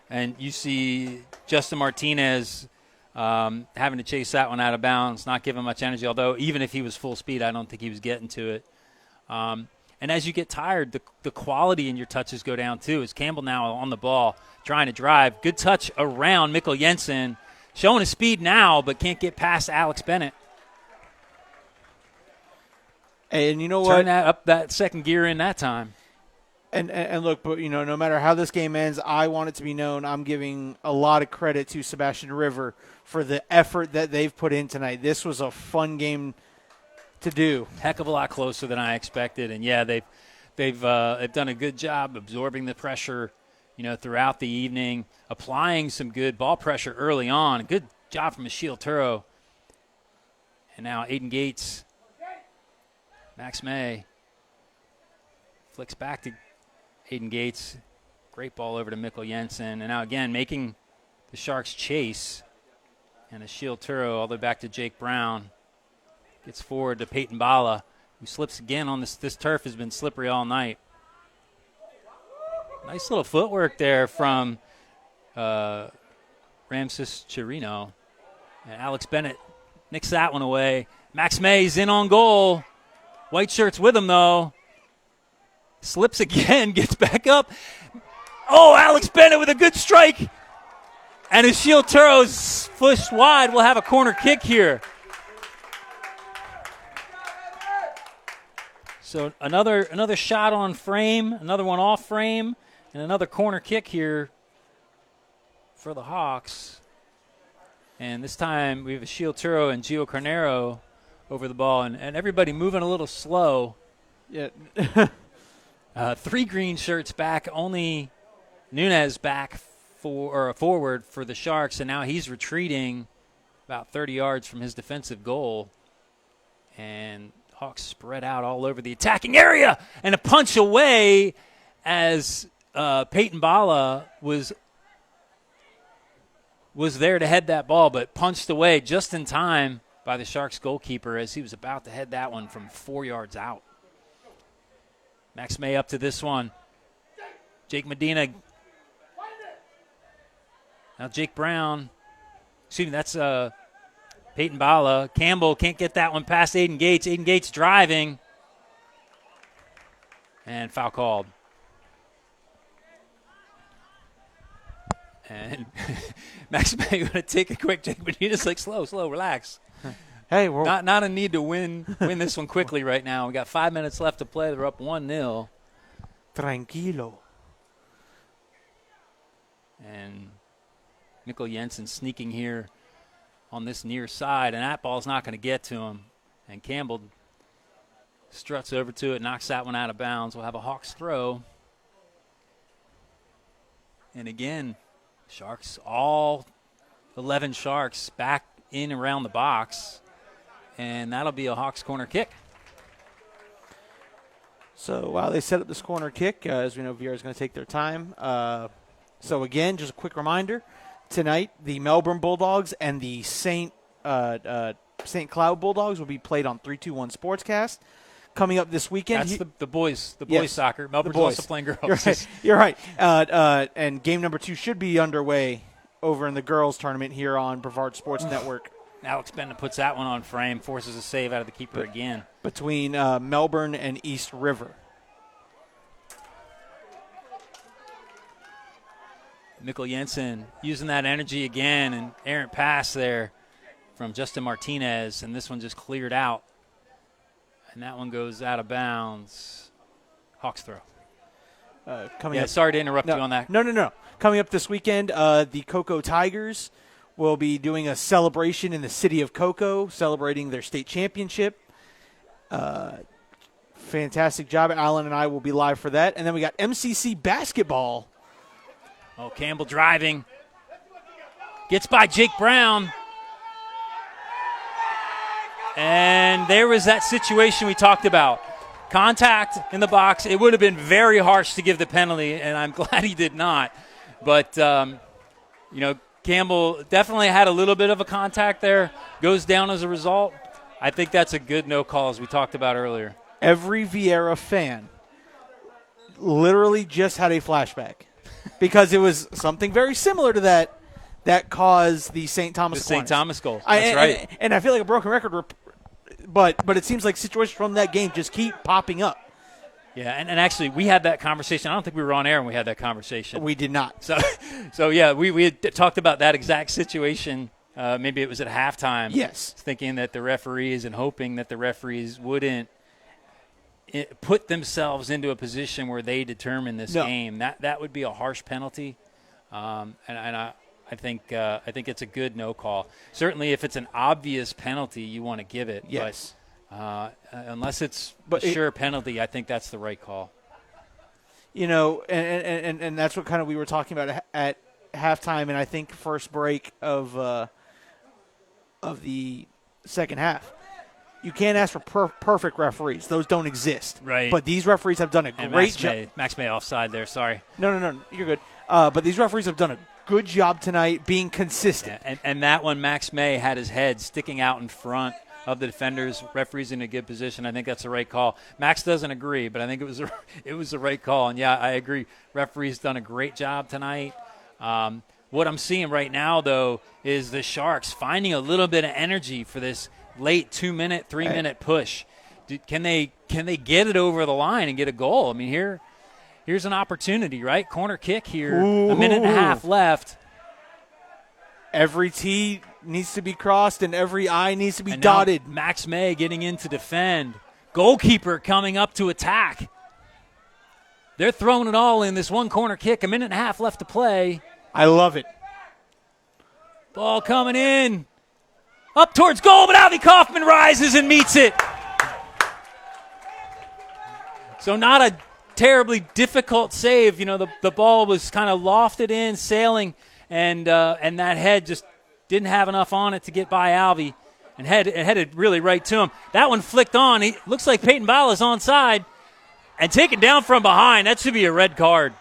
And you see Justin Martinez having to chase that one out of bounds, not giving much energy, although even if he was full speed, I don't think he was getting to it. And as you get tired, the quality in your touches go down too. As Campbell now on the ball, trying to drive. Good touch around Mikkel Jensen, showing his speed now, but can't get past Alex Bennett. And you know what? Turn that up that second gear in that time. And look, but no matter how this game ends, I want it to be known I'm giving a lot of credit to Sebastian River for the effort that they've put in tonight. This was a fun game to do. Heck of a lot closer than I expected, and yeah, they've done a good job absorbing the pressure, throughout the evening, applying some good ball pressure early on. Good job from Ashiel Turo, and now Aiden Gates, Max May flicks back to Aiden Gates. Great ball over to Mikkel Jensen. And now again making the Sharks chase. And Ashiel Turo all the way back to Jake Brown. Gets forward to Peyton Bala, who slips again on this turf has been slippery all night. Nice little footwork there from Ramses Chirino. And Alex Bennett nicks that one away. Max May's in on goal. White shirt's with him though. Slips again, gets back up. Oh, Alex Bennett with a good strike. And Ashiel Turo's pushed wide. We'll have a corner kick here. So another shot on frame, another one off frame, and another corner kick here for the Hawks. And this time we have Ashiel Turo and Gio Carnero over the ball, and everybody moving a little slow. Yeah. 3 green shirts back, only Nunes back forward for the Sharks, and now he's retreating about 30 yards from his defensive goal. And Hawks spread out all over the attacking area, and a punch away as Peyton Bala was there to head that ball, but punched away just in time by the Sharks goalkeeper as he was about to head that one from 4 yards out. Max May up to this one. Jake Medina. Now Jake Brown. Excuse me, that's Peyton Bala. Campbell can't get that one past Aiden Gates. Aiden Gates driving. And foul called. And Max May going to take a quick. Jake Medina's like, slow, relax. Hey, we're not a need to win this one quickly right now. We got 5 minutes left to play. They're up 1-0. Tranquilo. And Mikkel Jensen sneaking here on this near side, and that ball's not going to get to him. And Campbell struts over to it, knocks that one out of bounds. We'll have a Hawks throw. And again, Sharks all 11 Sharks back in around the box, and that'll be a Hawks corner kick. So while they set up this corner kick, as we know, Viera is going to take their time. So again, just a quick reminder, tonight the Melbourne Bulldogs and the St. Cloud Bulldogs will be played on 321 Sportscast. Coming up this weekend. That's the boys yes, soccer. Melbourne's also playing girls. You're right. And game number 2 should be underway over in the girls tournament here on Brevard Sports Network. Alex Bennett puts that one on frame, forces a save out of the keeper again. Between Melbourne and East River. Mikkel Jensen using that energy again, and errant pass there from Justin Martinez, and this one just cleared out. And that one goes out of bounds. Hawks throw. Sorry to interrupt you on that. No. Coming up this weekend, the Cocoa Tigers will be doing a celebration in the city of Cocoa, celebrating their state championship. Fantastic job. Alan and I will be live for that. And then we got MCC basketball. Oh, Campbell driving. Gets by Jake Brown. And there was that situation we talked about. Contact in the box. It would have been very harsh to give the penalty, and I'm glad he did not. But, Campbell definitely had a little bit of a contact there. Goes down as a result. I think that's a good no call, as we talked about earlier. Every Viera fan literally just had a flashback because it was something very similar to that caused the St. Thomas goal. St. Thomas goal. That's right. And I feel like a broken record, but it seems like situations from that game just keep popping up. Yeah, and actually we had that conversation. I don't think we were on air when we had that conversation. We did not. So yeah, we had talked about that exact situation. Maybe it was at halftime. Yes. Thinking that the referees and hoping that the referees wouldn't put themselves into a position where they determine this game. That would be a harsh penalty. I think it's a good no call. Certainly, if it's an obvious penalty, you want to give it. Yes. But unless it's a sure penalty, I think that's the right call. And that's what kind of we were talking about at halftime, and I think first break of the second half. You can't ask for perfect referees; those don't exist. Right. But these referees have done a great job. Max May offside there. Sorry. No, you're good. But these referees have done a good job tonight being consistent. Yeah, and that one, Max May had his head sticking out in front of the defenders. Referee's in a good position. I think that's the right call. Max doesn't agree, but I think it was the right call. And, yeah, I agree. Referee's done a great job tonight. What I'm seeing right now, though, is the Sharks finding a little bit of energy for this late 2-minute, 3-minute push. Can they get it over the line and get a goal? I mean, here's an opportunity, right? Corner kick here. Ooh. A minute and a half left. Every T needs to be crossed and every I needs to be and dotted. Max May getting in to defend. Goalkeeper coming up to attack. They're throwing it all in this one corner kick. A minute and a half left to play. I love it. Ball coming in. Up towards goal, but Avi Kaufman rises and meets it. So not a terribly difficult save. The ball was kind of lofted in, sailing, and that head just didn't have enough on it to get by Alvey, and headed really right to him. That one flicked on. He looks like Peyton Ball is onside, and taken down from behind. That should be a red card.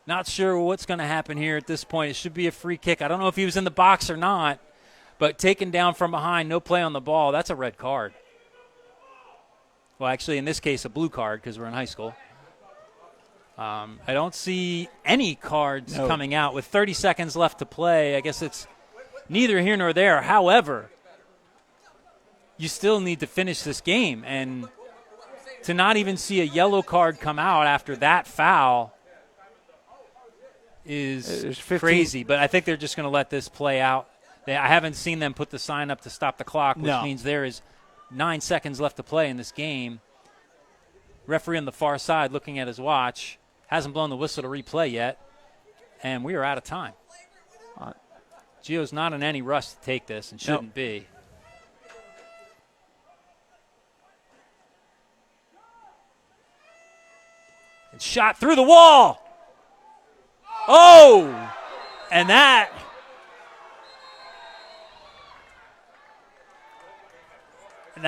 Not sure what's going to happen here at this point. It should be a free kick. I don't know if he was in the box or not, but taken down from behind, no play on the ball. That's a red card. Well, actually, in this case, a blue card because we're in high school. I don't see any cards coming out. With 30 seconds left to play, I guess it's neither here nor there. However, you still need to finish this game. And to not even see a yellow card come out after that foul is crazy. But I think they're just going to let this play out. I haven't seen them put the sign up to stop the clock, which means there is 9 seconds left to play in this game. Referee on the far side looking at his watch. Hasn't blown the whistle to replay yet. And we are out of time. Gio's not in any rush to take this and shouldn't be. Shot through the wall. Oh! And that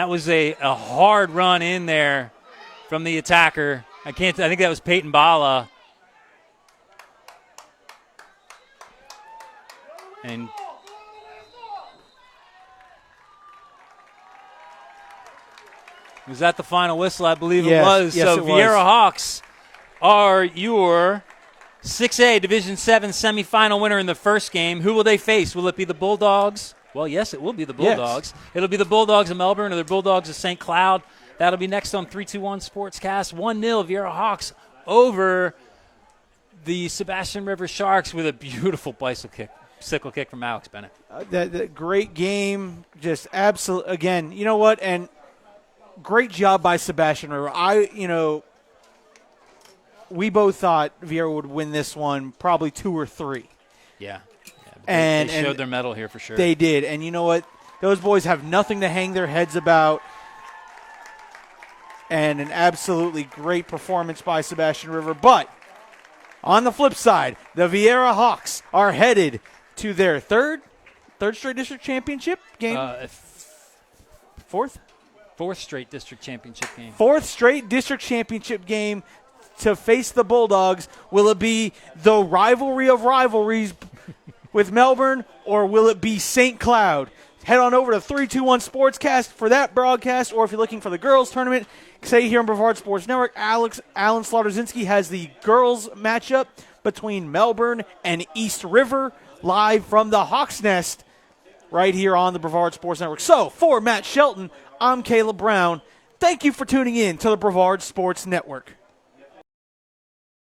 was a hard run in there from the attacker. I think that was Peyton Bala. And was that the final whistle? I believe it was. Yes, so it Viera was. Hawks are your 6A Division 7 semifinal winner in the first game. Who will they face? Will it be the Bulldogs? Well, yes, it will be the Bulldogs. Yes. It'll be the Bulldogs of Melbourne or the Bulldogs of St. Cloud. That'll be next on 321 Sportscast. 1-0 Viera Hawks over the Sebastian River Sharks with a beautiful bicycle kick from Alex Bennett. That great game, just absolute. Again, you know what? And great job by Sebastian River. We both thought Viera would win this one, probably 2 or 3. Yeah. And they showed their mettle here for sure. They did. And you know what? Those boys have nothing to hang their heads about. And an absolutely great performance by Sebastian River. But on the flip side, the Viera Hawks are headed to their third straight district championship game. Fourth straight district championship game. Fourth straight district championship game to face the Bulldogs. Will it be the rivalry of rivalries with Melbourne, or will it be St. Cloud? Head on over to 321 Sportscast for that broadcast, or if you're looking for the girls tournament, say here on Brevard Sports Network, Alan Slaughterzinski has the girls matchup between Melbourne and East River, live from the Hawks Nest right here on the Brevard Sports Network. So, for Matt Shelton, I'm Caleb Brown. Thank you for tuning in to the Brevard Sports Network.